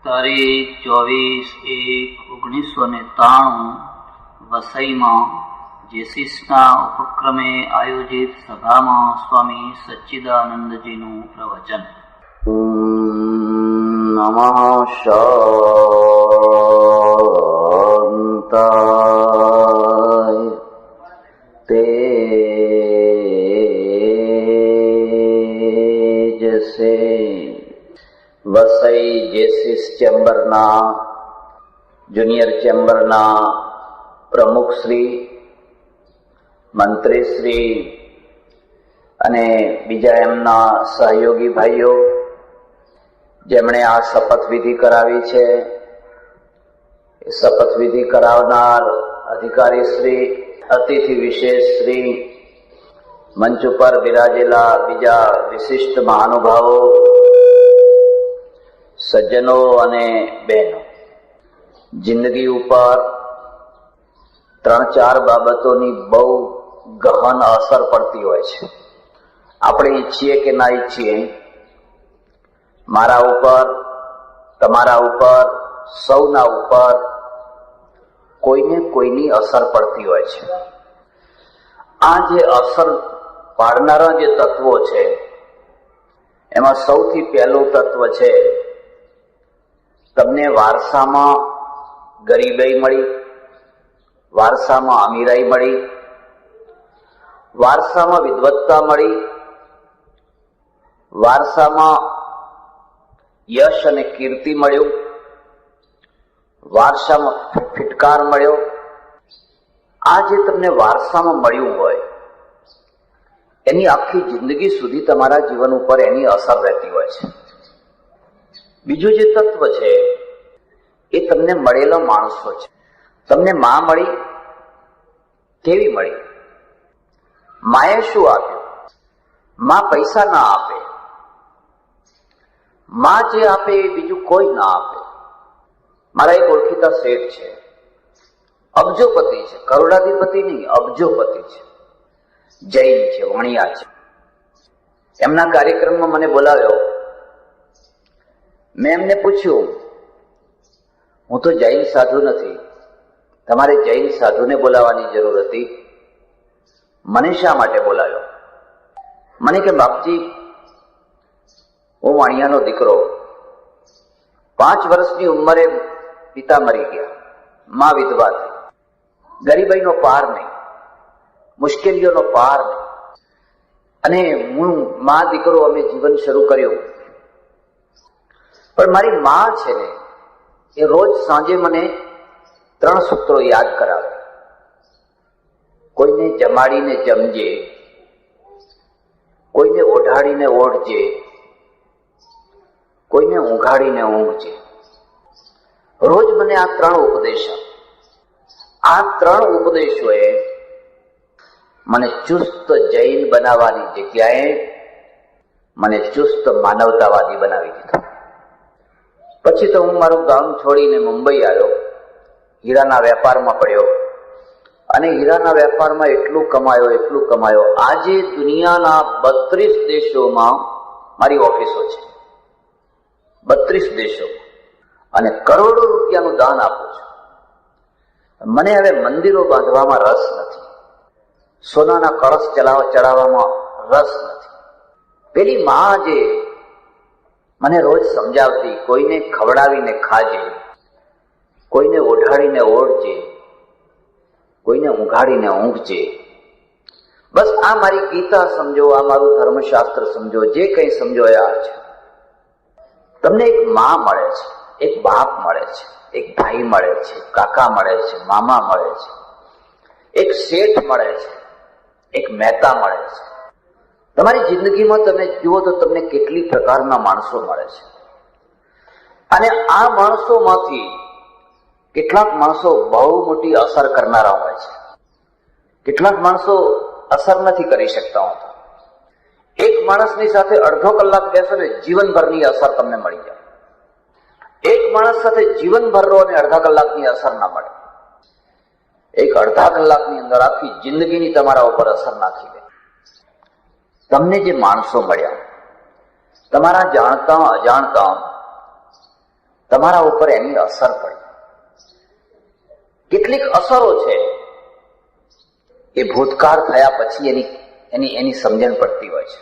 તારીખ 24/1/1993 વસઈમાં જેસીસના ઉપક્રમે આયોજિત સભામાં સ્વામી સચ્ચિદાનંદજીનું પ્રવચન. નમઃ શાંતાય તેજસે. વસઈ જેસીસ ચેમ્બરના જુનિયર ચેમ્બરના પ્રમુખશ્રી, મંત્રીશ્રી અને બીજા એમના સહયોગી ભાઈઓ જેમણે આ શપથવિધિ કરાવી છે, શપથવિધિ કરાવનાર અધિકારીશ્રી, અતિથિ વિશેષશ્રી, મંચ ઉપર બિરાજેલા બીજા વિશિષ્ટ મહાનુભાવો, સજ્જનો અને બહેનો, જિંદગી ઉપર 3-4 બાબતોની બહુ ગહન અસર પડતી હોય છે. આપણે ઈચ્છીએ કે ના ઈચ્છીએ, મારા ઉપર, તમારા ઉપર, સૌના ઉપર કોઈને કોઈની અસર પડતી હોય છે. આ જે અસર પાડનારા જે તત્વો છે, એમાં સૌથી પહેલું તત્વ છે, તમને વારસામાં ગરીબાઈ મળી, વારસામાં અમીરાઈ મળી, વારસામાં વિદ્વત્તા મળી, વારસામાં યશ અને કીર્તિ મળ્યું, વારસામાં ફિટકાર મળ્યો. આ જે તમને વારસામાં મળ્યું હોય એની આખી જિંદગી સુધી તમારા જીવન ઉપર એની અસર રહેતી હોય છે. બીજું જે તત્વ છે એ તમને મળેલા માણસો છે. તમને માં મળી, કેવી મળી? માએ શું આપ્યું? માં પૈસા ના આપે, માં જે આપે એ બીજું કોઈ ના આપે. મારા એક ઓળખીતા શેઠ છે, અબજોપતિ છે, કરોડાધિપતિ નહીં, અબજોપતિ છે, જૈન છે, વણિયા છે. એમના કાર્યક્રમમાં મને બોલાવ્યો. મેં એમને પૂછ્યું, હું તો જૈન સાધુ નથી, તમારે જૈન સાધુને બોલાવવાની જરૂર હતી, મને શા માટે બોલાવ્યો? મને કે બાપજી, હું વાણિયાનો દીકરો, 5 વર્ષની ઉંમરે પિતા મરી ગયા, માં વિધવા થઈ, ગરીબાઈનો પાર નહીં, મુશ્કેલીઓનો પાર નહીં, અને હું માં દીકરો અમે જીવન શરૂ કર્યું. પણ મારી માં છે ને એ રોજ સાંજે મને 3 સૂત્રો યાદ કરાવે. કોઈને જમાડીને જમજે, કોઈને ઓઢાડીને ઓઢજે, કોઈને ઊંઘાડીને ઊંઘજે. રોજ મને આ 3 ઉપદેશ. આ 3 ઉપદેશોએ મને ચુસ્ત જૈન બનાવવાની જગ્યાએ મને ચુસ્ત માનવતાવાદી બનાવી દીધો. પછી તો હું મારું ગામ છોડીને મુંબઈ આવ્યો, હીરાના વેપારમાં પડ્યો, અને હીરાના વેપારમાં એટલું કમાયો. આજે દુનિયાના 32 દેશોમાં મારી ઓફિસો છે, 32 દેશો, અને કરોડો રૂપિયાનું દાન આપું છું. મને હવે મંદિરો બાંધવામાં રસ નથી, સોનાના કળશ ચડાવવામાં રસ નથી. પેલી માં જે મને રોજ સમજાવતી, કોઈને ખવડાવીને ખાજે, કોઈને ઓઢાડીને ઓઢજે, કોઈને ઊંઘાડીને ઊંઘજે. બસ આ મારી ગીતા સમજો, આ મારું ધર્મશાસ્ત્ર સમજો, જે કંઈ સમજો એ આ છે. તમને એક માં મળે છે, એક બાપ મળે છે, એક ભાઈ મળે છે, કાકા મળે છે, મામા મળે છે, એક શેઠ મળે છે, એક મહેતા મળે છે. તમારી જિંદગીમાં તમે જુઓ તો તમને કેટલી પ્રકારના માણસો મળે છે, અને આ માણસોમાંથી કેટલાક માણસો બહુ મોટી અસર કરનારા હોય છે, કેટલાક માણસો અસર નથી કરી શકતા હોતા. એક માણસની સાથે અડધો કલાક બેસો ને જીવનભરની અસર તમને મળી જાય. એક માણસ સાથે જીવનભર રહો અને અડધા કલાકની અસર ના મળે. એક અડધા કલાકની અંદર આખી જિંદગીની તમારા ઉપર અસર નાખી દે. તમને જે માણસો મળ્યા, તમારા જાણતા અજાણતા તમારા ઉપર એની અસર પડી. કેટલીક અસરો છે એ ભૂતકાળ થયા પછી એની સમજણ પડતી હોય છે.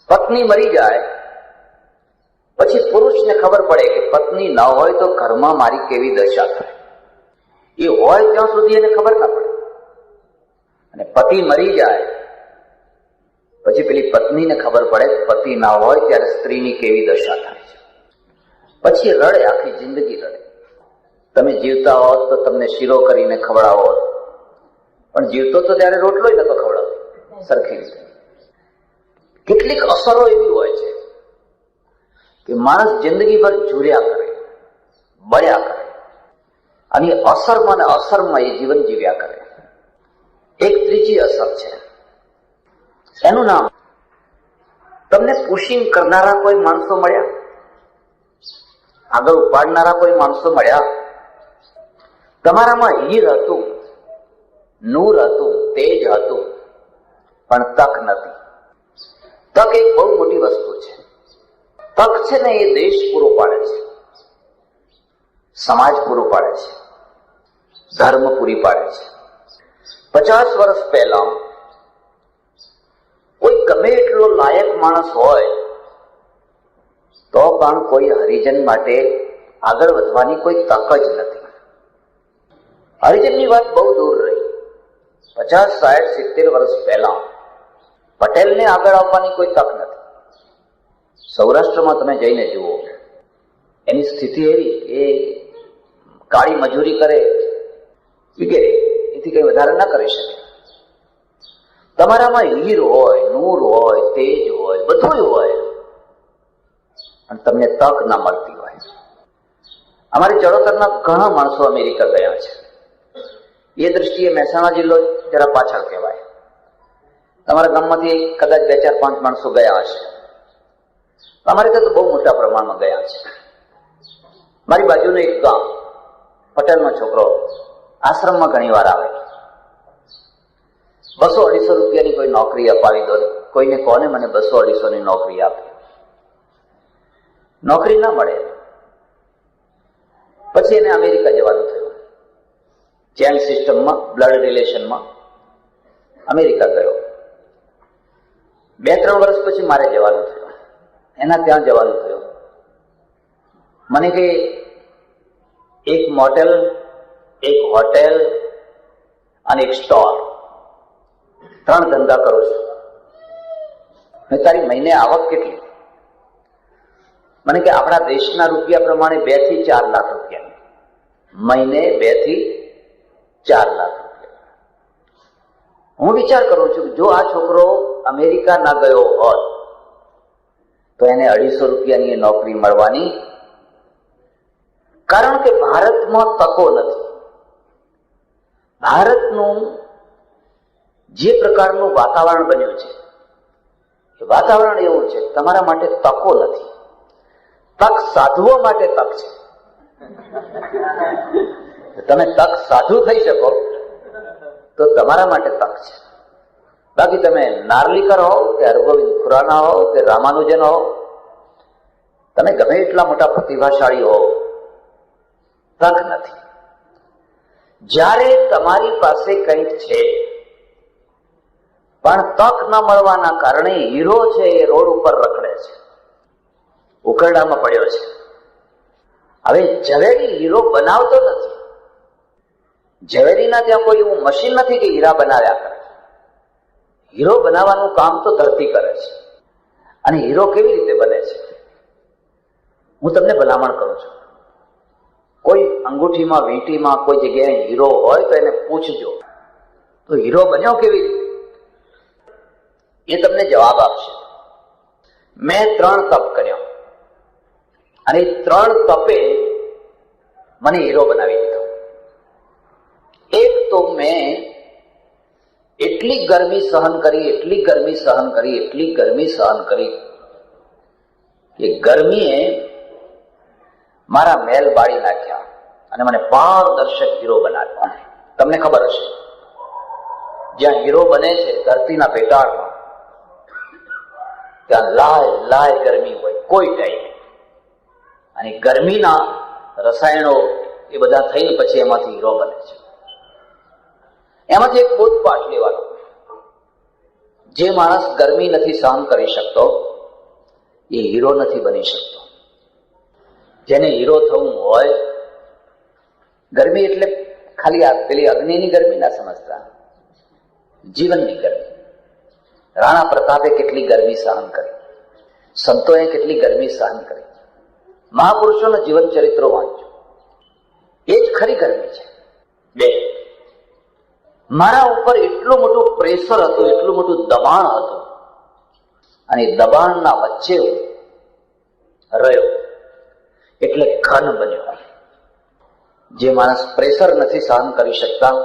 પત્ની મરી જાય પછી પુરુષને ખબર પડે કે પત્ની ન હોય તો ઘરમાં મારી કેવી દશા થાય. એ હોય ત્યાં સુધી એને ખબર ના પડે. અને પતિ મરી જાય પછી પેલી પત્નીને ખબર પડે પતિ ના હોય ત્યારે સ્ત્રીની કેવી દશા થાય છે. પછી રડે, આખી જિંદગી રડે. તમે જીવતા હોત તો તમને શીરો કરીને ખવડાવો, પણ જીવતો તો ત્યારે રોટલો જ નતો ખવડાવતો સરખી રીતે. કેટલીક અસરો એવી હોય છે કે માણસ જિંદગીભર ઝૂર્યા કરે, બળ્યા કરે, અને અસરમાં ને અસરમાં એ જીવન જીવ્યા કરે. એક ત્રીજી અસર છે, એનું નામ તમને પુશિંગ કરનારા કોઈ માણસો મળ્યા, આગળ ઉપાડનારા કોઈ માણસો મળ્યા. તમારામાં હીર હતું, નૂર હતું, તેજ હતું, પણ તક નથી. તક એક બહુ મોટી વસ્તુ છે. તક છે ને એ દેશ પૂરો પાડે છે, સમાજ પૂરો પાડે છે, ધર્મ પૂરી પાડે છે. 50 વર્ષ પહેલા કોઈ ગમે એટલો લાયક માણસ હોય તો પણ કોઈ હરિજન માટે આગળ વધવાની કોઈ તક જ નથી. હરિજનની વાત બહુ દૂર રહી. 50, 60, 70 વર્ષ પહેલા પટેલને આગળ આવવાની કોઈ તક નથી. સૌરાષ્ટ્રમાં તમે જઈને જુઓ, એની સ્થિતિ એવી કે કાળી મજૂરી કરે વગેરે, એથી કઈ વધારે ના કરી શકે. તમારામાં હીર હોય, નૂર હોય, તેજ હોય, બધું હોય, અને તમને તક ના મળતી હોય. અમારી ચડોતરના ઘણા માણસો અમેરિકા ગયા છે. એ દ્રષ્ટિએ મહેસાણા જિલ્લો જરા પાછળ કહેવાય. તમારા ગામમાંથી કદાચ 2, 4, 5 માણસો ગયા હશે. અમારે ત્યાં તો બહુ મોટા પ્રમાણમાં ગયા છે. મારી બાજુનું એક ગામ, પટેલનો છોકરો આશ્રમમાં ઘણી વાર આવે. 200-250 રૂપિયાની કોઈ નોકરી અપાવી દો, કોઈને કોને મને 200-250 ની નોકરી આપે. નોકરી ના મળે પછી એને અમેરિકા જવાનું થયું. ચેન સિસ્ટમમાં, બ્લડ રિલેશનમાં અમેરિકા ગયો. 2-3 વર્ષ પછી મારે જવાનું થયું, એના ત્યાં જવાનું થયું. મને કે એક મોટેલ, એક હોટેલ અને એક સ્ટોર, 3 ધંધા કરું છું. મેં તારી મહિને આવક કેટલી? મને કે આપણા દેશના રૂપિયા પ્રમાણે 2 થી 4 લાખ રૂપિયા મહિને, 2 થી 4 લાખ રૂપિયા. હું વિચાર કરું છું જો આ છોકરો અમેરિકા ના ગયો હોત તો એને 250 રૂપિયાની નોકરી મળવાની. કારણ કે ભારતમાં તકો નથી. ભારતનું જે પ્રકારનું વાતાવરણ બન્યું છે એ વાતાવરણ એવું છે તમારા માટે તકો નથી. તક સાધુઓ માટે તક છે. તમે તક સાધુ થઈ શકો તો તમારા માટે તક છે. બાકી તમે નાર્લિકર હો કે હરગોવિંદ ખુરાના હો કે રામાનુજન હો, તમે ગમે એટલા મોટા પ્રતિભાશાળી હો, તક નથી. જ્યારે તમારી પાસે કંઈક છે પણ તક ન મળવાના કારણે હીરો છે એ રોડ ઉપર રખડે છે, ઉકરડામાં પડ્યો છે. હવે ઝવેરી હીરો બનાવતો નથી. ઝવેરીના ત્યાં કોઈ એવું મશીન નથી કે હીરા બનાવ્યા કરે. હીરો બનાવવાનું કામ તો ધરતી કરે છે. અને હીરો કેવી રીતે બને છે હું તમને ભલામણ કરું છું. કોઈ અંગૂઠીમાં, વીંટીમાં કોઈ જગ્યાએ હીરો હોય તો એને પૂછજો તો હીરો બન્યો કેવી રીતે, એ તમને જવાબ આપશે. મેં 3 તપ કર્યા અને 3 તપે મને હીરો બનાવી દીધો. એક તો મેં એટલી ગરમી સહન કરી, એટલી ગરમી સહન કરી, એટલી ગરમી સહન કરી કે ગરમીએ મારા મહેલ બાળી નાખ્યા અને મને પારદર્શક હીરો બનાવ્યો. તમને ખબર હશે જ્યાં હીરો બને છે ધરતીના પેટાળમાં, ત્યાં લાય લાય ગરમી હોય કોઈ ટાઈમ. અને ગરમીના રસાયણો એ બધા થઈને પછી એમાંથી હીરો બને છે. એમાંથી એક બોધપાઠ લેવાનો. જે માણસ ગરમી નથી સહન કરી શકતો એ હીરો નથી બની શકતો. જેને હીરો થવું હોય, ગરમી એટલે ખાલી પેલી અગ્નિની ગરમી ના સમજતા, જીવનની ગરમી. રાણા પ્રતાપે કેટલી ગરમી સહન કરી, સંતોએ કેટલી ગરમી સહન કરી. મહાપુરુષોના જીવન ચરિત્રો વાંચો, એ જ ખરી ગરમી છે. બે, મારા ઉપર એટલું મોટું પ્રેશર હતું, એટલું મોટું દબાણ હતું, અને દબાણના વચ્ચે રહ્યો એટલે ઘન બન્યો. જે માણસ પ્રેશર નથી સહન કરી શકતા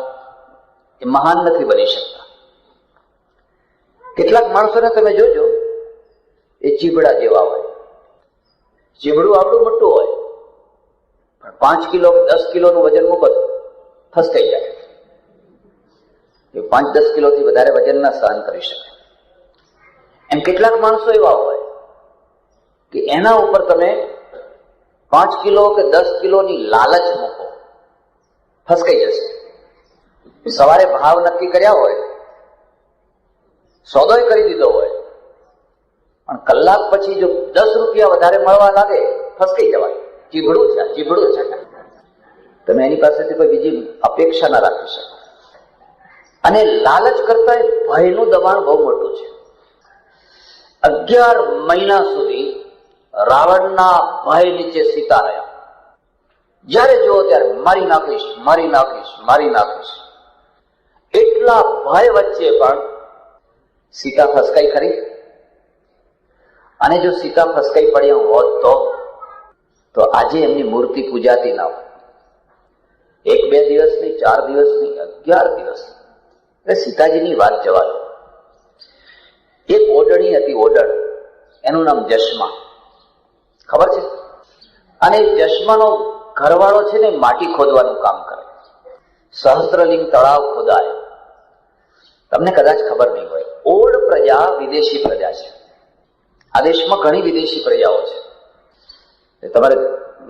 એ મહાન નથી બની શકતા. કેટલાક માણસોને તમે જોજો, એ ચીબડા જેવા હોય. ચીબડું આવડું મોટું હોય, પણ 5 કિલો 10 કિલોનું વજન મૂકો ફસકાઈ જાય. એ 5-10 કિલોથી વધારે વજન ના સહન કરી શકે. એમ કેટલાક માણસો એવા હોય કે એના ઉપર તમે 5 કિલો કે 10 કિલોની લાલચ મૂકો, ફસકાઈ જશે. સવારે ભાવ નક્કી કર્યા હોય, સોદોય કરી દીધો હોય, પણ કલાક પછી જો 10 રૂપિયા વધારે મળવા લાગે, ફસકાઈ જવાય. ચીબડું છે, ચીબડું છે. તમે એની પાસેથી કોઈ બીજી અપેક્ષા ના રાખી શકો. અને લાલચ કરતા ભયનું દબાણ બહુ મોટું છે. 11 મહિના સુધી રાવણના ભય નીચે સીતા રહ્યા. જ્યારે જુઓ ત્યારે મારી નાખીશ, મારી નાખીશ, મારી નાખીશ. એટલા ભય વચ્ચે પણ સીતા ફસકાઈ ખરી? અને જો સીતા ફસકાઈ પડ્યા હોત તો આજે એમની મૂર્તિ પૂજાતી ના હોય. 1-2 દિવસ નહીં, 4 દિવસ નહીં, 11 દિવસ. સીતાજીની વાત જવા દો. એક ઓડણી હતી, ઓડણ, એનું નામ જશમા. ખબર છે? અને જશમાનો ઘરવાળો છે ને માટી ખોદવાનું કામ કરે. સહસ્ત્રલિંગ તળાવ ખોદાય. તમને કદાચ ખબર નહીં હોય, ઓડ પ્રજા વિદેશી પ્રજા છે. આ દેશમાં ઘણી વિદેશી પ્રજાઓ છે. તમારે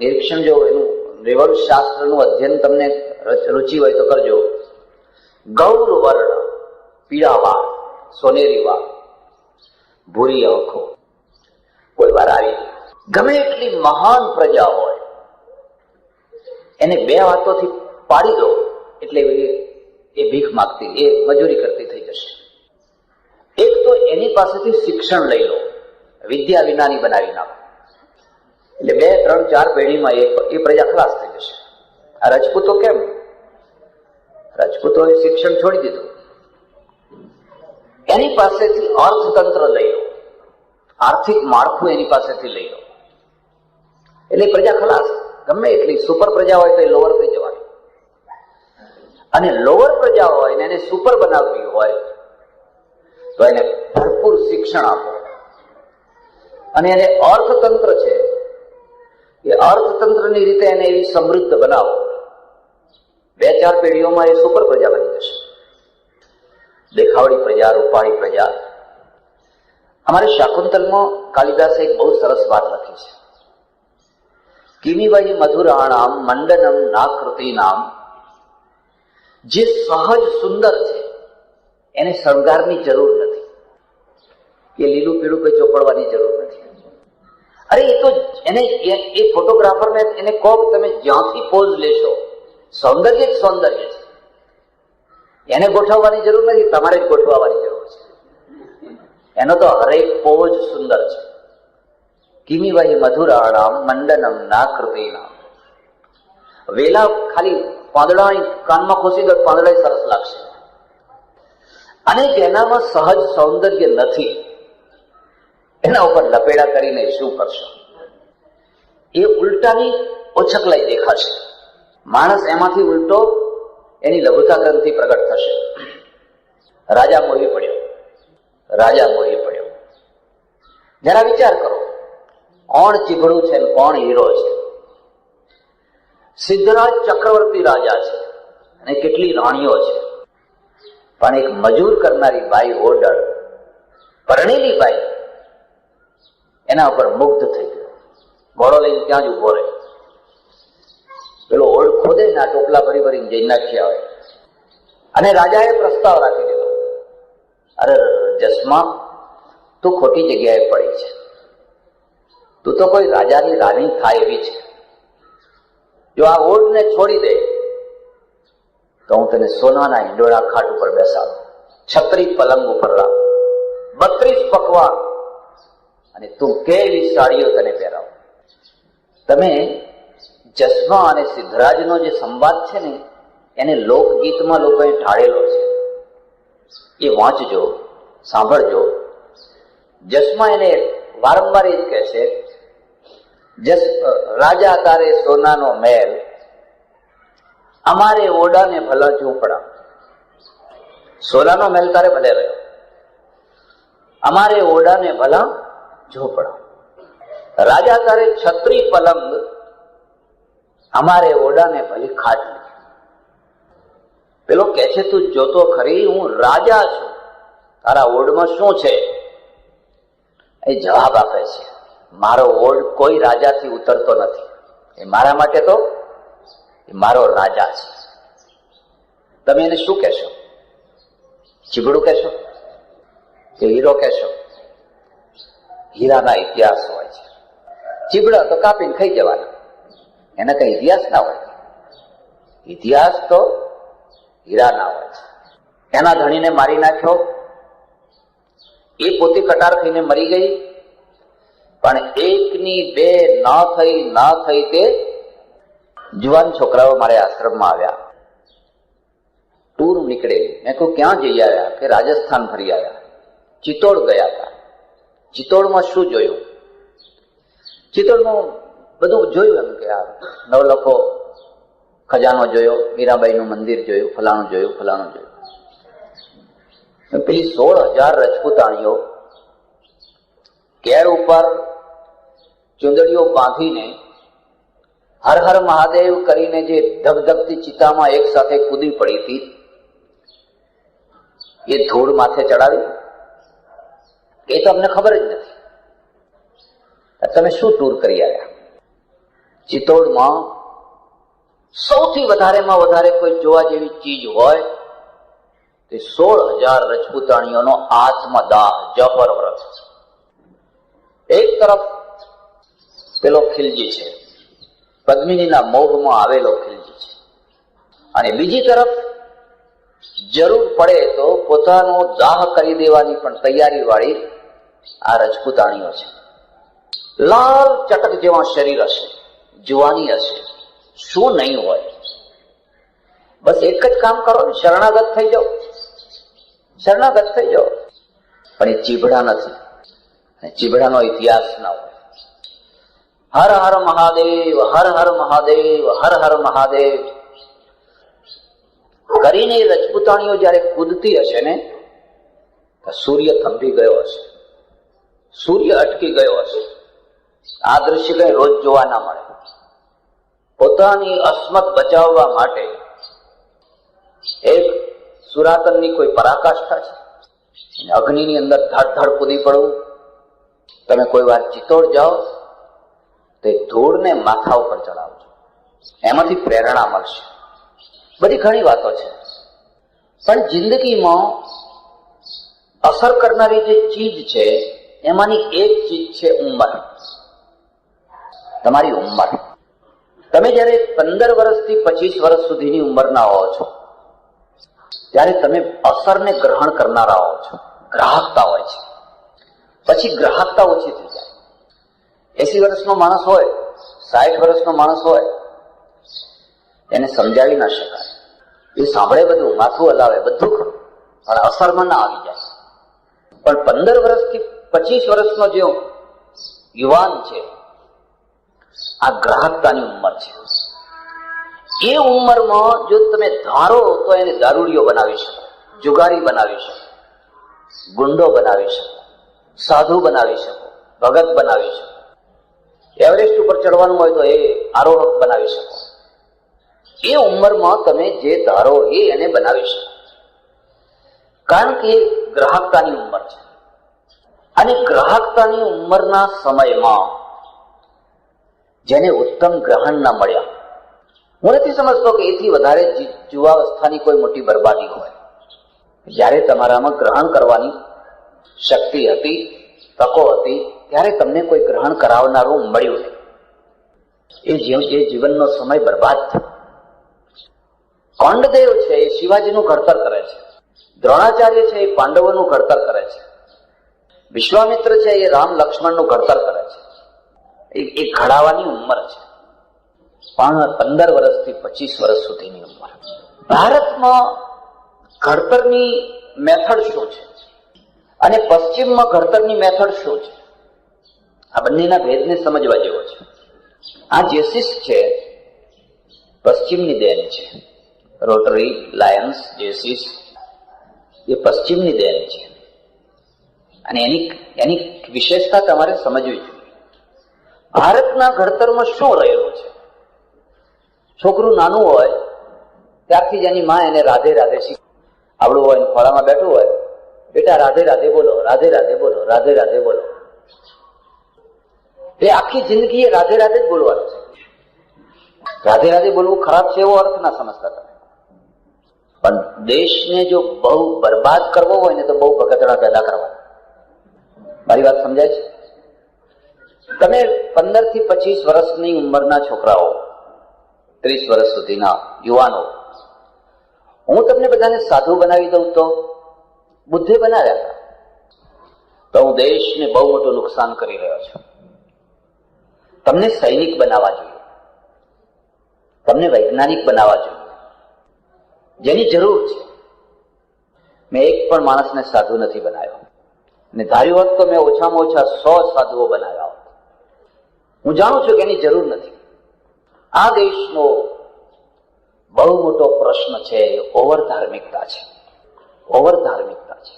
નિરીક્ષણ જો એનું રેવડ શાસ્ત્રનું અધ્યયન તમને રુચિ હોય તો કરજો. ગૌર વર્ણ, પીળા વાળ, સોનેરી વાળ, ભૂરી આંખો, કોઈ વાર આવી. ગમે એટલી મહાન પ્રજા હોય, એને 2 વાતોથી પાડી દો એટલે એ ભીખ માગતી, એ મજૂરી કરતી થઈ જશે. એક તો એની પાસેથી શિક્ષણ લઈ લો, વિદ્યા વિનાની બનાવી નાખો, એટલે 2, 3, 4 પેઢીમાં એ પ્રજા ખલાસ થઈ જશે. આ રજપૂતો કેમ? રજપૂતોએ શિક્ષણ છોડી દીધું. એની પાસેથી અર્થતંત્ર લઈ લો, આર્થિક માળખું એની પાસેથી લઈ લો, એટલે પ્રજા ખલાસ. ગમે એટલી સુપર પ્રજા હોય તો એ લોઅર થઈ જવાની. અને લોઅર પ્રજા હોય ને એને સુપર બનાવવી હોય તો એને ભરપૂર શિક્ષણ આપો. અને એને અર્થતંત્ર છે, એ અર્થતંત્રની રીતે એને એવી સમૃદ્ધ બનાવો. 2-4 પેઢીઓમાં એ સુપર પ્રજા બની જશે. દેખાવડી પ્રજા, રૂપાળી પ્રજા. અમારે શાકુંતલમાં કાલિદાસે એક બહુ સરસ વાત લખી છે. કિમિવહી મધુરાણામ મંડનમ નાકૃતિનામ. જે સહજ સુંદર છે એને શણગારની જરૂર નથી, કે લીલું પીળું કોઈ ચોપડવાની જરૂર નથી. અરે એ તો એને એ ફોટોગ્રાફરને એને કહો કે તમે જ્યાંથી પોઝ લેશો, સૌંદર્ય જ સૌંદર્ય છે. એને ગોઠવવાની જરૂર નથી, તમારે જ ગોઠવવાની જરૂર છે. એનો તો હરેક પોઝ સુંદર છે. કિમિવહી મધુરાણામ મંડનમ નાકૃતિનામ. વેલા ખાલી પાંદડા કાનમાં ખોસી દો, પાંદડા સરસ લાગશે. અને જેનામાં સહજ સૌંદર્ય નથી, એના ઉપર લપેડા કરીને શું કરશો? એ ઉલટાની ઓછકલાઈ દેખાશે. માણસ એમાંથી ઉલટો એની લઘુતા ગ્રંથિ પ્રગટ થશે. રાજા મોહી પડ્યો, રાજા મોહી પડ્યો. જરા વિચાર કરો, કોણ ચીભડું છે ને કોણ હીરો છે? સિદ્ધરાજ ચક્રવર્તી રાજા છે અને કેટલી રાણીઓ છે, પણ એક મજૂર કરનારી બાઈ, ઓડળ, પરણેલી બાઈ, એના ઉપર મુગ્ધ થઈ ગયો. ઘોડો લઈને ત્યાં જ ઉભો રહે. પેલો ઓળ ખોદે ને આ ટોપલા ભરી ભરીને જઈ નાખ્યા હોય. અને રાજાએ પ્રસ્તાવ રાખી દીધો, અરે જસમા, તું ખોટી જગ્યાએ પડી છે. તું તો કોઈ રાજાની રાણી થાય એવી છે. જો આ ઓળને છોડી દે તો હું તને સોનાના હિંડોળા ખાટ ઉપર બેસાડું, છત્રી પલંગ ઉપર લાવ, 32 પકવાન અને તું કેવી સાડીઓ તને પહેરાવું. તમે જસમા અને સિદ્ધરાજનો જે સંવાદ છે ને, એને લોકગીતમાં લોકોએ ઢાળેલો છે. એ વાંચજો, સાંભળજો. જસમા એને વારંવાર એ જ કહે છે, રાજા તારે સોનાનો મહેલ, અમારે ઓરડાને ભલા ઝૂંપડા. સોનાનો મહેલ તારે ભલે રહ્યો, અમારે ઓરડાને ભલા ઝૂંપડા. રાજા તારે છત્રી પલંગ, અમારે ઓરડાને ભલી ખાટલી. પેલો કે છે, તું જોતો ખરી, હું રાજા છું, તારા ઓરડમાં શું છે? એ જવાબ આપે છે, મારો ઓરડ કોઈ રાજાથી ઉતરતો નથી. એ મારા માટે તો એ મારો રાજા છે. તમે એને શું કહેશો? ચીબડું કહેશો કે હીરો કહેશો? હીરાના ઇતિહાસ હોય છે. ચીબડા તો કાપીને ખાઈ જવાના, એના કઈ ઇતિહાસ ના હોય. ઇતિહાસ તો હીરાના હોય છે. એના ધણીને મારી નાખ્યો, એ પોતે કટાર થઈને મરી ગઈ, પણ એકની બે ના થઈ તે જુવાન છોકરાઓ મારે આશ્રમમાં આવ્યા. ટૂર નીકળેલી. મેં કહું ક્યાં જઈ આવ્યા? કે રાજસ્થાન ફરી આવ્યા. ચિત્તોડ ગયા હતા. ચિત્તોડમાં શું જોયું? ચિત્તોડમાં બધું જોયું, એમ કે આ નવલખો ખજાનો જોયો, મીરાબાઈનું મંદિર જોયું, ફલાણું જોયું, ફલાણું જોયું. પેલી 16,000 રજપૂતાણીઓ કેળ ઉપર ચુંદડીઓ બાંધીને હર હર મહાદેવ કરીને જે ધગધગતી ચિતામાં એક સાથે કૂદી પડી હતી, એ ધૂળ માથે ચડાવી, એ તો અમને ખબર જ નથી. તમે શું ટૂર કરી આવ્યા? ચિત્તોડમાં સૌથી વધારેમાં વધારે કોઈ જોવા જેવી ચીજ હોય તે 16,000 રજપૂતાણીઓનો આત્મદાહ, જફર વ્રત છે. એક તરફ પેલો ખિલજી છે, પદ્મિનીના મોહમાં આવેલો ખિલજી છે, અને બીજી તરફ જરૂર પડે તો પોતાનો દાહ કરી દેવાની પણ તૈયારી વાળી આ રજપૂતાણીઓ છે. લાલ ચટક જેવા શરીર હશે, જુવાની હશે, શું નહીં હોય. બસ એક જ કામ કરો ને, શરણાગત થઈ જાઓ, શરણાગત થઈ જાઓ. પણ એ ચીભડા નથી, ચીભડાનો ઇતિહાસ ના હોય. હર હર મહાદેવ, હર હર મહાદેવ, હર હર મહાદેવ કરીને રજપૂતાણીઓ જયારે કૂદતી હશે ને, સૂર્ય થંભી ગયો હશે, સૂર્ય અટકી ગયો હશે. આ દ્રશ્ય કઈ રોજ જોવા ના મળે. પોતાની અસ્મત બચાવવા માટે એક સુરાતનની કોઈ પરાકાષ્ઠા છે. અગ્નિની અંદર ધડ ધડ કૂદી પડવું. તમે કોઈ વાર ચિત્તોડ જાઓ તો ધૂળને માથા ઉપર ચડાવજો, એમાંથી પ્રેરણા મળશે. બધી ઘણી વાતો છે, પણ જિંદગીમાં અસર કરનારી જે ચીજ છે એમાંની એક ચીજ છે ઉંમર. તમારી ઉંમર. તમે જયારે 15 વર્ષથી 25 વર્ષ સુધીની ઉંમરના હો છો ત્યારે તમે અસરને ગ્રહણ કરનારા હો છો. ગ્રાહકતા હોય છે, પછી ગ્રાહકતા ઓછી થઈ જાય. 80 વર્ષનો માણસ હોય, 60 વર્ષનો માણસ હોય, એને સમજાવી ના શકાય. એ સાંભળે બધું, માથું હલાવે, બધું ખરું, પણ અસરમાં ના આવી જાય. પણ 15 વર્ષથી 25 વર્ષનો જે યુવાન છે, આ ગ્રાહકતાની ઉંમર છે. એ ઉંમરમાં જો તમે ધારો તો એને દારૂડિયો બનાવી શકો, જુગારી બનાવી શકો, ગુંડો બનાવી શકો, સાધુ બનાવી શકો, ભગત બનાવી શકો. એવરેસ્ટ ઉપર ચડવાનું હોય તો એ આરોહક બનાવી શકો. એ ઉંમરમાં તમે જે ધારો એને બનાવી શકો, કારણ કે ગ્રાહકતાની ઉંમર છે. અને ગ્રાહકતાની ઉંમરના સમયમાં જેને ઉત્તમ ગ્રહણ ના મળ્યા. હું નથી સમજતો કે એથી વધારે યુવાવસ્થાની કોઈ મોટી બરબાદી હોય. જ્યારે તમારામાં ગ્રહણ કરવાની શક્તિ હતી, તકો હતી, ત્યારે તમને કોઈ ગ્રહણ કરાવનારું મળ્યું નહીં. એ જીવનનો સમય બરબાદ થયો. કોંડદેવ છે એ શિવાજીનું ઘડતર કરે છે, દ્રોણાચાર્ય છે એ પાંડવોનું ઘડતર કરે છે, વિશ્વામિત્ર છે એ રામ લક્ષ્મણનું ઘડતર કરે છે. એ ઘડાવાની ઉંમર છે, પણ 15 વર્ષથી 25 વર્ષ સુધીની ઉંમર. ભારતમાં ઘડતરની મેથડ શું છે અને પશ્ચિમમાં ઘડતરની મેથડ શું છે, આ બંનેના ભેદને સમજવા જેવો છે. આ જેસિસ છે પશ્ચિમની દેન છે, રોટરી, લાયન્સ, જેસિસ એ પશ્ચિમની દેન છે અને એની વિશેષતા તમારે સમજવી જોઈએ. ભારતના ઘડતરમાં શું રહેલું છે? છોકરું નાનું હોય ત્યારથી જ એની માં એને રાધે રાધે શીખ. આવડું હોય ખોળામાં બેઠું હોય, બેટા રાધે રાધે બોલો, રાધે રાધે બોલો, રાધે રાધે બોલો. એ આખી જિંદગી એ રાધે રાધે જ બોલવાનું છે. રાધે રાધે બોલવું ખરાબ છે એવો અર્થ ના સમજતા તમે. પણ દેશને જો બહુ બરબાદ કરવો હોય ને તો બહુ ભગતડા પેદા કરવા. મારી વાત સમજાય છે? તમે 15 થી 25 વર્ષની ઉંમરના છોકરાઓ, 30 વર્ષ સુધીના યુવાનો, હું તમને બધાને સાધુ બનાવી દઉં તો બુદ્ધે બનાવ્યા હતા, તો હું દેશને બહુ મોટું નુકસાન કરી રહ્યો છું. તમને સૈનિક બનાવવા જોઈએ, તમને વૈજ્ઞાનિક બનાવવા જોઈએ, જેની જરૂર છે. મેં એક પણ માણસને સાધુ નથી બનાવ્યો, ને ધાર્યું હોત તો મેં ઓછામાં ઓછા 100 સાધુઓ બનાવ્યા હોત. હું જાણું છું કે એની જરૂર નથી. આ દેશનો બહુ મોટો પ્રશ્ન છે એ ઓવર ધાર્મિકતા છે. ઓવર ધાર્મિકતા છે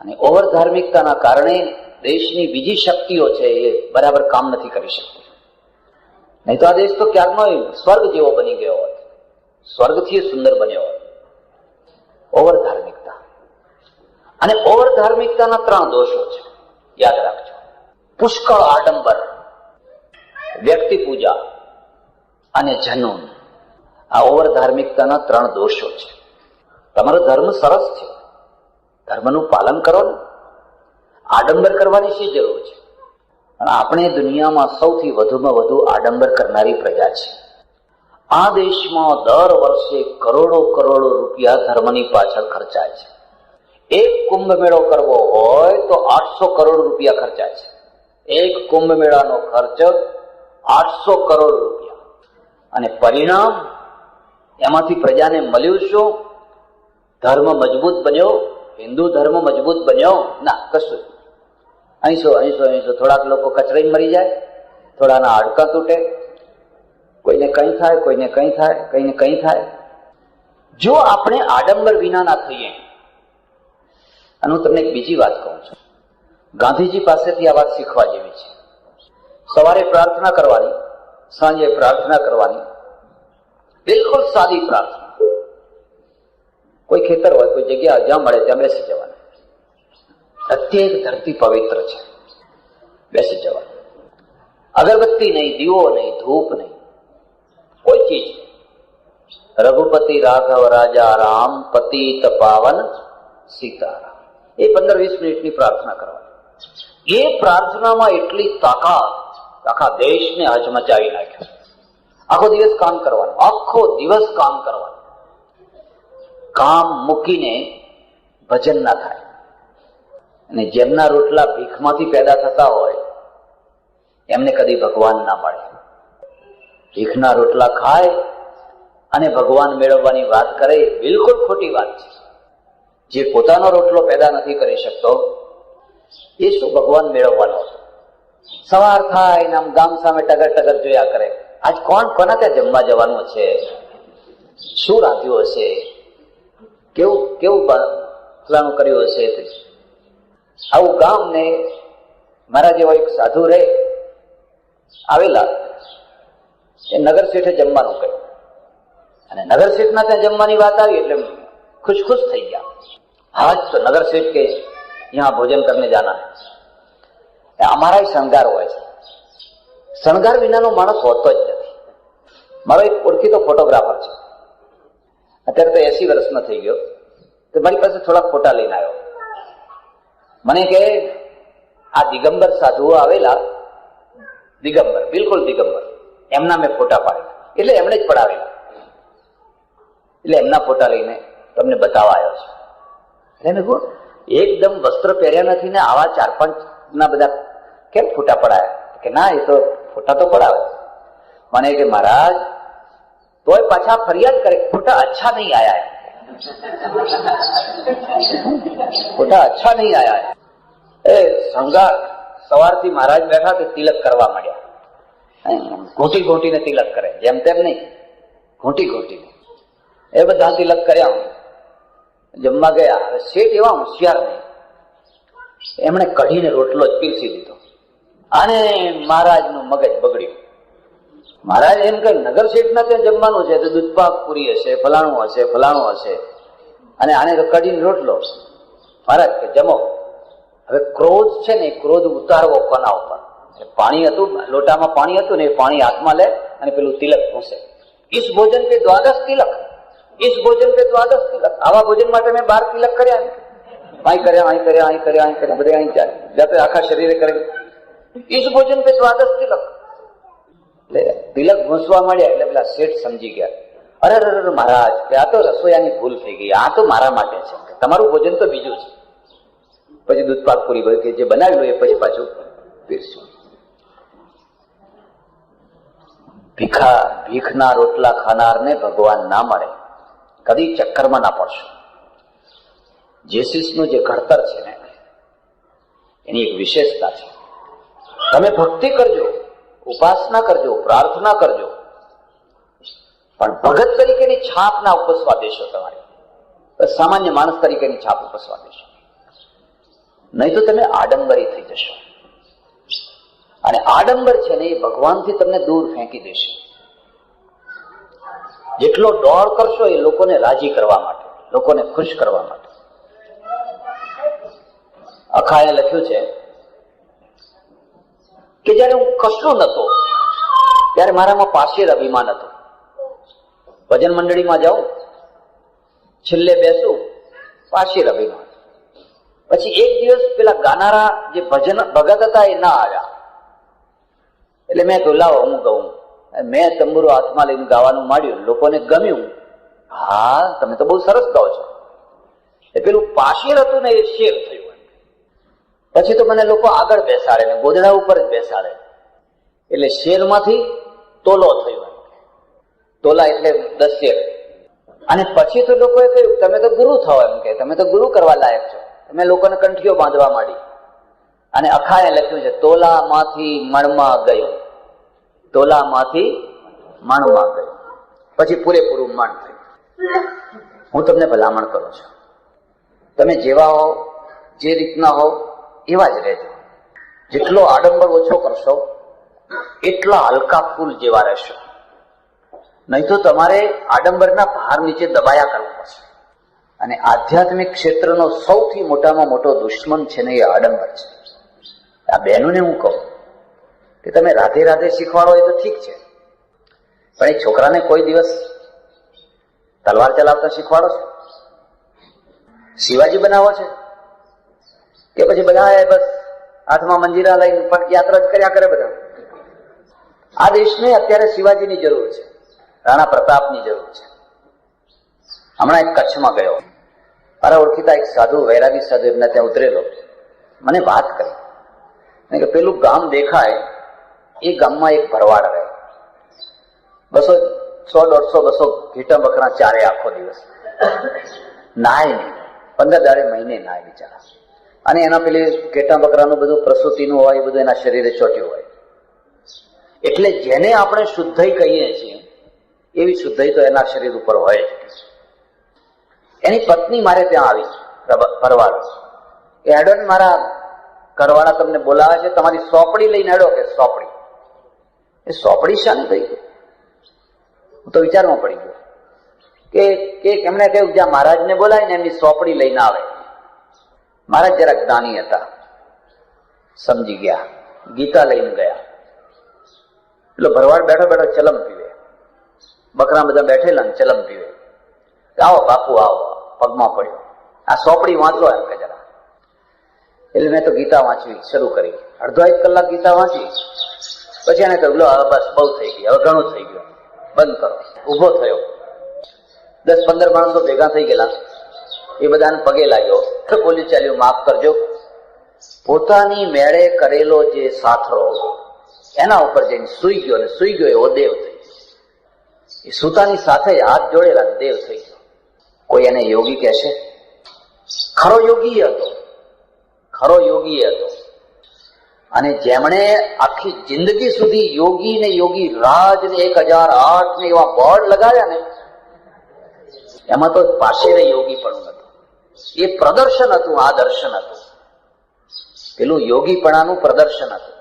અને ઓવર ધાર્મિકતાના કારણે દેશની બીજી શક્તિઓ છે એ બરાબર કામ નથી કરી શકતી. નહીં તો આ દેશ તો ક્યારનો સ્વર્ગ જેવો બની ગયો હોત, સ્વર્ગથી સુંદર બન્યો હોત. ઓવર ધાર્મિકતા. અને ઓવર ધાર્મિકતાના 3 દોષો છે, યાદ રાખજો. પુષ્કળ આડંબર, વ્યક્તિ પૂજા અને જનૂન. આ ઓવર ધાર્મિકતાના 3 દોષો છે. તમારો ધર્મ સરસ છે, ધર્મનું પાલન કરો ને. આડંબર કરવાની શી જરૂર છે? પણ આપણે દુનિયામાં સૌથી વધુમાં વધુ આડંબર કરનારી પ્રજા છે. આ દેશમાં દર વર્ષે કરોડો કરોડો રૂપિયા ધર્મની પાછળ ખર્ચાય છે. એક કુંભ મેળો કરવો હોય તો 800 કરોડ રૂપિયા ખર્ચાય છે. એક કુંભ મેળાનો ખર્ચ 800 કરોડ રૂપિયા. અને પરિણામ એમાંથી પ્રજાને મળ્યું શું? ધર્મ મજબૂત બન્યો? હિન્દુ ધર્મ મજબૂત બન્યો? ના, કશું. 80 થોડાક લોકો કચરાઈ મરી જાય, થોડાના હાડકા તૂટે, કોઈને કંઈ થાય, કોઈને કંઈ થાય, કઈને કંઈ થાય. જો આપણે આડંબર વિના ના થઈએ. અને હું તમને એક બીજી વાત કહું છું, ગાંધીજી પાસેથી આ વાત શીખવા જેવી છે. સવારે પ્રાર્થના કરવાની, સાંજે પ્રાર્થના કરવાની, બિલકુલ સાદી પ્રાર્થના. કોઈ ખેતર હોય, કોઈ જગ્યા જ્યાં મળે ત્યાં બેસી જવાનું. પ્રત્યેક ધરતી પવિત્ર છે, બેસી જવાનું. અગરબત્તી નહીં, દીવો નહીં, ધૂપ નહીં, કોઈ ચીજ. રઘુપતિ રાઘવ રાજા રામ, પતિત પાવન સીતારામ. એ 15-20 મિનિટની પ્રાર્થના કરવાની. એ પ્રાર્થનામાં એટલી તાકાત, આખા દેશને હચમચાવી નાખ્યો. આખો દિવસ કામ કરવાનું, આખો દિવસ કામ કરવાનું. કામ મૂકીને ભજન ના થાય. અને જેમના રોટલા ભીખમાંથી પેદા થતા હોય એમને કદી ભગવાન ના મળે. ભીખના રોટલા ખાય અને ભગવાન મેળવવાની વાત કરે, બિલકુલ ખોટી વાત છે. જે પોતાનો રોટલો પેદા નથી કરી શકતો એ શું ભગવાન મેળવવાનો હતો? સવાર થાય ને આમ ગામ સામે ટગર ટગર જોયા કરે. આજ કોણ કોના ત્યાં જમવા જવાનું છે, શું રાંધ્યું હશે, કેવું કેવું ફલાણું કર્યું હશે. આવું ગામ ને મારા જેવો એક સાધુ રે આવેલા, એ નગર શેઠે જમવાનું કહ્યું અને નગર શેઠના ત્યાં જમવાની વાત આવી એટલે ખુશ ખુશ થઈ ગયા. आज तो नगर सेठ के यहाँ भोजन करने जाना है. हमारा ही श्रृंगार હોય છે. શણગાર વિનાનો માણસ હોતો જ નથી. મારો એક ઓળખીતો ફોટોગ્રાફર છે, અત્યારે તો 80 વર્ષનો થઈ ગયો. તો મારી પાસે થોડાક ફોટા લઈને આવ્યો. મને કે આ દિગંબર સાધુઓ આવેલા, દિગંબર, બિલકુલ દિગંબર, એમના મેં ફોટા પાડેલા, એટલે એમણે જ પડાવેલા, એટલે એમના ફોટા લઈને તમને બતાવવા આવ્યો છે. એટલે મેં કહું, એકદમ વસ્ત્ર પહેર્યા નથી ને આવા 4-5 ના બધા કેમ ફોટા પડાયા? કે ના, એ તો ફોટા તો પડાવે. મને કે મહારાજ તોય પાછા ફરિયાદ કરે, ફોટા અચ્છા નહીં આયા, ફોટા અચ્છા નહીં આયા. એ શણગાર સવારથી મહારાજ બેઠા તે તિલક કરવા માંડ્યા. ઘૂંટી ઘૂંટીને તિલક કરે, જેમ તેમ નહીં, ઘૂંટી ઘૂંટીને એ બધા તિલક કર્યા. જમવા ગયા. શેઠ એવા હોશિયાર નહીં, એમણે કઢીને રોટલો જ પીરસી દીધો અને મહારાજનું મગજ બગડ્યું. મહારાજ એમ કે નગર શેઠના ત્યાં જમવાનું છે તો દૂધપાક પૂરી હશે, ફલાણું હશે, ફલાણું હશે, અને આને તો કઢીને રોટલો. મહારાજ કે જમો. હવે ક્રોધ છે ને, ક્રોધ ઉતારવો કોના ઉપર? પાણી હતું, લોટામાં પાણી હતું ને, એ પાણી હાથમાં લે અને પેલું તિલક ઘૂસે. ઇસ ભોજન પે દ્વાદશ તિલક, ઇસ ભોજન પે દ્વાદશ તિલક. આવા ભોજન માટે મેં 12 તિલક કર્યા, અહીં કર્યા, અહીં કર્યા, અહીં કર્યા, અહીં કર્યા, બધે અહીં ચાલે, જાતે આખા શરીરે કરે. ઇસ ભોજન પે દ્વાદશ તિલક. એટલે તિલક ઘૂસવા મળ્યા એટલે પેલા શેઠ સમજી ગયા, અરે અરે મહારાજ, કે આ તો રસોઈયાની ભૂલ થઈ ગઈ, આ તો મારા માટે છે, તમારું ભોજન તો બીજું છે. પછી દૂધપાક પૂરી કે જે બનાવ્યું એ પછી પાછું પીરસ્યું. ભીખના રોટલા ખાનારને ભગવાન ના મળે, કદી ચક્કરમાં ના પડશો. જેસીસનું જે ઘડતર છે ને, એની એક વિશેષતા છે. તમે ભક્તિ કરજો, ઉપાસના કરજો, પ્રાર્થના કરજો, પણ ભગત તરીકેની છાપ ના ઉપસવા દેશો. તમારે સામાન્ય માણસ તરીકેની છાપ ઉપસવા દેશો, નહીં તો તમે આડંબરી થઈ જશો. અને આડંબર છે ને, એ ભગવાનથી તમને દૂર ફેંકી દેશે. જેટલો દોડ કરશો એ લોકોને રાજી કરવા માટે, લોકોને ખુશ કરવા માટે. અખાએ લખ્યું છે કે જયારે હું કશું નતો ત્યારે મારામાં પાછળ અભિમાન હતું. ભજન મંડળીમાં જાઉં, છેલ્લે બેસું, પાછળ અભિમાન. પછી એક દિવસ પેલા ગાનારા જે ભજન ભગત હતા એ ના આવ્યા, એટલે મેં કહ્યું લાવો હું ગાઉં. મેં તંબુરો હાથમાં લઈને ગાવાનું માંડ્યું, લોકોને ગમ્યું. હા, તમે તો બહુ સરસ ગાઓ છો. એ પેલું પાશીર હતું ને, એ શેર થયું. પછી તો મને લોકો આગળ બેસાડે ને ગોદડા ઉપર જ બેસાડે, એટલે શેરમાંથી તોલો થયો. તોલા એટલે 10 શેર. અને પછી તો લોકોએ કહ્યું તમે તો ગુરુ થો, એમ કે તમે તો ગુરુ કરવા લાયક છો. તમે લોકોને કંઠીઓ બાંધવા માંડી. અને અખાએ લખ્યું છે તોલામાંથી મણમાં ગયું, તોલામાંથી મણમાં ગયું. પછી પૂરેપૂરું મણ થયું. હું તમને ભલામણ કરું છું, તમે જેવા હો, જે રીતના હો એવા જ રહેજો. જેટલો આડંબર ઓછો કરશો એટલા હલકા ફૂલ જેવા રહેશો. નહીં તો તમારે આડંબરના ભાર નીચે દબાયા કરવું પડશે. અને આધ્યાત્મિક ક્ષેત્રનો સૌથી મોટામાં મોટો દુશ્મન છે ને, એ આડંબર છે. આ બહેનોને હું કહું કે તમે રાધે રાધે શીખવાડો એ તો ઠીક છે, પણ એ છોકરાને કોઈ દિવસ તલવાર ચલાવતા શીખવાડો છો? શિવાજી બનાવો છે કે પછી બધા બસ હાથમાં મંજીરા લઈને પણ યાત્રા જ કર્યા કરે બધા? આ દેશને અત્યારે શિવાજીની જરૂર છે, રાણા પ્રતાપની જરૂર છે. હમણાં એક કચ્છમાં ગયો, મારા ઓળખીતા એક સાધુ, વૈરાગી સાધુ, એમને ત્યાં ઉતરેલો. મને વાત કરી કે પેલું ગામ દેખાય, એ ગામમાં એક ભરવાડ રહે. 100, 150, 200 ઘીટા બકરા ચારે આખો દિવસ. નાય નહીં, 15 દાડે મહિને નાય બિચારા. અને એના પેલી ઘેટા બકરાનું બધું પ્રસૂતિનું હોય, એ બધું એના શરીરે ચોટ્યું હોય. એટલે જેને આપણે શુદ્ધઈ કહીએ છીએ એવી શુદ્ધઈ તો એના શરીર ઉપર હોય જ. એની પત્ની મારે ત્યાં આવી, ભરવાડ. એ હેડો ને, મારા ઘરવાળા તમને બોલાવે છે, તમારી સોપડી લઈને હેડો. કે સોપડી? એ સોપડી શાની થઈ ગઈ? હું તો વિચારમાં પડી ગયો કે એમણે કહ્યું જ્યાં મહારાજને બોલાવીને એમની સોપડી લઈને આવે. મહારાજ જરાક જ્ઞાની હતા, સમજી ગયા, ગીતા લઈને ગયા. એટલે ભરવાડ બેઠો બેઠો ચલમ પીવે, બકરા બધા બેઠેલા ને ચલમ પીવે. આવો બાપુ આવો, પગમાં પડ્યો, આ સોપડી વાંચો એમ કે જરા. એટલે મેં તો ગીતા વાંચવી શરૂ કરી. અડધો 1 કલાક ગીતા વાંચી, પછી એને કહ્યું હવે બસ બહુ થઈ ગઈ, હવે ઘણું થઈ ગયું, બંધ કરો. ઉભો થયો, 10-15 માણસો ભેગા થઈ ગયેલા, એ બધાને પગે લાગ્યો, બોલ્યું ચાલ્યું માફ કરજો. પોતાની મેળે કરેલો જે સાથરો એના ઉપર જઈને સુઈ ગયો, ને સુઈ ગયો એવો દેવ થઈ ગયો. એ સૂતાની સાથે હાથ જોડેલા દેવ થઈ ગયો. કોઈ એને યોગી કહેશે? ખરો યોગી હતો, ખરો યોગી હતો. અને જેમણે આખી જિંદગી સુધી યોગી ને યોગી રાજ ને 1008 ને એવા બોર્ડ લગાવ્યા ને, એમાં તો પાછળ યોગી પણ હતું. એ પ્રદર્શન હતું, આ દર્શન હતું. પેલું યોગીપણાનું પ્રદર્શન હતું,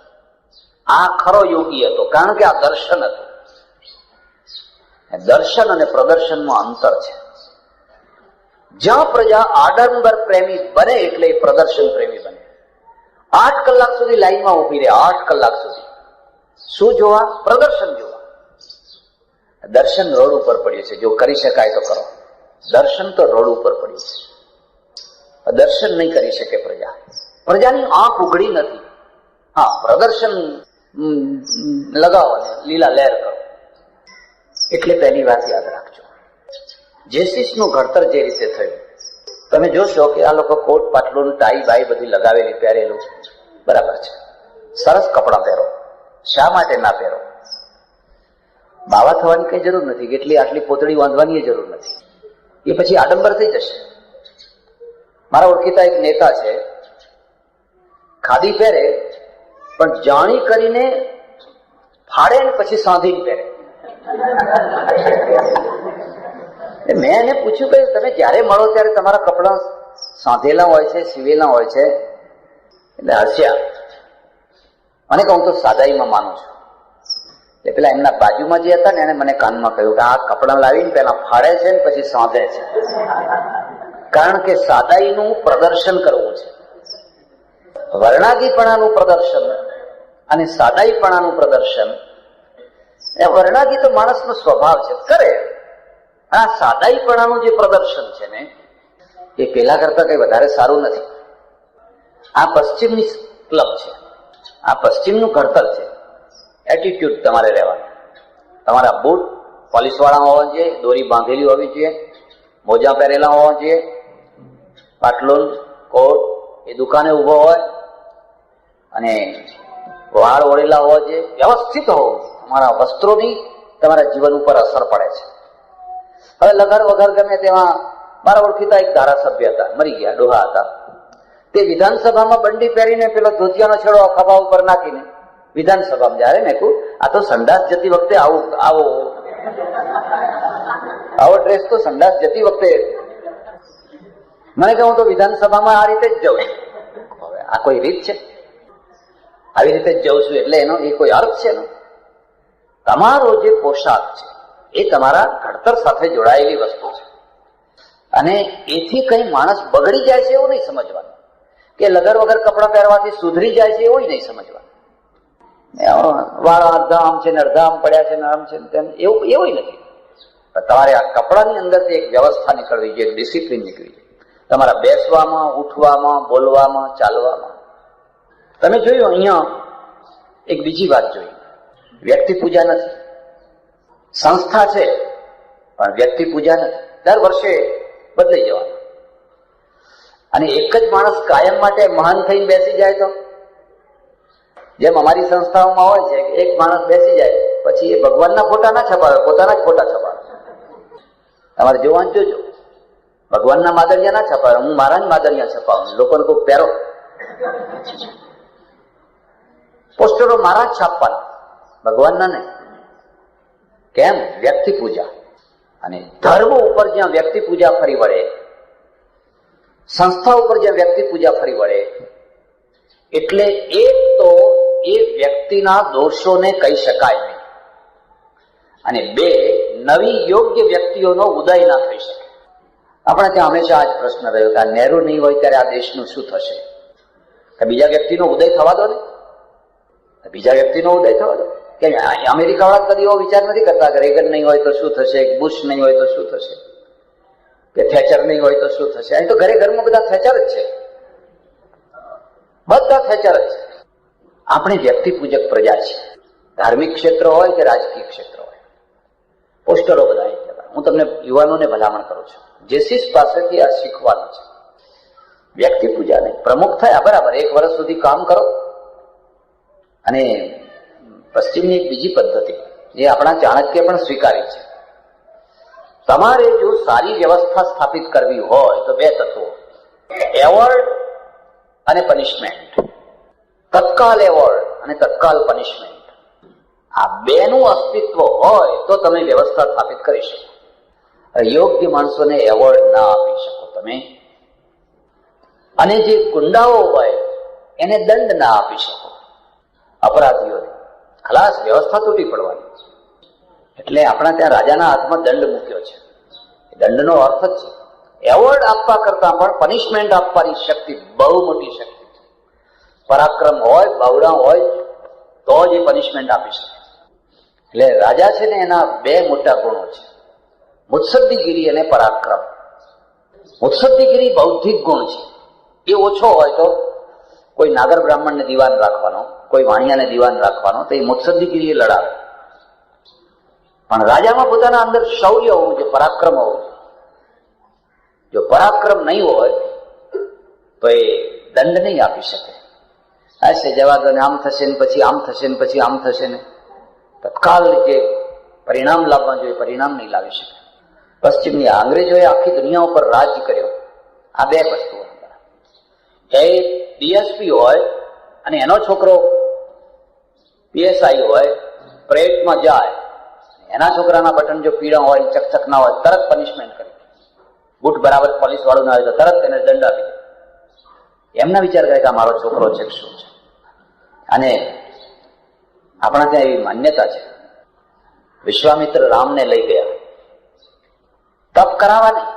આ ખરો યોગી હતો, કારણ કે આ દર્શન હતું. દર્શન અને પ્રદર્શનનું અંતર છે. જ્યાં પ્રજા આડંબર પ્રેમી બને એટલે એ પ્રદર્શન પ્રેમી બને. 8 કલાક સુધી લાઈનમાં ઉભી રહે, 8 કલાક સુધી શું જોવા? પ્રદર્શન જોવા. દર્શન રોડ ઉપર પડ્યું છે, જો કરી શકાય તો કરો. દર્શન તો રોડ ઉપર પડ્યું છે. દર્શન નહીં કરી શકે પ્રજા. પ્રજાની આંખ ઉઘડી નથી. હા, પ્રદર્શન લગાવો ને લીલા લહેર કરો. એટલે પહેલી વાત યાદ રાખજો, જેસીસનું ઘડતર જે રીતે થયું, તમે જોશો કે આ લોકો કોટ પાટલું ટાઈ બાઈ બધી લગાવેલી પહેરેલું બરાબર છે, સરસ કપડાં પહેરો. શા માટે ના પહેરો? બાવા થવાની કઈ જરૂર નથી, કેટલી આટલી પોતળી બાંધવાની જરૂર નથી. એ પછી આડંબર થઈ જશે. મારા ઓળખીતા એક નેતા છે, ખાદી પહેરે પણ જાણી કરીને ફાડે ને પછી સાંધીને પહેરે. મેં એને પૂછ્યું કે તમે જયારે મળો ત્યારે તમારા કપડા સાંધેલા હોય છે, સીવેલા હોય છે? એટલે હસ્યા. મને કહું તો સાદાઈમાં માનું છું. એટલે પેલા એમના બાજુમાં જે હતા ને એને મને કાનમાં કહ્યું કે આ કપડા લાવીને પેલા ફાડે છે ને પછી સાંધે છે, કારણ કે સાદાઈનું પ્રદર્શન કરવું છે. વર્ણાગીપણાનું પ્રદર્શન અને સાદાઈપણાનું પ્રદર્શન, એ વર્ણાગી તો માણસનો સ્વભાવ છે, કરે. આ સાદાઈપણાનું જે પ્રદર્શન છે ને, એ પેલા કરતા કઈ વધારે સારું નથી. આ પશ્ચિમની ક્લબ છે, આ પશ્ચિમનું ઘડતર છે. એટીટ્યુડ તમારે રહેવાનું. તમારા બૂટ પોલીસ વાળા હોવા જોઈએ, દોરી બાંધેલી હોવી જોઈએ, મોજા પહેરેલા હોવા જોઈએ, પાટલુન કોટ એ દુકાને ઉભો હોય અને વાળ ઓળેલા હોવા જોઈએ, વ્યવસ્થિત હોવું. તમારા વસ્ત્રોની તમારા જીવન ઉપર અસર પડે છે. હવે લગર વગર ગમે તેમાં મારા ઓળખીતા એક ધારાસભ્ય હતા, મરી ગયા, ડોહા હતા. તે વિધાનસભામાં બંડી પહેરીને પેલો ધોતિયાનો છેડો ખભા ઉપર નાખીને વિધાનસભામાં જયારે મેં કહું આ તો સંડાસ જતી વખતે આવો ડ્રેસ તો સંડાસ જતી વખતે. મને કહું તો વિધાનસભામાં આ રીતે જ જવું. હવે આ કોઈ રીત છે? આવી રીતે જ જઉં છું એટલે એનો એ કોઈ અર્થ છે ને? તમારો જે પોશાક છે એ તમારા ઘડતર સાથે જોડાયેલી વસ્તુ છે, અને એથી કઈ માણસ બગડી જાય છે એવું નહીં સમજવાનું, કે લગર વગર કપડા પહેરવાથી સુધરી જાય છે એવું નહીં સમજવાનું. વાળા અડધા આમ છે ને અડધા આમ પડ્યા છે ને આમ છે તેમ એવું નથી. તમારે આ કપડાની અંદરથી એક વ્યવસ્થા નીકળવી જોઈએ, એક ડિસિપ્લિન નીકળવી જોઈએ. તમારા બેસવામાં, ઉઠવામાં, બોલવામાં, ચાલવામાં. તમે જોયું અહીંયા એક બીજી વાત જોઈ, વ્યક્તિ પૂજા નથી. સંસ્થા છે પણ વ્યક્તિ પૂજા નથી. દર વર્ષે બદલાઈ જવાનું. અને એક જ માણસ કાયમ માટે મહાન થઈને બેસી જાય તો, જેમ અમારી સંસ્થાઓમાં હોય છે કે એક માણસ બેસી જાય પછી એ ભગવાનના ફોટા ના છપાવે, પોતાના જ ફોટા છપાવે. તમારે જોવાનું જોજો, ભગવાનના માદરિયા ના છપાવે, હું મારા જ માદરિયા છપાવું. લોકોને કોઈ પહેરો, પોસ્ટરો મારા જ છાપવાના, ભગવાનના નહીં. કેમ? વ્યક્તિ પૂજા. અને ધર્મ ઉપર જ્યાં વ્યક્તિ પૂજા ફરી વળે, સંસ્થા ઉપર જ્યાં વ્યક્તિ પૂજા ફરી વળે, એટલે એક તો એ વ્યક્તિના દોષોને કહી શકાય નહીં, અને બે, નવી યોગ્ય વ્યક્તિઓનો ઉદય ના થઈ શકે. આપણે ત્યાં હંમેશા આ જ પ્રશ્ન રહ્યો કે આ નહેરુ નહીં હોય ત્યારે આ દેશનું શું થશે? બીજા વ્યક્તિનો ઉદય થવા દો ને, બીજા વ્યક્તિનો ઉદય થવા દો. કે અમેરિકા વાળા કદી એવો વિચાર નથી કરતા કે રેગન નહીં હોય તો શું થશે, બુશ નહીં હોય તો શું થશે, કે થેચર નહીં હોય તો શું થશે. અહીં તો ઘરે ઘરમાં બધા થેચર જ છે, બધા થેચર જ છે. આપણે વ્યક્તિ પૂજક પ્રજા છે. ધાર્મિક ક્ષેત્ર હોય કે રાજકીય ક્ષેત્ર હોય, પોસ્ટરો બધા. હું તમને યુવાનોને ભલામણ કરું છું, જેસીસ પાસેથી આ શીખવાનું છે. વ્યક્તિ પૂજા નહીં, પ્રમુખ થયા બરાબર, 1 વર્ષ સુધી કામ કરો. અને પશ્ચિમની એક બીજી પદ્ધતિ જે આપણા ચાણક્ય પણ સ્વીકારી છે. તમારે જો સારી વ્યવસ્થા સ્થાપિત કરવી હોય તો 2 તત્વો, એવોર્ડ અને પનિશમેન્ટ. તત્કાલ એવોર્ડ અને તત્કાલ પનિશમેન્ટ, આ 2 નું અસ્તિત્વ હોય તો તમે વ્યવસ્થા સ્થાપિત કરી શકો. યોગ્ય માણસોને એવોર્ડ ના આપી શકો તમે, અને જે ગુંડાઓ હોય એને દંડ ના આપી શકો. અપરાધીઓને ખલાસ, વ્યવસ્થા તૂટી પડવાની. એટલે આપણા ત્યાં રાજાના હાથમાં દંડ મૂક્યો છે. દંડનો અર્થ જ છે એવોર્ડ આપવા કરતા પણ પનિશમેન્ટ આપવાની શક્તિ બહુ મોટી શક્તિ છે. પરાક્રમ હોય, બાવડા હોય તો જ એ પનિશમેન્ટ આપી શકે. એટલે રાજા છે ને એના 2 મોટા ગુણો છે, મુત્સદ્દીગીરી અને પરાક્રમ. મુત્સદ્દીગીરી બૌદ્ધિક ગુણ છે. એ ઓછો હોય તો કોઈ નાગર બ્રાહ્મણને દીવાન રાખવાનો, કોઈ વાણિયાને દીવાન રાખવાનો, તો એ મુત્સદ્દીગીરી લડાવે. પણ રાજામાં પોતાના અંદર શૌર્ય હોવું જોઈએ, પરાક્રમ હોવું જોઈએ. જો પરાક્રમ નહીં હોય તો એ દંડ નહીં આપી શકે. હશે જવા દો ને, આમ થશે ને પછી આમ થશે ને પછી આમ થશે ને, તત્કાલ જે પરિણામ લાવવા જોઈએ પરિણામ નહીં લાવી શકે. પશ્ચિમની અંગ્રેજોએ આખી દુનિયા ઉપર રાજ કર્યો આ 2 વસ્તુઓ. એ ડીએસપી હોય અને એનો છોકરો પીએસઆઈ હોય, પરેડમાં જાય, એના છોકરાના બટન જો પીળા હોય, ચકચક ના હોય, તરત પનિશમેન્ટ કરી. બુટ બરાબર પોલીસ વાળું ના હોય તો તરત એને દંડ આપી દે. એમના વિચાર કરે કે આ મારો છોકરો છે શું છે. અને આપણા ત્યાં એવી માન્યતા છે, વિશ્વામિત્ર રામને લઈ ગયા, તપ કરાવવા નહીં,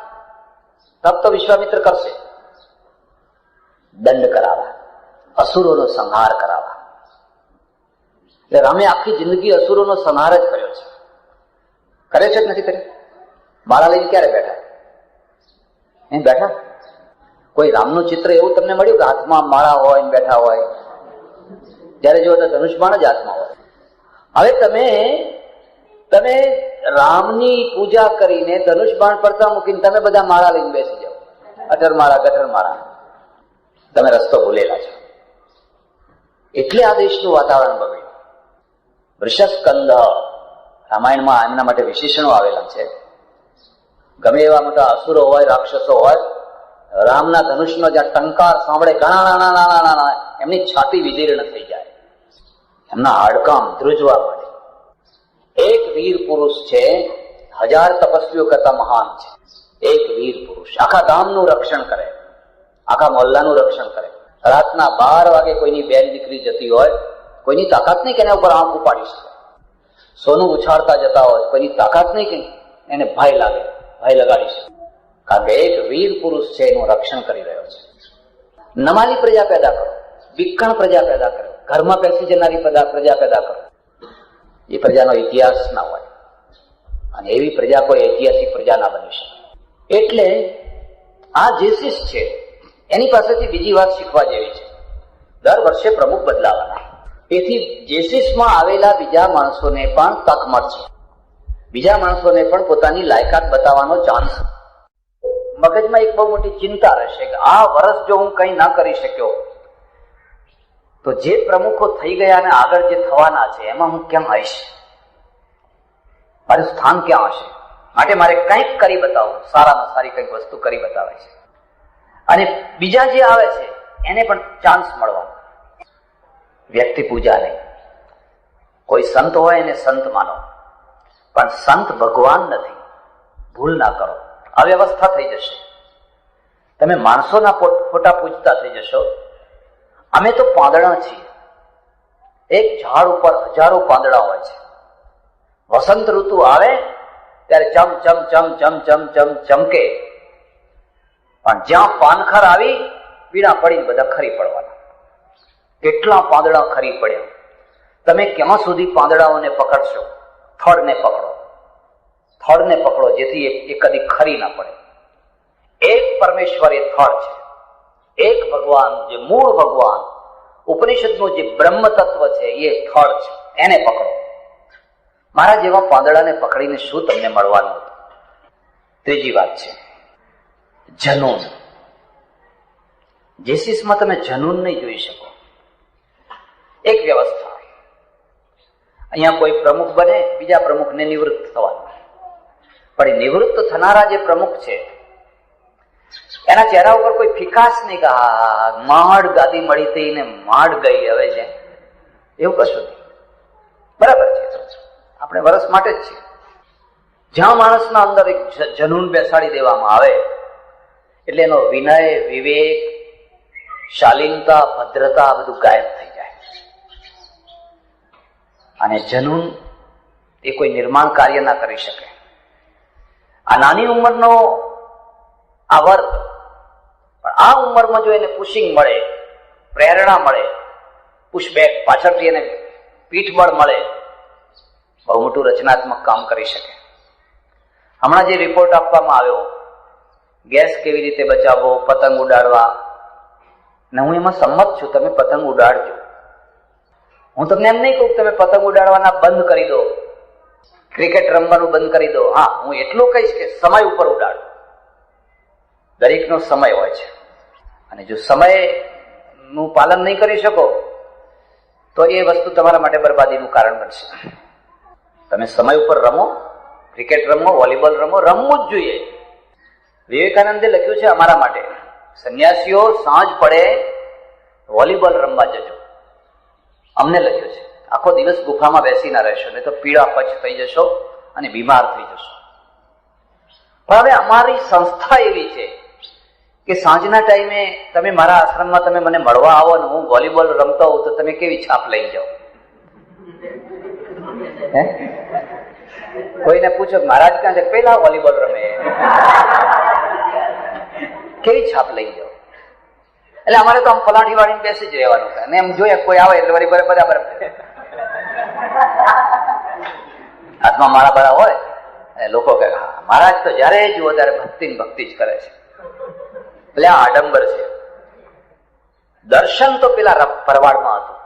તપ તો વિશ્વામિત્ર કરશે, દંડ કરાવવા, અસુરોનો સંહાર કરાવવા. એટલે રામે આખી જિંદગી અસુરોનો સંહાર જ કર્યો છે. કરે છે કે નથી કર્યો? માળા લઈને ક્યારે બેઠા? બેઠા કોઈ રામનું ચિત્ર એવું તમને મળ્યું કે હાથમાં માળા હોય બેઠા હોય? જયારે જો તો ધનુષબાણ જ હાથમાં હોય. હવે તમે રામની પૂજા કરીને ધનુષબાણ પડતા મૂકીને તમે બધા માળા લઈને બેસી જાઓ, અઢર માળા. તમે રસ્તો ભૂલેલા છો. એટલે આ દેશનું વાતાવરણ બગડ્યું. વૃષસ્કંદ રામાયણમાં એમના માટે વિશેષણો આવેલા છે. ગમે એવા મોટા અસુરો હોય, રાક્ષસો હોય, રામના ધનુષનો જ્યાં ટંકાર સાંભળે ઘણા એમની છાતી વિદીર્ણ થઈ જાય, એમના હાડકાં ધ્રુજવા માંડે. એક વીર પુરુષ છે, 1000 તપસ્વીઓ કરતા મહાન છે. એક વીર પુરુષ આખા ગામનું રક્ષણ કરે, આખા મોહલ્લાનું રક્ષણ કરે. રાતના 12 વાગે કોઈની બેન દીકરી જતી હોય, કોઈની તાકાત નહીં કે એના ઉપર આંખ ઉપાડી શકે. સોનું ઉછાળતા જતા હોય, કોઈની તાકાત નહીં કે એને ભય લગાડી શકે. કારણ કે એક વીર પુરુષ છે, એનું રક્ષણ કરી રહ્યો છે. નમાલી પ્રજા પેદા કરો, વિકણ પ્રજા પેદા કરો, ઘરમાં બેસી જનારી પ્રજા પેદા કરો. એ પ્રજાનો ઇતિહાસ ના હોય, અને એવી પ્રજા કોઈ ઐતિહાસિક પ્રજા ના બની શકે. એટલે આ જેસીસ છે, એની પાસેથી બીજી વાત શીખવા જેવી છે. દર વર્ષે પ્રમુખ બદલાવાના, તેથી જેસીસમાં આવેલા બીજા માણસોને પણ તક મળશે, બીજા માણસોને પણ પોતાની લાયકાત બતાવવાનો ચાન્સ. મગજમાં એક બહુ મોટી ચિંતા રહેશે કે આ વર્ષ જો હું કંઈ ના કરી શક્યો તો જે પ્રમુખો થઈ ગયા અને આગળ જે થવાના છે એમાં હું કેમ આવીશ, મારું સ્થાન ક્યાં હશે? માટે મારે કંઈક કરી બતાવવું, સારામાં સારી કંઈક વસ્તુ કરી બતાવે છે. અને બીજા જે આવે છે એને પણ ચાન્સ મળવાનો. વ્યક્તિ પૂજા નહીં. કોઈ સંત હોય એને સંત માનો, પણ સંત ભગવાન નથી. ભૂલ ના કરો, અવ્યવસ્થા થઈ જશે. તમે માણસોના ફોટા પૂજતા થઈ જશો. અમે તો પાંદડા છીએ. એક ઝાડ ઉપર 1000 પાંદડા હોય છે. વસંત ઋતુ આવે ત્યારે ચમ ચમ ચમ ચમ ચમ ચમ ચમકે, પણ જ્યાં પાનખર આવી પીળા પડીને બધા ખરી પડવાના. કેટલા પાંદડા ખરી પડ્યા. તમે ક્યાં સુધી પાંદડાઓને પકડશો? થડને પકડો, થડને પકડો, જેથી એ કદી ખરી ના પડે. એક પરમેશ્વર એ થડ છે, એક ભગવાન, જે મૂળ ભગવાન, ઉપનિષદનું જે બ્રહ્મ તત્વ છે એ થડ છે, એને પકડો. મારા જેવા પાંદડાને પકડીને શું તમને મળવાનું હતું? ત્રીજી વાત છે જનૂન. જેસીસમાં તમે જનૂન નહીં જોઈ શકો. એક વ્યવસ્થા, અહીંયા કોઈ પ્રમુખ બને, બીજા પ્રમુખને નિવૃત્ત થવાનું. પણ નિવૃત્ત થનારા જે પ્રમુખ છે એના ચહેરા ઉપર કોઈ ફિકાસ નહીં કે માડ ગાદી મળી હતી ને માડ ગઈ હવે છે, એવું કશું નહીં. બરાબર છે, આપણે વરસ માટે જ છીએ. જ્યાં માણસના અંદર એક જનૂન બેસાડી દેવામાં આવે એટલે એનો વિનય, વિવેક, શાલીનતા, ભદ્રતા બધું ગાયબ થઈ જાય. અને જનૂન એ કોઈ નિર્માણ કાર્ય ના કરી શકે. આ નાની ઉંમરનો આ વર્ગ, પણ આ ઉંમરમાં જો એને પુશિંગ મળે, પ્રેરણા મળે, પુશબેક, પાછળથી એને પીઠબળ મળે, બહુ મોટું રચનાત્મક કામ કરી શકે. હમણાં જે રિપોર્ટ આપવામાં આવ્યો, ગેસ કેવી રીતે બચાવવો, પતંગ ઉડાડવા, ને હું એમાં સંમત છું, તમે પતંગ ઉડાડજો. હું તમને એમ નહીં કહું તમે પતંગ ઉડાડવાના બંધ કરી દો, ક્રિકેટ રમવાનું બંધ કરી દો. હા, હું એટલું કહીશ કે સમય ઉપર ઉડાડો. દરેકનો સમય હોય છે, અને જો સમયનું પાલન નહીં કરી શકો તો એ વસ્તુ તમારા માટે બરબાદીનું કારણ બનશે. તમે સમય ઉપર રમો, ક્રિકેટ રમો, વોલીબોલ રમો, રમવું જ જોઈએ. વિવેકાનંદે લખ્યું છે અમારા માટે, સંન્યાસીઓ સાંજ પડે વોલીબોલ રમવા જજો. અમને લખ્યું છે આખો દિવસ ગુફામાં બેસી ના રહેશો, નહીં તો પીડા પચ થઈ જશો અને બીમાર થઈ જશો. પણ હવે અમારી સંસ્થા એવી છે કે સાંજના ટાઈમે તમે મારા આશ્રમમાં તમે મને મળવા આવો ને હું વોલીબોલ રમતો હોઉં તો તમે કેવી છાપ લઈ જાઓ? કોઈને પૂછો મહારાજ ક્યાં છે, પેલા વોલીબોલ રમે, કેવી છાપ લઈ જાઓ? એટલે અમારે તો આમ પલાઠી વાળીને બેસી જ રહેવાનું છે, અને એમ જોઈએ કોઈ આવે એટલે વળી બરાબર હાથમાં માળા બાળા હોય, લોકો કહે હા મહારાજ તો જયારે જુઓ ત્યારે ભક્તિ ભક્તિ જ કરે છે. એટલે આ આડંબર છે. દર્શન તો પેલા પરવાડમાં હતું,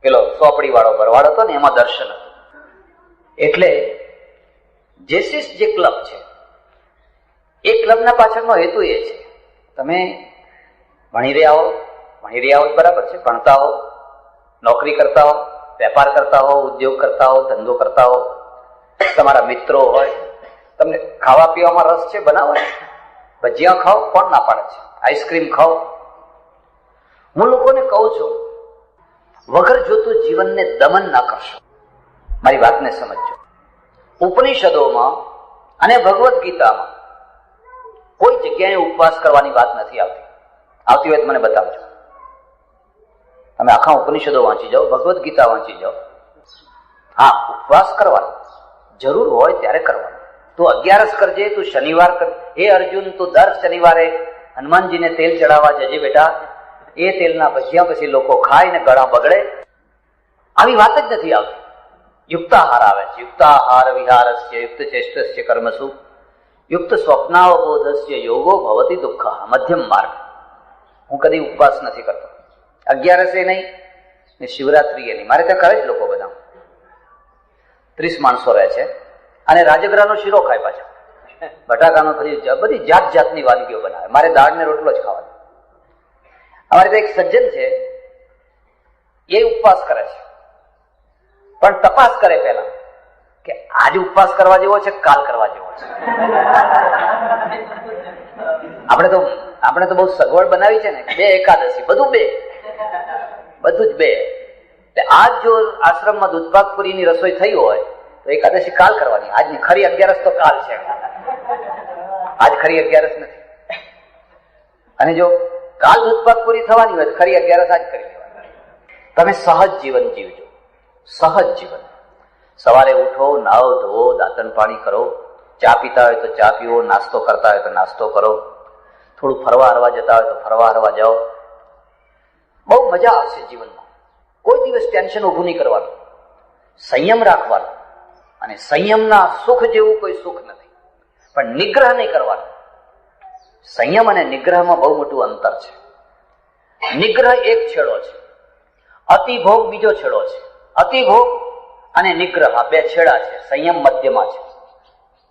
પેલો સોપડી વાળો પરવાડ હતો ને એમાં દર્શન હતું. એટલે જેસીસ જે ક્લબ છે એ ક્લબના પાછળનો હેતુ એ છે તમે ભણી રહ્યા હો બરાબર છે, ભણતા હો, નોકરી કરતા હો, વેપાર કરતા હો, ઉદ્યોગ કરતા હો, ધંધો કરતા હો, તમારા મિત્રો હોય, તમને ખાવા પીવામાં રસ છે, બનાવો, ભજીયા ખાઓ, કોણ ના પાડે છે, આઈસ્ક્રીમ ખાઓ. હું લોકોને કહું છું વગર જોતું જીવનને દમન ના કરશો. મારી વાતને સમજજો. ઉપનિષદોમાં અને ભગવદ્ ગીતામાં કોઈ જગ્યાએ ઉપવાસ કરવાની વાત નથી આવતી. આવતી હોય તો મને બતાવજો. તમે આખા ઉપનિષદો વાંચી જાઓ, ભગવદ્ ગીતા વાંચી જાઓ. હા, ઉપવાસ કરવાનો જરૂર હોય ત્યારે કરવાનો. તું 11 કરજે, તું શનિવાર કર. હે અર્જુન, તું દર શનિવારે હનુમાનજીને તેલ ચડાવવા જજે બેટા. એ તેલના ભજીયા પછી લોકો ખાય ને ગળા બગડે. આવી વાત જ નથી આવતી. યુક્તાહાર આવે છે. યુક્તાહાર વિહારસ્ય યુક્ત ચેષ્ટસ્ય કર્મસુ યુક્ત સ્વપ્નાવબોધસ્ય યોગો ભવતી દુઃખ. મધ્યમ માર્ગ. હું કદી ઉપવાસ નથી કરતો. 11 નહીં ને શિવરાત્રી નહીં. મારે ત્યાં કરે જ લોકો બધા 30 માણસો રહે છે અને રાજગરાનો શીરો ખાય પાછા, બટાકાનો ખરી બધી જાત જાતની વાનગીઓ બનાવે. મારે દાળ ને રોટલો જ ખાવાનો. અમારે ત્યાં એક સજ્જન છે, એ ઉપવાસ કરે છે, પણ તપાસ કરે પહેલા કે આજે ઉપવાસ કરવા જેવો છે, કાલ કરવા જેવો છે. આપણે તો બહુ સગવડ બનાવી છે ને, 2 એકાદશી, બધું જ 2. આજ જો આશ્રમમાં દૂધપાકપુરીની રસોઈ થઈ હોય તો એકાદશી કાલ કરવાની. આજની ખરી 11 તો કાલ છે, આજ ખરી 11 નથી. અને જો કાલ દૂધપાકપુરી થવાની હોય તો ખરી 11 આજ કરી લેવાની. તમે સહજ જીવન જીવજો, સહજ જીવન. સવારે ઉઠો, નાહો ધોવો, દાંતણ પાણી કરો, ચા પીતા હોય તો ચા પીવો, નાસ્તો કરતા હોય તો નાસ્તો કરો, થોડું ફરવા હરવા જતા હોય તો ફરવા હરવા જાઓ. બહુ મજા આવશે જીવનમાં. કોઈ દિવસ ટેન્શન ઊભું નહીં કરવાનું, સંયમ રાખવાનો. અને સંયમના સુખ જેવું કોઈ સુખ નથી. પણ નિગ્રહ નહીં કરવાનો. સંયમ અને નિગ્રહમાં બહુ મોટું અંતર છે. નિગ્રહ એક છેડો છે, અતિભોગ બીજો છેડો છે. અતિભોગ અને નિગ્રહ આ બે છેડા છે. સંયમ મધ્યમાં છે,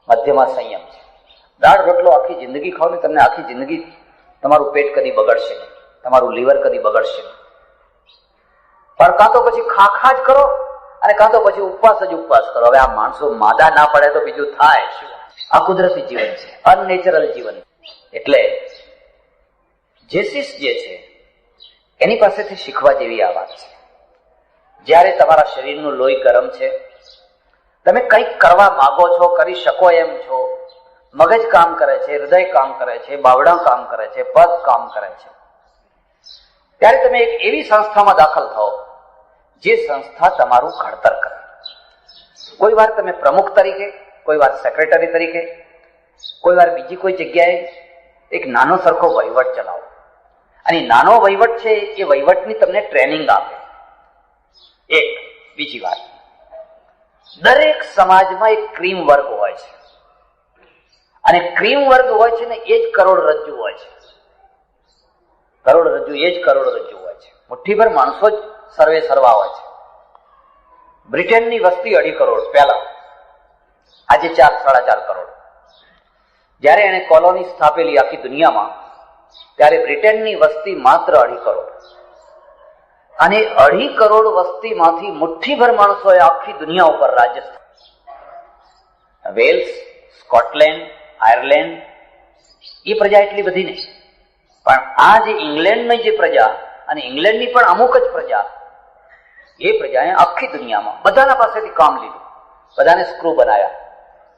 મધ્યમાં સંયમ છે. દાળ રોટલો આખી જિંદગી ખાઓ ને તમને આખી જિંદગી તમારું પેટ કદી બગડશે નહીં, તમારું લીવર કદી બગડશે નહીં. પણ કાં તો પછી ખા જ કરો અને કાં તો પછી ઉપવાસ જ ઉપવાસ કરો. હવે આ માણસો માદા ના પડે તો બીજું થાય શું? આ કુદરતી જીવન છે, અનનેચરલ જીવન. એટલે જેસિસ જે છે એની પાસેથી શીખવા જેવી આ વાત છે. જ્યારે તમારા શરીરનું લોહી ગરમ છે, તમે કંઈક કરવા માંગો છો, કરી શકો એમ છો, મગજ કામ કરે છે, હૃદય કામ કરે છે, બાવડા કામ કરે છે, પગ કામ કરે છે, ત્યારે તમે એક એવી સંસ્થામાં દાખલ થાઓ જે સંસ્થા તમારું ઘડતર કરે. કોઈ વાર તમે પ્રમુખ તરીકે, કોઈ વાર સેક્રેટરી તરીકે, કોઈ વાર બીજી કોઈ જગ્યાએ એક નાનો સરખો વહીવટ ચલાવો. અને નાનો વહીવટ છે એ વહીવટની તમને ટ્રેનિંગ આપે. એક બીજી વાત, દરેક સમાજમાં એક ક્રીમ વર્ગ હોય છે. અને ક્રીમ વર્ગ હોય છે ને એ જ કરોડરજ્જુ હોય છે. કરોડરજ્જુ એ જ કરોડરજ્જુ હોય છે. મુઠ્ઠીભર માણસો જ સર્વે સર્વા હોય છે. બ્રિટનની વસ્તી 2.5 કરોડ પહેલા, આજે 4-4.5 કરોડ. જ્યારે એને કોલોની સ્થાપેલી આખી દુનિયામાં, ત્યારે બ્રિટનની વસ્તી માત્ર 2.5 કરોડ. અને 2.5 કરોડ વસ્તીમાંથી મુઠ્ઠીભર માણસોએ આખી દુનિયા ઉપર રાજ્ય સ્થાપ્યું. વેલ્સ, સ્કોટલેન્ડ, આયર્લેન્ડ એ પ્રજા એટલી બધી નહીં, પણ આ જે ઇંગ્લેન્ડની જે પ્રજા અને ઇંગ્લેન્ડની પણ અમુક જ પ્રજા, એ પ્રજાએ આખી દુનિયામાં બધાના પાસેથી કામ લીધું, બધાને સ્ક્રૂ બનાવ્યા,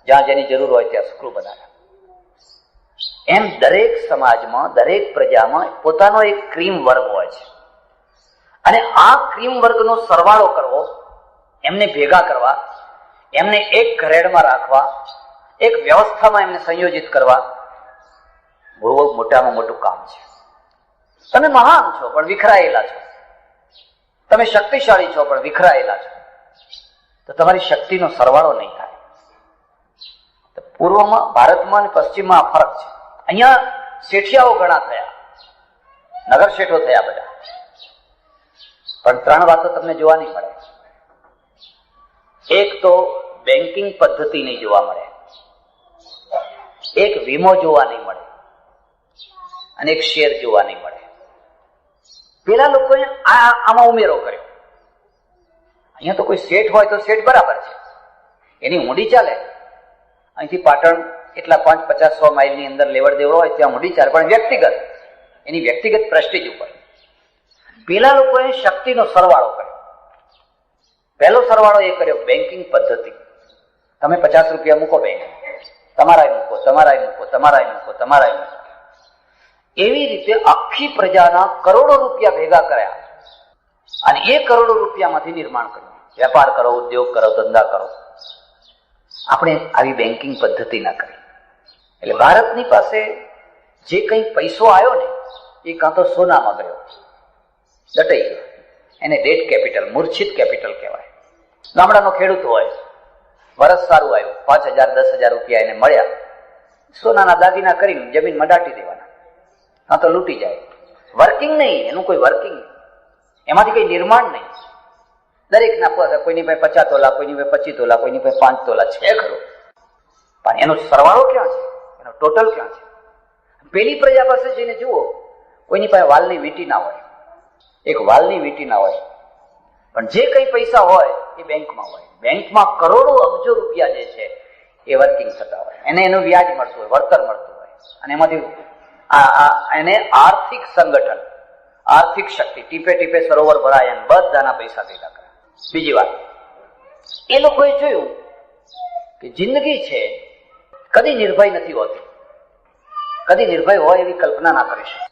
જ્યાં જેની જરૂર હોય ત્યાં સ્ક્રૂ બનાવ્યા. એમ દરેક સમાજમાં, દરેક પ્રજામાં પોતાનો એક ક્રીમ વર્ગ હોય છે. અને આ ક્રીમ વર્ગનો સરવાળો કરવો, એમને ભેગા કરવા, એમને એક ઘરેડમાં રાખવા, એક વ્યવસ્થામાં એમને સંયોજિત કરવા, બહુ મોટામાં મોટું કામ છે. તમે મહાન છો પણ વિખરાયેલા છો, તમે શક્તિશાળી છો પણ વિખરાયેલા છો, તો તમારી શક્તિનો સરવાળો નહીં થાય. તો પૂર્વમાં, ભારતમાં અને પશ્ચિમમાં આ ફરક છે. અહીંયા શેઠિયાઓ ઘણા થયા, નગર શેઠો થયા બધા, પણ 3 વાતો તમને જોવા નહીં મળે. એક તો બેન્કિંગ પદ્ધતિ નહીં જોવા મળે, એક વીમો જોવા નહીં મળે, અને એક શેર જોવા નહીં મળે. પેલા લોકોએ આમાં ઉમેરો કર્યો. અહીંયા તો કોઈ શેઠ હોય તો શેઠ બરાબર છે, એની ઊંડી ચાલે. અહીંથી પાટણ એટલા 5-50-100 માઇલની અંદર લેવડ દેવડ હોય ત્યાં ઊંડી ચાલે, પણ વ્યક્તિગત, એની વ્યક્તિગત પ્રેસ્ટીજ ઉપર. પેલા લોકોએ શક્તિનો સરવાળો કર્યો. પહેલો સરવાળો એ કર્યો બેન્કિંગ પદ્ધતિ. તમે 50 રૂપિયા મૂકો બેંક, તમારાય મૂકો, તમારાય મૂકો, તમારાય મૂકો, તમારાય મૂકો. એવી રીતે આખી પ્રજાના કરોડો રૂપિયા ભેગા કર્યા અને એ કરોડો રૂપિયામાંથી નિર્માણ કર્યું. વેપાર કરો, ઉદ્યોગ કરો, ધંધા કરો. આપણે આવી બેન્કિંગ પદ્ધતિ ના કરી. એટલે ભારતની પાસે જે કંઈ પૈસો આવ્યો ને એ કાં તો સોનામાં ગયો, દટાઈ ગયો. એને ડેટ કેપિટલ, મૂર્છિત કેપિટલ કહેવાય. ગામડાનો ખેડૂત હોય, વરસ સારું આવ્યું, 5,000-10,000 રૂપિયા એને મળ્યા, સોનાના દાગીના કરીને જમીનમાં દાટી દેવાના, કાં તો લૂંટી જાય. વર્કિંગ નહીં, એનું કોઈ વર્કિંગ નહીં, એમાંથી કઈ નિર્માણ નહીં. દરેકના પાસે કોઈની પાસે 50 તોલા, કોઈની પાસે 25 તોલા, કોઈની પાસે 5 તોલા છે ખરું, પણ એનો સરવાળો ક્યાં છે, એનો ટોટલ ક્યાં છે? પેલી પ્રજા પાસે જઈને જુઓ, કોઈની પાસે વાલની વીંટી ના હોય, એક વાલની વીંટી ના હોય, પણ જે કઈ પૈસા હોય એ બેંકમાં હોય. બેંકમાં કરોડો અબજો રૂપિયા જે છે એ વર્કિંગ થતા હોય, એને એનું વ્યાજ મળતું હોય, વળતર મળતું હોય, અને એમાંથી એને આર્થિક સંગઠન, આર્થિક શક્તિ, ટીપે ટીપે સરોવર ભરાય અને બધાના પૈસા ભેગા કરે. બીજી વાત, એ લોકોએ જોયું કે જિંદગી છે કદી નિર્ભય નથી હોતી, કદી નિર્ભય હોય એવી કલ્પના ના કરી શકે.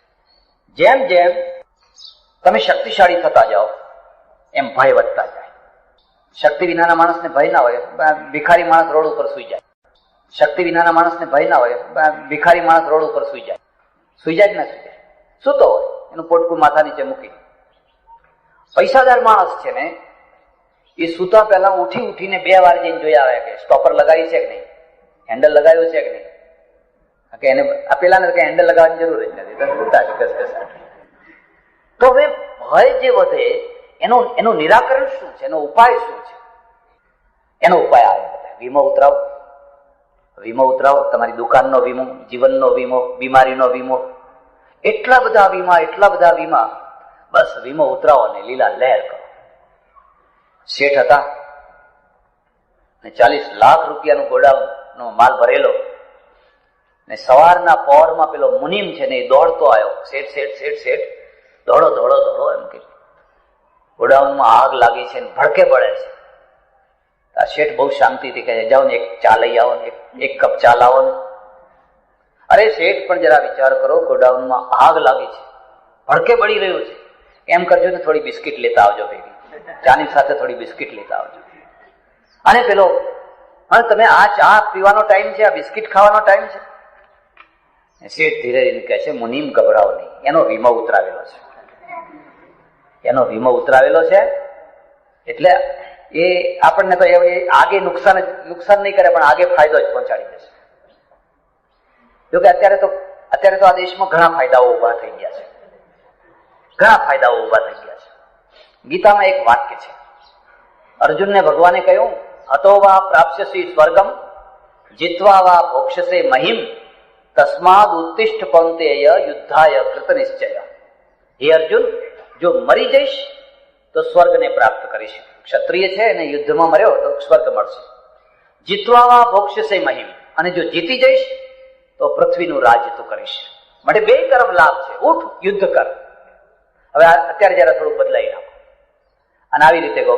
જેમ જેમ તમે શક્તિશાળી થતા જાઓ એમ ભય વધતા જાય. શક્તિ વિનાના માણસને ભય ના હોય, ભિખારી માણસ રોડ ઉપર સુઈ જાય. શક્તિ વિનાના માણસને ભય ના હોય, ભિખારી માણસ રોડ ઉપર સુઈ જાય. સુઈ જાય જ ના સુઈ જાય, સૂતો હોય એનું પોટકું માથા નીચે મૂકી. પૈસાદાર માણસ છે ને એ સૂતા પહેલા ઉઠીને 2 વાર જઈને જોઈ આવે કે સ્ટોપર લગાવી છે કે નહીં, હેન્ડલ લગાવ્યું છે કે નહીં. કે એને આપેલા ને હેન્ડલ લગાવવાની જરૂર જ નથી. તો હવે ભય જે વધે એનું નિરાકરણ શું છે, એનો ઉપાય શું છે? એનો ઉપાય આવે વીમો ઉતરાવો. વીમો ઉતરાવો, તમારી દુકાનનો વીમો, જીવનનો વીમો, બીમારીનો વીમો, એટલા બધા વીમા. બસ વીમો ઉતરાવો ને લીલા લહેર કરો. શેઠ હતા ને 40 લાખ રૂપિયાનું ગોડાઉનનો માલ ભરેલો ને સવારના પહોરમાં પેલો મુનિમ છે ને એ દોડતો આવ્યો. શેઠ દોડો એમ કે ગોડાઉનમાં આગ લાગી છે ને ભડકે પડે છે. આ શેઠ બહુ શાંતિથી કહે, જાઓ ને એક ચા લઈ આવો ને, એક કપ ચા લાવો ને. અરે શેઠ પણ જરા વિચાર કરો, ગોડાઉનમાં આગ લાગી છે, ભડકે બળી રહ્યું છે. એમ કરજો ને થોડી બિસ્કિટ લેતા આવજો ભેગી, ચાની સાથે થોડી બિસ્કિટ લેતા આવજો. અને પેલો, તમે આ ચા પીવાનો ટાઈમ છે, આ બિસ્કિટ ખાવાનો ટાઈમ છે? શેઠ ધીરે ધીરે કહે છે, મુનિમ ગભરાવો નહીં, એનો વીમો ઉતરાવેલો છે. એટલે એ આપણને તો આગે નુકસાન નહીં કરે, પણ આગે ફાયદો જ પહોંચાડી દેશે. જોકે અત્યારે તો આ દેશમાં ઘણા ફાયદાઓ ઉભા થઈ ગયા છે. ગીતામાં એક વાક્ય છે, અર્જુનને ભગવાને કહ્યું, હતો વા પ્રાપ્સ્યસી સ્વર્ગમ જીત્વા વા ભોક્ષ્યસે મહિમ તસ્માદ ઉત્તિષ્ઠ કૌંતેય યુદ્ધાય કૃત નિશ્ચય. હે અર્જુન, જો મરી જઈશ તો સ્વર્ગને પ્રાપ્ત કરીશ. ક્ષત્રિય છે અને યુદ્ધમાં મર્યો તો સ્વર્ગ મળશે. જીતવા વા ભોક્ષ્યસે મહિમ, અને જો જીતી જઈશ તો પૃથ્વીનું રાજ્ય તું કરીશ. માટે 2 તરફ લાભ છે. ઉઠ, યુદ્ધ કર. હવે અત્યારે જરા થોડુંક બદલાઈ નાખો અને આવી રીતે કહો,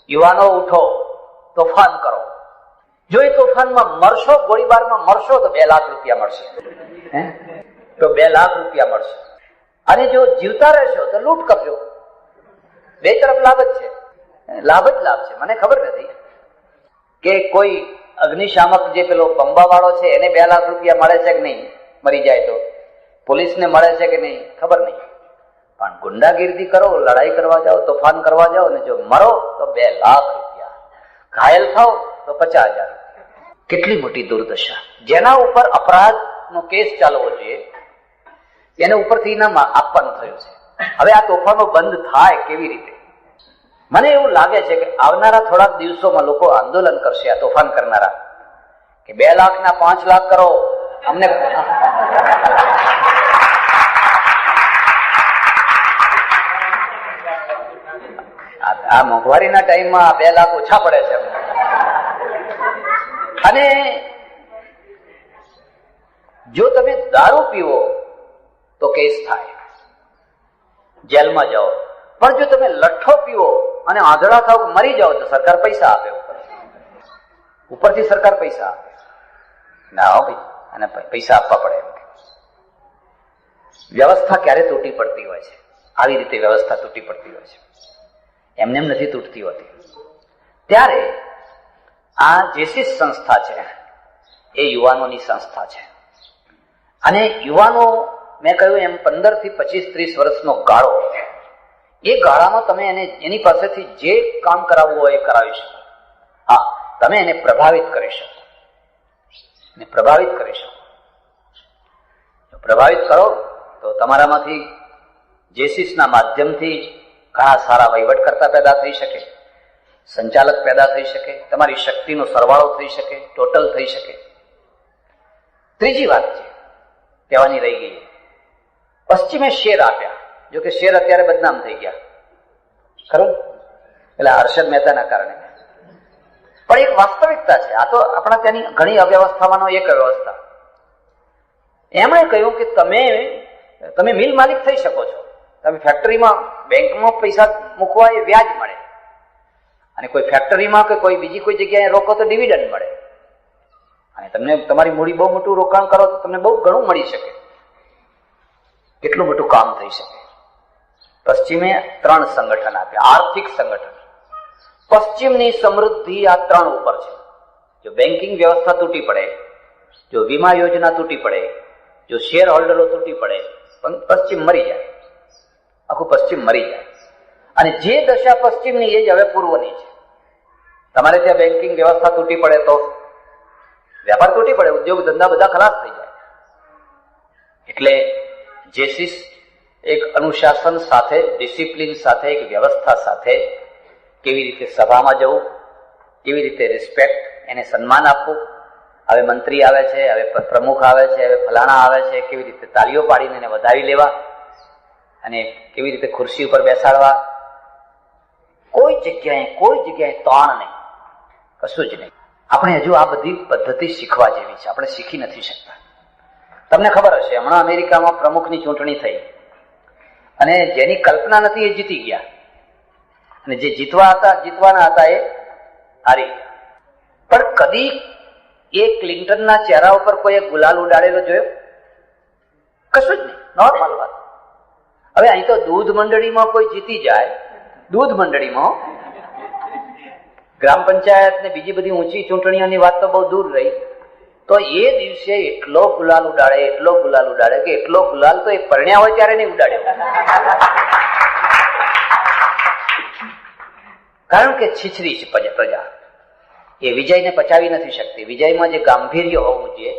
યુવાનો ઉઠો, તોફાન કરો. જો એ તોફાનમાં મરશો, ગોળીબારમાં મરશો તો 2 લાખ રૂપિયા મળશે. અને જો જીવતા રહેશો તો લૂંટ કરજો. 2 તરફ લાભ જ છે. મને ખબર નથી કે કોઈ અગ્નિશામક જે પેલો બંબા વાળો છે એને 2 લાખ રૂપિયા મળે છે કે નહીં, મરી જાય તો પોલીસને મળે છે કે નહીં ખબર નહીં. પણ ગુંડાગીરી કરો, લડાઈ કરવા જાઓ, તોફાન કરવા જાઓ ને જો મરો તો 2 લાખ રૂપિયા, ઘાયલ થાવ તો 50,000 રૂપિયા. કેટલી મોટી દુર્દશા. જેના ઉપર અપરાધનો કેસ ચાલવો જોઈએ એને ઉપરથી ઇનામ આપવાનું થયું છે. હવે આ તોફાનો બંધ થાય કેવી રીતે? મને એવું લાગે છે કે આવનારા થોડાક દિવસોમાં લોકો આંદોલન કરશે, આ તોફાન કરનારા, કે 2 લાખના 5 લાખ કરો અમને. આ મોંઘવારીના ટાઈમમાં 2 લાખ ઓછા પડે છે. અને જો તમે દારૂ પીવો તો કેસ થાય, જેલમાં જાઓ. પણ જો તમે લઠ્ઠો પીવો અને આંધળા થાવ, મરી જાઓ તો સરકાર પૈસા આપે, ઉપરથી સરકાર પૈસા આપે. ના હો ભાઈ, અને પૈસા આપવા પડે. વ્યવસ્થા ક્યારે તૂટી પડતી હોય છે? આવી રીતે વ્યવસ્થા તૂટી પડતી હોય છે, એમને એમ નથી તૂટતી હોતી. ત્યારે આ જેસીસ સંસ્થા છે એ યુવાનોની સંસ્થા છે. અને યુવાનો, મેં કહ્યું એમ 15 થી 25, 30 વર્ષનો ગાળો, એ ગાળામાં તમે એની પાસેથી જે કામ કરાવવું હોય એ કરાવી શકો. હા, તમે એને પ્રભાવિત કરી શકો. પ્રભાવિત કરો તો તમારામાંથી જેસીસના માધ્યમથી ઘણા સારા વહીવટકર્તા પેદા થઈ શકે, સંચાલક પેદા થઈ શકે, તમારી શક્તિનો સરવાળો થઈ શકે, ટોટલ થઈ શકે. ત્રીજી વાત છે, કહેવાની રહી ગઈ, પશ્ચિમે શેર આપ્યા. જો કે શેર અત્યારે બદનામ થઈ ગયા, ખરું, એટલે હર્ષદ મહેતાના કારણે. પણ એક વાસ્તવિકતા છે, આ તો આપણા ત્યાંની ઘણી અવ્યવસ્થામાંનો એક વ્યવસ્થા. એમણે કહ્યું કે તમે મિલ માલિક થઈ શકો છો. તમે ફેક્ટરીમાં, બેંકમાં પૈસા મૂકવા એ વ્યાજ મળે, અને કોઈ ફેક્ટરીમાં કે કોઈ બીજી કોઈ જગ્યાએ રોકો તો ડિવિડન્ડ મળે. અને તમને તમારી મૂડી બહુ મોટું રોકાણ કરો તો તમને બહુ ઘણું મળી શકે, કેટલું મોટું કામ થઈ શકે. પશ્ચિમે 3 સંગઠન આપ્યા, આર્થિક સંગઠન. પશ્ચિમની સમૃદ્ધિ આ 3 ઉપર છે. જો બેન્કિંગ વ્યવસ્થા તૂટી પડે, જો વીમા યોજના તૂટી પડે, જો શેર હોલ્ડરો તૂટી પડે, પશ્ચિમ મરી જાય, આખું પશ્ચિમ મરી જાય. અને જે દશા પશ્ચિમની એ જ હવે પૂર્વની છે. તમારે ત્યાં બેન્કિંગ વ્યવસ્થા તૂટી પડે તો વ્યાપાર તૂટી પડે, ઉદ્યોગ ધંધા બધા ખલાસ થઈ જાય. એટલે જેસિસ એક અનુશાસન સાથે, ડિસિપ્લિન સાથે, એક વ્યવસ્થા સાથે કેવી રીતે સભામાં જવું, કેવી રીતે રિસ્પેક્ટ, એને સન્માન આપવું. હવે મંત્રી આવે છે, હવે પ્રમુખ આવે છે, હવે ફલાણા આવે છે, કેવી રીતે તાળીઓ પાડીને એને વધાવી લેવા અને કેવી રીતે ખુરશી ઉપર બેસાડવા. કોઈ જગ્યાએ તાણ નહીં, કશું જ નહીં. આપણે હજુ આ બધી પદ્ધતિ શીખવા જેવી છે, આપણે શીખી નથી શકતા. તમને ખબર હશે, હમણાં અમેરિકામાં પ્રમુખની ચૂંટણી થઈ અને જેની કલ્પના નથી એ જીતી ગયા અને જે જીતવાના હતા એ હારી ગયા. પણ કદી એ ક્લિન્ટનના ચહેરા ઉપર કોઈ ગુલાલ ઉડાડેલો જોયો? કશું જ નહીં, નોર્મલ વાત. હવે અહીં તો દૂધ મંડળીમાં કોઈ જીતી જાય, દૂધ મંડળીમાં, ગ્રામ પંચાયત ને બીજી બધી ઊંચી ચૂંટણીઓની વાત તો બહુ દૂર રહી, તો એ દિવસે એટલો ગુલાલ ઉડાડે કે એટલો ગુલાલ તો એ પરણ્યા હોય ત્યારે નહીં ઉડાડ્યો. કારણ કે છીછરી છે પ્રજા, એ વિજયને પચાવી નથી શકતી. વિજયમાં જે ગાંભીર્ય હોવું જોઈએ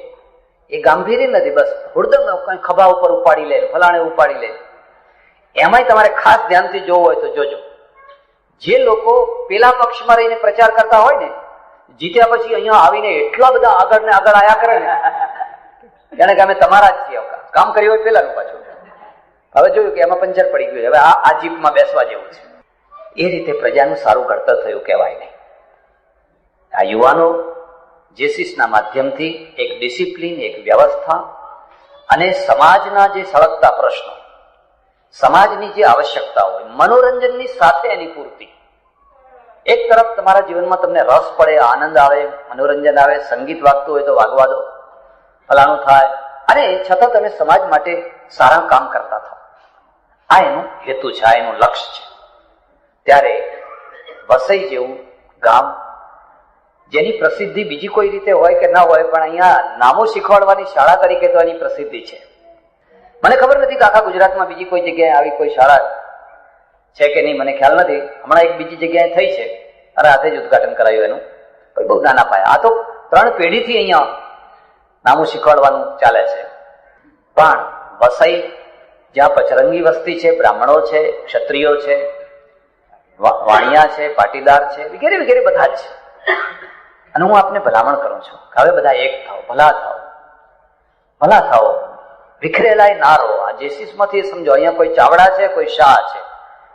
એ ગાંભીર્ય નથી. બસ હુડદમ કઈ ખભા ઉપર ઉપાડી લે, ફલાણે ઉપાડી લે. એમાંય તમારે ખાસ ધ્યાનથી જોવું હોય તો જોજો, જે લોકો પેલા પક્ષમાં રહીને પ્રચાર કરતા હોય ને, જીત્યા પછી અહીંયા આવીને એટલા બધા આગળ ને આગળ આયા કરે ને, જાણે કે અમે તમારા જ છીએ. કામ કર્યું હોય પેલાનું પાછું. હવે જોયું કે એમાં પંચર પડી ગયું, હવે આ જીપમાં બેસવા જેવું છે. એ રીતે પ્રજાનું સારું ઘડતર થયું કહેવાય નહીં. આ યુવાનો જેસિસના માધ્યમથી એક ડિસિપ્લિન, એક વ્યવસ્થા અને સમાજના જે સળગતા પ્રશ્નો, સમાજની જે આવશ્યકતા હોય, મનોરંજનની સાથે એની પૂર્તિ. એક તરફ તમારા જીવનમાં તમને રસ પડે, આનંદ આવે, મનોરંજન આવે, સંગીત વાગતું હોય તો વાગવા દો, ફલાણું થાય, અને છતાં તમે સમાજ માટે સારા કામ કરતા થાવ. આ એનું હેતુ છે, આ એનું લક્ષ્ય છે. ત્યારે વસઈ જેવું ગામ, જેની પ્રસિદ્ધિ બીજી કોઈ રીતે હોય કે ના હોય, પણ અહીંયા નામો શીખવાડવાની શાળા તરીકે તો એની પ્રસિદ્ધિ છે. મને ખબર નથી કે આખા ગુજરાતમાં બીજી કોઈ જગ્યાએ આવી કોઈ શાળા છે કે નહીં, મને ખ્યાલ નથી. હમણાં એક બીજી જગ્યાએ થઈ છે, અને હાથે જ ઉદઘાટન કરાયું એનું, કોઈ બહુ નાના પાયા. આ તો 3 પેઢીથી અહીંયા નામું શીખવાડવાનું ચાલે છે. પણ વસઈ જ્યાં પચરંગી વસ્તી છે, બ્રાહ્મણો છે, ક્ષત્રિયો છે, વાણિયા છે, પાટીદાર છે, વગેરે વગેરે બધા જ છે. અને હું આપને ભલામણ કરું છું કે હવે બધા એક થાઓ, ભલા થાઓ, વિખરેલાય ના રહો. આ જેસિસમાંથી સમજો, અહીંયા કોઈ ચાવડા છે, કોઈ શાહ છે,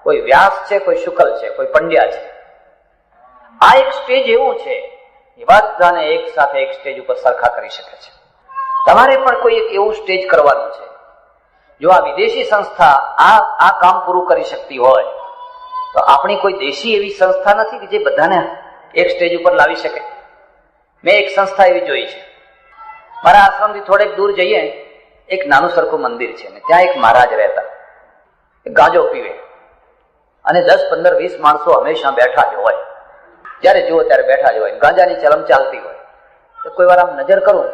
કોઈ વ્યાસ છે, કોઈ શુકલ છે, કોઈ પંડ્યા છે. આ એક સ્ટેજ એવું છે, એ બધાને એક સાથે એક સ્ટેજ ઉપર સરખા કરી શકે છે. તમારે પણ કોઈ એક એવું સ્ટેજ કરવાનું છે. જો આ વિદેશી સંસ્થા આ કામ પૂરું કરી શકતી હોય તો આપણી કોઈ દેશી એવી સંસ્થા નથી કે જે બધાને એક સ્ટેજ ઉપર લાવી શકે. મેં એક સંસ્થા એવી જોઈ છે. મારા આશ્રમથી થોડેક દૂર જઈએ, એક નાનું સરખું મંદિર છે ને ત્યાં એક મહારાજ રહેતા, ગાંજો પીવે અને 10, 15, 20 માણસો હંમેશા બેઠા જ હોય. જયારે જુઓ ત્યારે બેઠા જ હોય, ગાંજાની ચલમ ચાલતી હોય. તો કોઈ વાર આમ નજર કરું,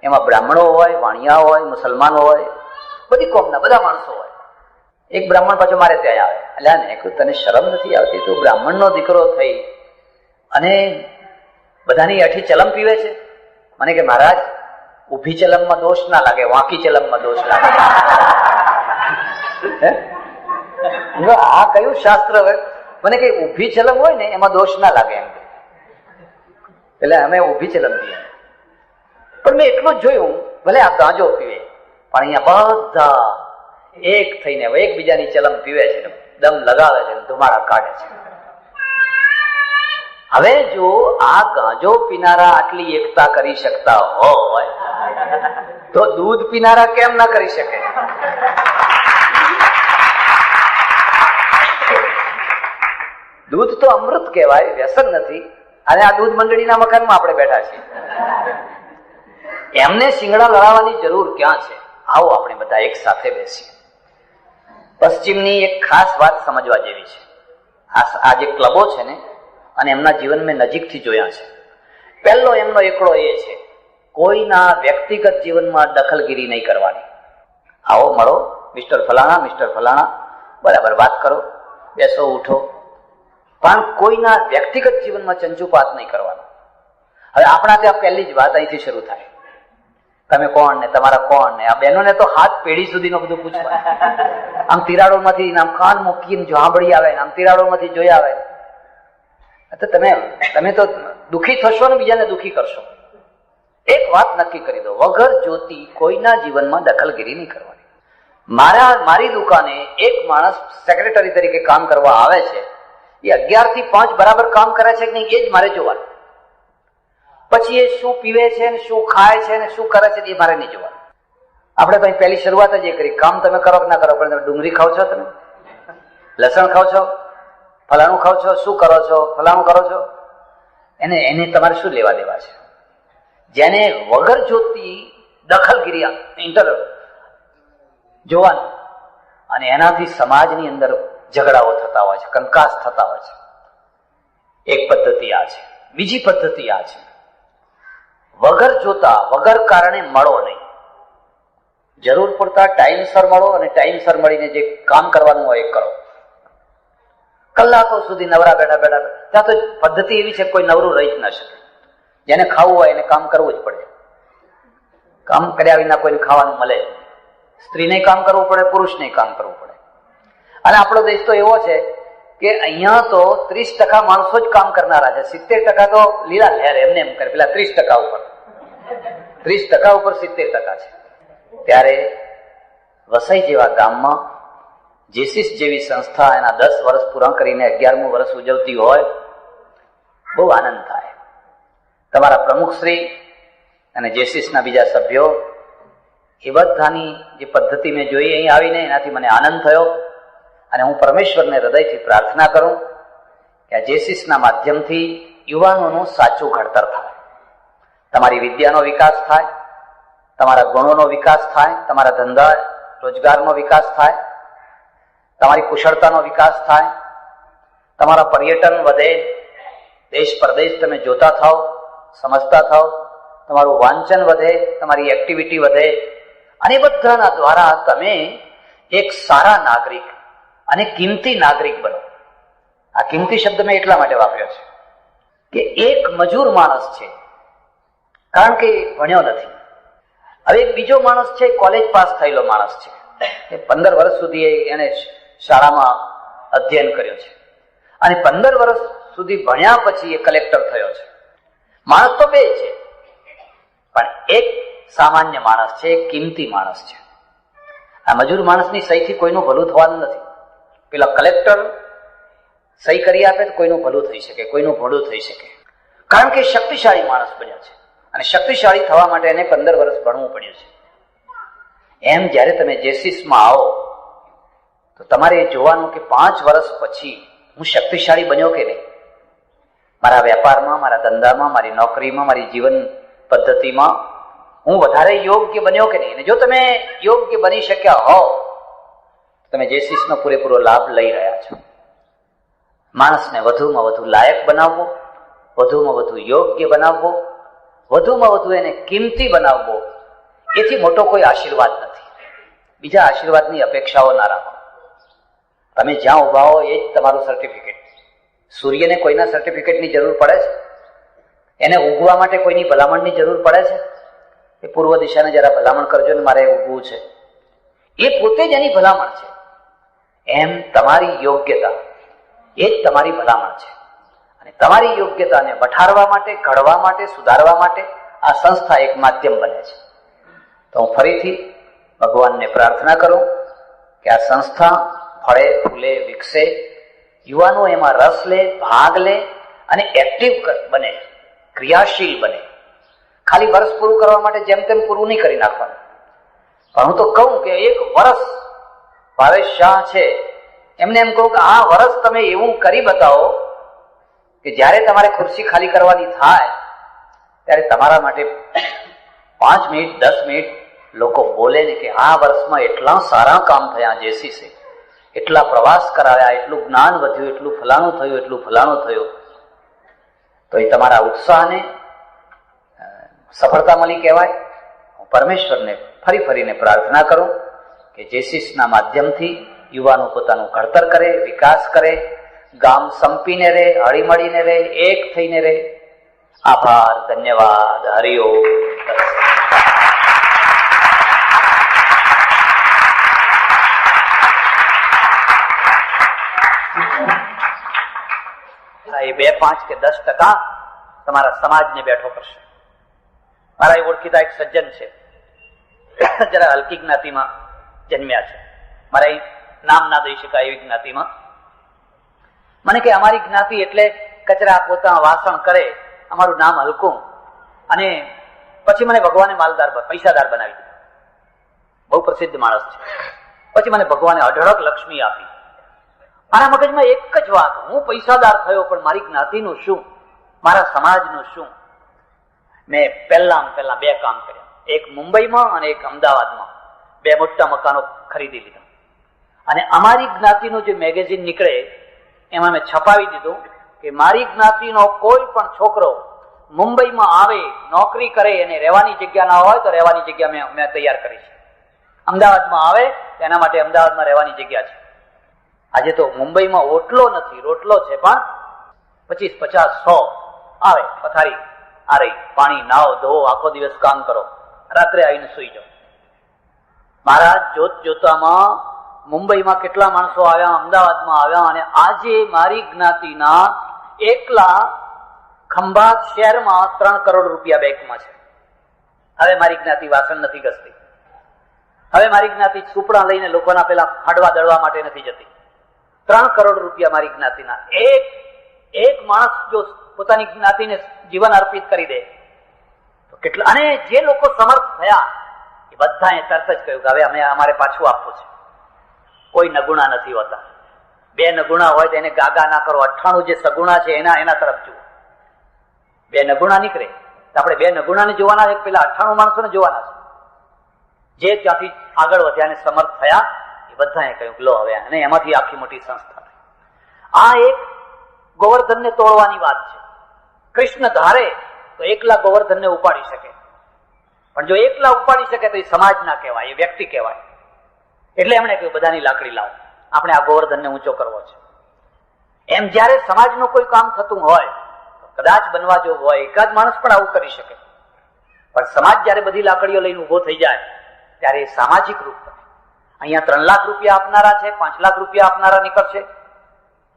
એમાં બ્રાહ્મણો હોય, વાણિયા હોય, મુસલમાનો હોય, બધી કોમના બધા માણસો હોય. એક બ્રાહ્મણ પાછો મારે ત્યાં આવે, એટલે મેં કહ્યું તને શરમ નથી આવતી? તું બ્રાહ્મણનો દીકરો થઈ અને બધાની અઠી ચલમ પીવે છે? મને કે મહારાજ, ઊભી ચલમમાં દોષ ના લાગે, વાંકી ચલમમાં દોષ લાગે. આ કયું શાસ્ત્ર? મને કે ઊભી ચલમ હોય ને એમાં દોષ ના લાગે એમ. એટલે અમે ઊભી ચલમ પીએ. પણ મેં એટલું જ જોયું, ભલે આ ગાંજો પીવે, પણ અહીંયા બધા એક થઈને એકબીજાની ચલમ પીવે છે, દમ લગાવે છે, ધુમાડા કાઢે છે. હવે જો આ ગાંજો પીનારા આટલી એકતા કરી શકતા હોય તો દૂધ પીનારા કેમ ના કરી શકે? દૂધ તો અમૃત કહેવાય, વ્યસન નથી. અને આ દૂધ મંડળીના મકાનમાં આપણે બેઠા છીએ. એમને શિંગડા લડાવવાની જરૂર ક્યાં છે? આવો આપણે બધા એક સાથે બેસીએ. પશ્ચિમની એક ખાસ વાત સમજવા જેવી છે. આ જે ક્લબો છે ને, અને એમના જીવન મેં નજીકથી જોયા છે. પહેલો એમનો એકડો એ છે, કોઈના વ્યક્તિગત જીવનમાં દખલગીરી નહીં કરવાની. આવો મળો, મિસ્ટર ફલાણા, બરાબર વાત કરો. બેસો ઉઠો, પણ કોઈના વ્યક્તિગત જીવનમાં ચંચુપાત નહીં કરવાનો. હવે આપણા ત્યાં પહેલી જ વાત અહીંથી શરૂ થાય, તમે કોણ ને તમારા કોણ ને. આ બહેનોને તો હાથ પેઢી સુધીનો બધું પૂછવા, આમ તિરાડોમાંથી આમ કાન મૂકીને જાંભળી આવે, આમ તિરાડોમાંથી જોઈ આવે. તો તમે તો દુઃખી થશો ને બીજાને દુઃખી કરશો. એક વાત નક્કી કરી દો, વગર જોતી કોઈના જીવનમાં દખલગીરી નહીં કરવાની. મારી દુકાને એક માણસ સેક્રેટરી તરીકે કામ કરવા આવે છે, એ 11 થી 5 બરાબર કામ કરે છે કે નહીં એ જ મારે જોવાનું. પછી એ શું પીવે છે ને શું ખાય છે ને શું કરે છે એ મારે નહીં જોવાનું. આપણે તો પહેલી શરૂઆત જ એ કરી, કામ તમે કરો કે ના કરો, પણ તમે ડુંગળી ખાવ છો, તમે લસણ ખાવ છો, ફલાણું ખાવ છો, શું કરો છો, ફલાણું કરો છો, એને તમારે શું લેવા દેવા છે? જેને વગર જોતી દખલગીરી જોવાનું, અને એનાથી સમાજની અંદર ઝઘડાઓ થતા હોય છે, કંકાસ થતા હોય છે. એક પદ્ધતિ આ છે. બીજી પદ્ધતિ આ છે, વગર જોતા વગર કારણે મળો નહીં. જરૂર પડતા ટાઈમસર મળો, અને ટાઈમસર મળીને જે કામ કરવાનું હોય એ કરો. કલાકો સુધી નવરા બેઠા ત્યાં તો પદ્ધતિ એવી છે કોઈ નવરું રહી જ ન શકે. જેને ખાવું હોય એને કામ કરવું જ પડે. કામ કર્યા વિના કોઈને ખાવાનું મળે. સ્ત્રીને કામ કરવું પડે, પુરુષને કામ કરવું પડે. અને આપણો દેશ તો એવો છે કે અહીંયા તો 30% માણસો જ કામ કરનારા છે, 70% તો લીલા લહેર એમને એમ કરે. પેલા 30% ઉપર 70% છે. ત્યારે વસઈ જેવા ગામમાં જેસીસ જેવી સંસ્થા એના 10 વર્ષ પૂરા કરીને 11મું વર્ષ ઉજવતી હોય, બહુ આનંદ થાય. તમારા પ્રમુખશ્રી અને જેસીસના બીજા સભ્યો એ બધાની જે પદ્ધતિ મેં જોઈ અહીં આવીને, એનાથી મને આનંદ થયો. અને હું પરમેશ્વરને હૃદયથી પ્રાર્થના કરું કે આ જેસીસના માધ્યમથી યુવાનોનું સાચું ઘડતર થાય. તમારી વિદ્યાનો વિકાસ થાય, તમારા ગુણોનો વિકાસ થાય, તમારા ધંધા રોજગારનો વિકાસ થાય, તમારી કુશળતાનો વિકાસ થાય, તમારા પર્યટન વધે, દેશ પરદેશ તમે જોતા થાવ, સમજતા થાવ, તમારું વાંચન વધે, તમારી એક્ટિવિટી વધે. અને બધાના દ્વારા તમે એક સારા નાગરિક અને કિંમતી નાગરિક બનો. આ કિંમતી શબ્દ મેં એટલા માટે વાપર્યો છે કે એક મજૂર માણસ છે, કારણ કે ભણ્યો નથી. હવે એક બીજો માણસ છે, કોલેજ પાસ થયેલો માણસ છે, એ 15 વર્ષ સુધી એને શાળામાં અધ્યયન કર્યો છે, અને 15 વર્ષ સુધી ભણ્યા પછી એ કલેક્ટર થયો છે. માણસ તો બે છે, પણ એક સામાન્ય માણસ છે, એક કિંમતી માણસ છે. આ મજૂર માણસની સહીથી કોઈનું ભલું થવાનું નથી. પેલા કલેક્ટર સહી કરી આપે તો કોઈનું ભલું થઈ શકે, કોઈનું ભલું થઈ શકે, કારણ કે શક્તિશાળી માણસ બન્યો છે. અને શક્તિશાળી થવા માટે એને 15 વર્ષ ભણવું પડ્યું છે. એમ જયારે તમે જેસીસમાં આવો તો તમારે જોવાનું કે 5 વર્ષ પછી હું શક્તિશાળી બન્યો કે નહીં, મારા વેપારમાં, મારા ધંધામાં, મારી નોકરીમાં, મારી જીવન પદ્ધતિમાં હું વધારે યોગ્ય બન્યો કે નહીં. અને જો તમે યોગ્ય બની શક્યા હો, તમે જેસીસનો પૂરેપૂરો લાભ લઈ રહ્યા છો. માણસને વધુમાં વધુ લાયક બનાવવો, વધુમાં વધુ યોગ્ય બનાવવો, વધુમાં વધુ એને કિંમતી બનાવવો, એથી મોટો કોઈ આશીર્વાદ નથી. બીજા આશીર્વાદની અપેક્ષાઓ ના રાખો. તમે જ્યાં ઉભા હો એ જ તમારું સર્ટિફિકેટ. સૂર્યને કોઈના સર્ટિફિકેટની જરૂર પડે છે? એને ઉગવા માટે કોઈની ભલામણની જરૂર પડે છે? એ પૂર્વ દિશાને જરા ભલામણ કરજો ને મારે ઉગવું છે. એ પોતે જ એની ભલામણ છે. એમ તમારી યોગ્યતા એ જ તમારી ભલામણ છે. અને તમારી યોગ્યતાને વઠારવા માટે, ઘડવા માટે, સુધારવા માટે આ સંસ્થા એક માધ્યમ બને છે. તો હું ફરીથી ભગવાનને પ્રાર્થના કરું કે આ સંસ્થા ફળે, ફૂલે, વિકસે, યુવાનો એમાં રસ લે, ભાગ લે અને એક્ટિવ બને, ક્રિયાશીલ બને. ખાલી વર્ષ પૂરું કરવા માટે જેમ તેમ પૂરું નહીં કરી નાખવાનું. પણ હું તો કહું કે 1 વર્ષ ભાવેશ શાહ છે, એમને એમ કહું કે આ વર્ષ તમે એવું કરી બતાવો કે જ્યારે તમારે ખુરશી ખાલી કરવાની થાય ત્યારે તમારા માટે 5 મિનિટ, 10 મિનિટ લોકો બોલે ને કે આ વર્ષમાં એટલા સારા કામ થયા, જેસીસે એટલા પ્રવાસ કરાવ્યા, એટલું જ્ઞાન વધ્યું, એટલું ફલાણું થયું, એટલું ફલાણું થયું. તો એ તમારા ઉત્સાહને સફળતા મળી કહેવાય. હું પરમેશ્વરને ફરીને પ્રાર્થના કરું કે જેસીસના માધ્યમથી યુવાનો પોતાનું ઘડતર કરે, વિકાસ કરે, ગામ સંપીને રહે, હળીમળીને રહે, એક થઈને રહે. આભાર, ધન્યવાદ, હરિઓમ. એ 2, 5 કે 10% તમારા સમાજને બેઠો કરશે. મારા એ ઓળખીતા એક સજ્જન છે, જરા હલકી જ્ઞાતિમાં જન્મ્યા છે. મારા નામ ના દઈ શકાય એવી જ્ઞાતિમાં. મને કે અમારી જ્ઞાતિ એટલે કચરા પોતા વાસણ કરે, અમારું નામ હલકું. અને પછી મને ભગવાને પૈસાદાર બનાવી દીધો. બહુ પ્રસિદ્ધ માણસ છે. પછી મને ભગવાને અઢળક લક્ષ્મી આપી. મારા મગજમાં એક જ વાત, હું પૈસાદાર થયો પણ મારી જ્ઞાતિનું શું, મારા સમાજનું શું? મેં પહેલા 2 કામ કર્યા. એક મુંબઈમાં અને એક અમદાવાદમાં 2 મોટા મકાનો ખરીદી લીધા. અને અમારી જ્ઞાતિનું જે મેગેઝિન નીકળે એમાં મેં છપાવી દીધું કે મારી જ્ઞાતિનો કોઈ પણ છોકરો મુંબઈમાં આવે, નોકરી કરે અને રહેવાની જગ્યા ના હોય તો રહેવાની જગ્યા મેં તૈયાર કરી છે. અમદાવાદમાં આવે તો એના માટે અમદાવાદમાં રહેવાની જગ્યા છે. આજે તો મુંબઈમાં ઓટલો નથી, રોટલો છે, પણ 25, 50, 100 આવે પથારી, આ રહી, પાણી, નાવ ધોવો, આખો દિવસ કામ કરો, રાત્રે આવીને સુઈ જાઓ. મારા જોતામાં મુંબઈમાં કેટલા માણસો આવ્યા, અમદાવાદમાં આવ્યા, અને આજે મારી જ્ઞાતિના એકલા ખંભાત શહેરમાં 3 કરોડ રૂપિયા બેંકમાં છે. હવે મારી જ્ઞાતિ વાસણ નથી ઘસતી. હવે મારી જ્ઞાતિ સુપડા લઈને લોકોના પેલા હાડવા દળવા માટે નથી જતી. 3 કરોડ રૂપિયા મારી જ્ઞાતિના. એક માણસ જો પોતાની જ્ઞાતિને જીવન અર્પિત કરી દે તો કેટલા. અને જે લોકો સમર્થ થયા એ બધાએ તરત જ કહ્યું કે હવે અમારે પાછું આપવું છે. કોઈ નગુણા નથી હોતા. 2 નગુણા હોય તો એને ગાગા ના કરો. 98 જે સગુણા છે એના તરફ જુઓ. 2 નગુણા નીકળે તો આપણે 2 નગુણાને જોવાના છે, પેલા 98 માણસોને જોવાના છે. જે ત્યાંથી આગળ વધ્યા અને સમર્થ થયા એ બધાએ કહ્યું લો હવે, અને એમાંથી આખી મોટી સંસ્થા. આ એક ગોવર્ધનને તોડવાની વાત છે. કૃષ્ણ ધારે તો એકલા ગોવર્ધનને ઉપાડી શકે, પણ જો એકલા ઉપાડી શકે તો એ સમાજ ના કહેવાય, એ વ્યક્તિ કહેવાય. એટલે એમણે કહ્યું બધાની લાકડી લાવો, આપણે આ ગોવર્ધનને ઊંચો કરવો છે. એમ જયારે સમાજનું કોઈ કામ થતું હોય, કદાચ બનવા જોગ હોય, એકાદ માણસ પણ આવું કરી શકે, પણ સમાજ જયારે બધી લાકડીઓ લઈને ઉભો થઈ જાય ત્યારે એ સામાજિક રૂપ બને. અહીંયા 3 લાખ રૂપિયા આપનારા છે, 5 લાખ રૂપિયા આપનારા નીકળશે,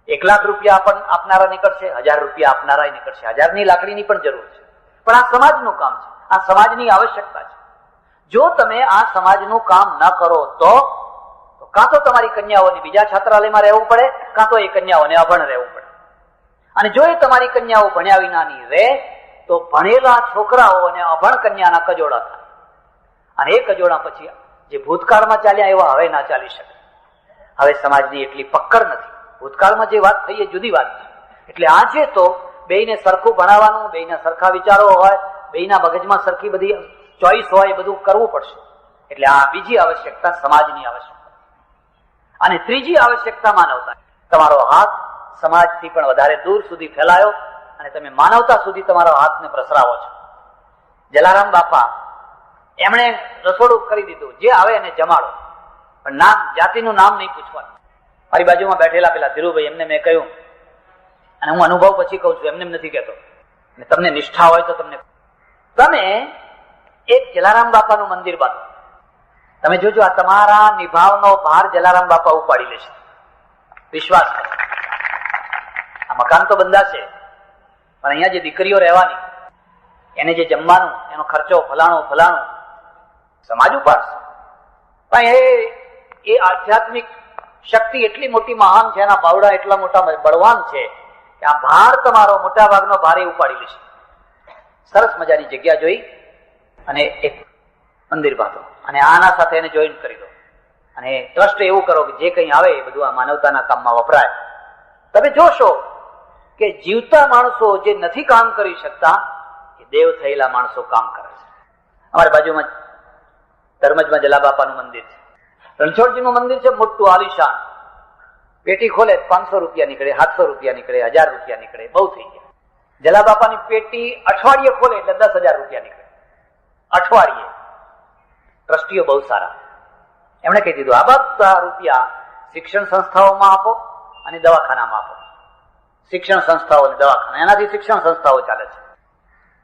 1 લાખ રૂપિયા આપનારા નીકળશે, 1000 રૂપિયા આપનારા નીકળશે. 1000ની લાકડીની પણ જરૂર છે, પણ આ સમાજનું કામ છે, આ સમાજની આવશ્યકતા છે. જો તમે આ સમાજનું કામ ન કરો તો કાં તો તમારી કન્યાઓને બીજા છાત્રાલયમાં રહેવું પડે, કાં તો એ કન્યાઓને અભણ રહેવું પડે. અને જો એ તમારી કન્યાઓ ભણ્યા વિનાની રહે તો ભણેલા છોકરાઓ અને અભણ કન્યાના કજોડા થાય. અને એ કજોડા પછી જે ભૂતકાળમાં ચાલ્યા એવા હવે ના ચાલી શકે. હવે સમાજની એટલી પકડ નથી. ભૂતકાળમાં જે વાત થઈ એ જુદી વાત છે. એટલે આજે તો બેયને સરખું ભણાવવાનું, બેયના સરખા વિચારો હોય, બેયના મગજમાં સરખી બધી ચોઈસ હોય, એ બધું કરવું પડશે. એટલે આ બીજી આવશ્યકતા સમાજની આવશ્યકતા. અને ત્રીજી આવશ્યકતા માનવતા. તમારો હાથ સમાજથી પણ વધારે દૂર સુધી ફેલાયો અને તમે માનવતા સુધી તમારા હાથને પ્રસરાવો છો. જલારામ બાપા એમણે રસોડું કરી દીધું, જે આવે એને જમાડો, પણ જાતિનું નામ નહીં પૂછવાનું. મારી બાજુમાં બેઠેલા પેલા ધીરુભાઈ, એમને મેં કહ્યું, અને હું અનુભવ પછી કહું છું, એમને નથી કહેતો, તમને નિષ્ઠા હોય તો તમે એક જલારામ બાપાનું મંદિર બાંધો. તમે જોજો આ તમારા નિભાવનો ભાર જલારામ બાપા ઉપાડી લેશે. વિશ્વાસ કરો. આ મકાન તો બંધાશે, પણ અહીંયા જે દીકરીઓ રહેવાની, એને જે જમવાનું, એનો ખર્ચો ફલાણું સમાજ ઉપાડશે. પણ એ આધ્યાત્મિક શક્તિ એટલી મોટી મહાન છે, એના બાવડા એટલા મોટા બળવાન છે કે આ ભાર તમારો મોટા ભાગનો ભારે ઉપાડી લેશે. સરસ મજાની જગ્યા જોઈ અને એક મંદિર બાંધો અને આના સાથે એને જોઈન કરી દો. અને ટ્રસ્ટ એવું કરો કે જે કંઈ આવે એ બધું આ માનવતાના કામમાં વપરાય. તમે જોશો કે જીવતા માણસો જે નથી કામ કરી શકતા એ દેવ થયેલા માણસો કામ કરે છે. અમારી બાજુમાં ધર્મજમાં જલાબાપાનું મંદિર છે, રણછોડજીનું મંદિર છે, મોટું આલિશાન. પેટી ખોલે 500 રૂપિયા નીકળે, 700 રૂપિયા નીકળે, 1000 રૂપિયા નીકળે, બહુ થઈ ગયા. જલાબાપાની પેટી અઠવાડિયે ખોલે એટલે 10,000 રૂપિયા નીકળે અઠવાડિયે. ટ્રસ્ટીઓ બહુ સારા. એમણે કહી દીધું આ બધા રૂપિયા શિક્ષણ સંસ્થાઓમાં આપો અને દવાખાનામાં આપો. શિક્ષણ સંસ્થાઓ અને દવાખાના, એનાથી શિક્ષણ સંસ્થાઓ ચાલે છે.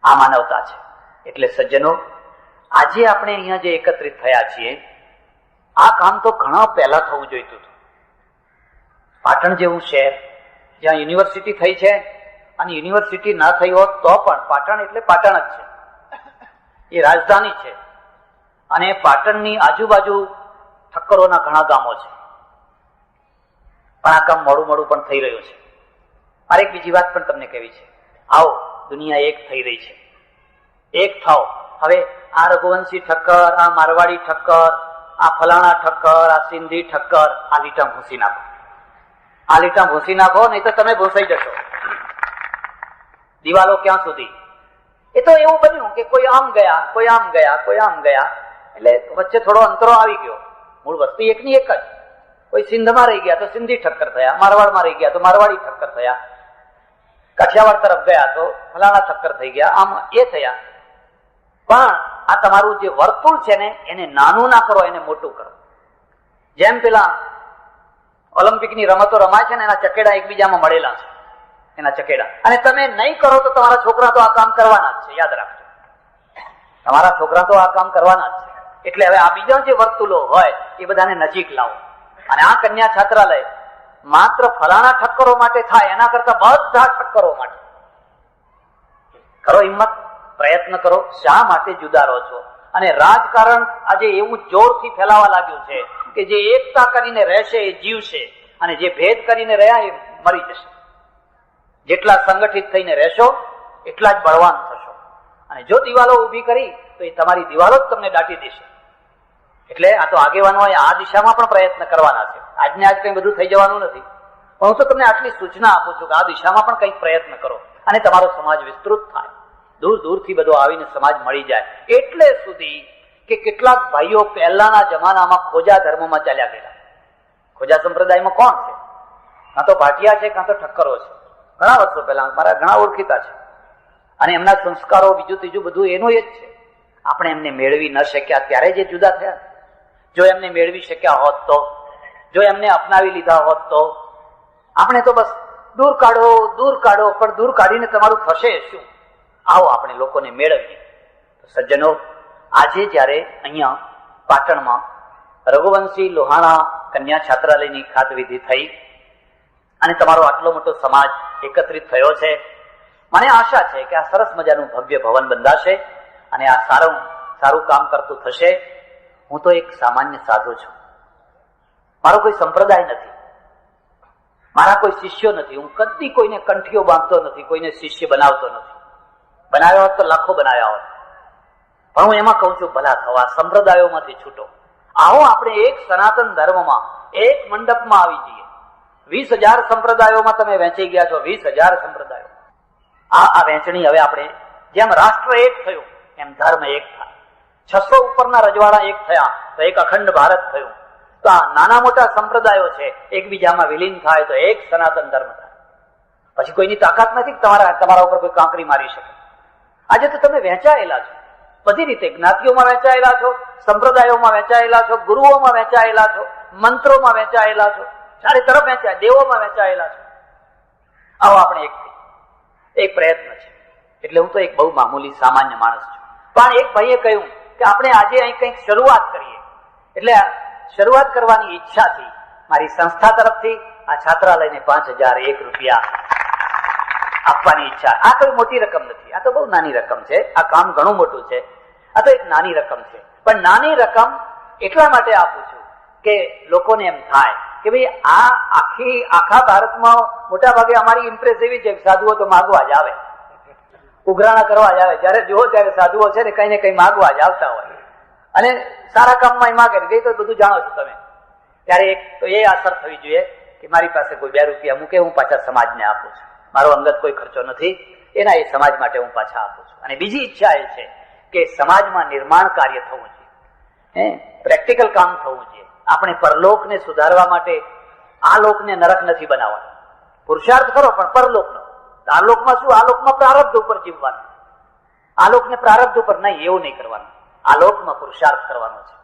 આ માનવતા છે. એટલે સજ્જનો, આજે આપણે અહીંયા જે એકત્રિત થયા છીએ, આ કામ તો ઘણા પહેલા થવું જોઈતું હતું. પાટણ જેવું શહેર જ્યાં યુનિવર્સિટી થઈ છે, અને યુનિવર્સિટી ના થઈ હોત તો પણ પાટણ એટલે પાટણ જ છે, એ રાજધાની છે. અને પાટણની આજુબાજુ ઠક્કરોના ઘણા ગામો છે, પણ આ કામ મોડું મોડું પણ થઈ રહ્યું છે. મારે એક બીજી વાત પણ તમને કહેવી છે. આવો, દુનિયા એક થઈ રહી છે, એક થાઓ. હવે આ રઘુવંશી ઠક્કર, આ મારવાડી ઠક્કર, આ ફલાણા ઠક્કર, આ સિંધી ઠક્કર, આ લીટા ભૂસી નાખો. આ લીટા ભૂસી નાખો, નહીં તો તમે ભૂસાઈ જશો. દિવાલો ક્યાં સુધી? એ તો એવું બન્યું કે કોઈ આમ ગયા, કોઈ આમ ગયા, કોઈ આમ ગયા, એટલે વચ્ચે થોડો અંતરો આવી ગયો. મૂળ વસ્તી એકની એક જ. કોઈ સિંધમાં રહી ગયા તો સિંધી ઠક્કર થયા, મારવાડમાં રહી ગયા તો મારવાડી ઠક્કર થયા, કાઠિયાવાડ તરફ ગયા તો ફલાણા ઠક્કર થઈ ગયા, આમ એ થયા. પણ આ તમારું જે વર્તુળ છે ને, એને નાનું ના કરો, એને મોટું કરો. જેમ પેલા ઓલિમ્પિકની રમતો રમાય છે ને, એના ચકેડા એકબીજામાં મળેલા છે, એના ચકેડા. અને તમે નહીં કરો તો તમારા છોકરા તો આ કામ કરવાના જ છે, યાદ રાખજો. તમારા છોકરા તો આ કામ કરવાના જ છે. એટલે હવે આ બીજા જે વર્તુળો હોય એ બધાને નજીક લાવો. અને આ કન્યા છાત્રાલય માત્ર ફલાણા ઠક્કરો માટે થાય, એના કરતા બધા ઠક્કરો માટે કરો હિંમત, પ્રયત્ન કરો. શા માટે જુદા રહો છો? અને રાજકારણ આજે એવું જોરથી ફેલાવા લાગ્યું છે કે જે એકતા કરીને રહેશે એ જીવશે, અને જે ભેદ કરીને રહ્યા એ મરી જશે. જેટલા સંગઠિત થઈને રહેશો એટલા જ બળવાન થશો. અને જો દિવાલો ઊભી કરી તો એ તમારી દિવાલો જ તમને દાટી દેશે. એટલે આ તો આગેવાનોએ આ દિશામાં પણ પ્રયત્ન કરવાના છે. આજને આજ કંઈ બધું થઈ જવાનું નથી, પણ હું તો તમને આટલી સૂચના આપું છું કે આ દિશામાં પણ કંઈક પ્રયત્ન કરો, અને તમારો સમાજ વિસ્તૃત થાય. દૂર દૂરથી બધો આવીને સમાજ મળી જાય. એટલે સુધી કે કેટલાક ભાઈઓ પહેલાના જમાનામાં ખોજા ધર્મમાં ચાલ્યા ગયેલા. ખોજા સંપ્રદાયમાં કોણ છે? કાં તો ભાટિયા છે, કાં તો ઠક્કરો છે. ઘણા વર્ષો પહેલા મારા ઘણા ઓળખીતા છે, અને એમના સંસ્કારો બીજું ત્રીજું બધું એનું એ જ છે. આપણે એમને મેળવી ન શક્યા ત્યારે જે જુદા થયા. જો એમને મેળવી શક્યા હોત તો, જો એમને અપનાવી લીધા હોત તો, આપણે તો બસ દૂર કાઢો, દૂર કાઢો, પણ દૂર કાઢીને તમારું થશે શું? આવો આપણે લોકોને મેળવીએ. સજ્જનો, આજે જયારે અહીંયા પાટણમાં રઘુવંશી લોહાણા કન્યા છાત્રાલયની ખાતવિધિ થઈ અને તમારો આટલો મોટો સમાજ એકત્રિત થયો છે, મને આશા છે કે આ સરસ મજાનું ભવ્ય ભવન બંધાશે અને આ સારું કામ કરતું થશે. હું તો એક સામાન્ય સાધુ છું, મારો કોઈ સંપ્રદાય નથી, મારા કોઈ શિષ્યો નથી. હું કદી કોઈને કંઠીઓ બાંધતો નથી, કોઈને શિષ્ય બનાવતો નથી. બનાવ્યા હોત તો લાખો બનાવ્યા હોત, પણ હું એમાં કહું છું ભલા થવા, સંપ્રદાયોમાંથી છૂટો. આવો આપણે એક સનાતન ધર્મમાં એક મંડપમાં આવી જઈએ. 20,000 સંપ્રદાયોમાં તમે વહેંચાઈ ગયા છો, 20,000 સંપ્રદાયો. આ વહેંચણી હવે આપણે, જેમ રાષ્ટ્ર એક થયું એમ ધર્મ એક થાય. 600 ઉપરના રજવાડા એક થયા તો એક અખંડ ભારત થયું. તો આ નાના મોટા સંપ્રદાયો છે, એકબીજામાં વિલીન થાય તો એક સનાતન ધર્મ થાય. પછી કોઈની તાકાત નથી કે તમારા ઉપર કોઈ કાંકરી મારી શકે. આજે તો તમે વહેંચાયેલા છો બધી રીતે, જ્ઞાતિઓમાં વહેંચાયેલા છો, સંપ્રદાયોમાં વહેંચાયેલા છો, ગુરુઓમાં વહેંચાયેલા છો, મંત્રોમાં વહેંચાયેલા છો, ચારે તરફ વહેંચાય, દેવોમાં વહેંચાયેલા છો. આવો આપણે એક પ્રયત્ન છે. એટલે હું તો એક બહુ મામૂલી સામાન્ય માણસ છું, પણ એક ભાઈએ કહ્યું કે આપણે આજે અહીં કંઈક શરૂઆત કરીએ. એટલે શરૂઆત કરવાની ઈચ્છાથી મારી સંસ્થા તરફથી આ છાત્રાલયને 5,001 રૂપિયા આપવાની ઈચ્છા. આ કોઈ મોટી રકમ નથી, આ તો બહુ નાની રકમ છે. આ કામ ઘણું મોટું છે, આ તો એક નાની રકમ છે. પણ નાની રકમ એટલા માટે આપું છું કે લોકોને એમ થાય કે ભાઈ આખા ભારતમાં મોટા ભાગે અમારી ઇમ્પ્રેસ એવી છે કે સાધુઓ તો માગવા જ આવે, ઉઘરાણા કરવા જ આવે. જયારે જુઓ ત્યારે સાધુઓ છે ને કઈ માગવા જ આવતા હોય, અને સારા કામમાં માગે. ગઈ તો બધું જાણો છો તમે. ત્યારે એક તો એ અસર થવી જોઈએ કે મારી પાસે કોઈ 2 રૂપિયા મૂકે, હું પાછા સમાજને આપું છું. મારો અંગત કોઈ ખર્ચો નથી, એના એ સમાજ માટે હું પાછા આપું છું. અને બીજી ઈચ્છા એ છે કે સમાજમાં નિર્માણ કાર્ય થવું જોઈએ, પ્રેક્ટિકલ કામ થવું જોઈએ. આપણે પરલોકને સુધારવા માટે આ લોકને નરક નથી બનાવવાનો. પુરુષાર્થ કરો પણ પરલોકનો. આ લોકમાં શું? આ લોકમાં પ્રારબ્ધ ઉપર જીવવાનું. આ લોકને પ્રારબ્ધ ઉપર નહીં, એવું નહીં કરવાનું. આ લોકમાં પુરુષાર્થ કરવાનો છે.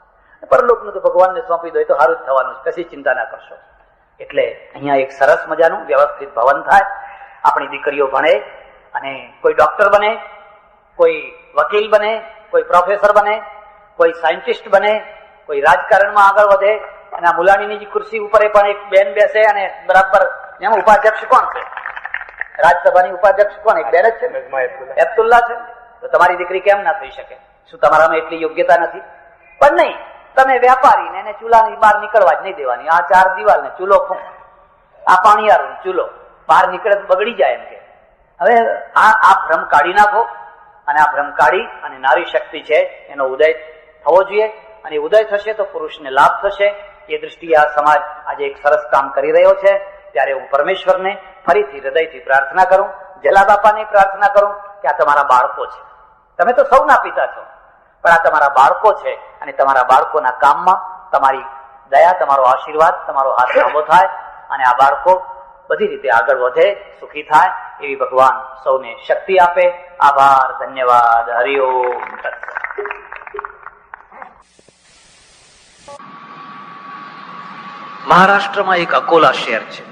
પરલોકનું તો ભગવાનને સોંપી દો, તો સારું જ થવાનું છે, કશી ચિંતા ના કરશો. એટલે અહીંયા એક સરસ મજાનું વ્યવસ્થિત ભવન થાય, આપણી દીકરીઓ ભણે અને કોઈ ડોક્ટર બને, કોઈ વકીલ બને, કોઈ પ્રોફેસર બને, કોઈ સાયન્ટિસ્ટ બને, કોઈ રાજકારણમાં આગળ વધે. અને આ મુલાણીની ખુરશી ઉપર પણ એક બેન બેસે અને બરાબર એમાં ઉપાધ્યક્ષ કોણ છે? રાજ્યસભાની ઉપાધ્યક્ષ કોણ? એક બેન જ છે, અબ્દુલ્લા છે. તો તમારી દીકરી કેમ ના થઈ શકે? શું તમારામાં એટલી યોગ્યતા નથી? પણ નહીં, તમે વેપારીને એને ચૂલાની બહાર નીકળવા જ નહીં દેવાની. આ 4 દિવાલ ને ચૂલો ફૂંક, આ પાણીયારો ચૂલો બહાર નીકળે તો બગડી જાય એમ કે. હવે આ ભ્રમ કાઢી નાખો અને આ ભ્રમ કાઢી અને નારી શક્તિ છે એનો ઉદય થવો જોઈએ. અને ઉદય થશે તો પુરુષને લાભ થશે. એ દ્રષ્ટિએ આ સમાજ આજે એક સરસ કામ કરી રહ્યો છે. ત્યારે હું પરમેશ્વરને ફરીથી હૃદયથી પ્રાર્થના કરું, જલાબાપાને પ્રાર્થના કરું કે આ તમારા બાળકો છે. તમે તો સૌના પિતા છો, પણ આ તમારા બાળકો છે અને તમારા બાળકોના કામમાં તમારી દયા, તમારો આશીર્વાદ, તમારો હાથ લાંબો થાય અને આ બાળકો બધી રીતે આગળ વધે, સુખી થાય એવી ભગવાન સૌને શક્તિ આપે. આભાર, ધન્યવાદ. હરિઓમ. મહારાષ્ટ્રમાં એક અકોલા શહેર છે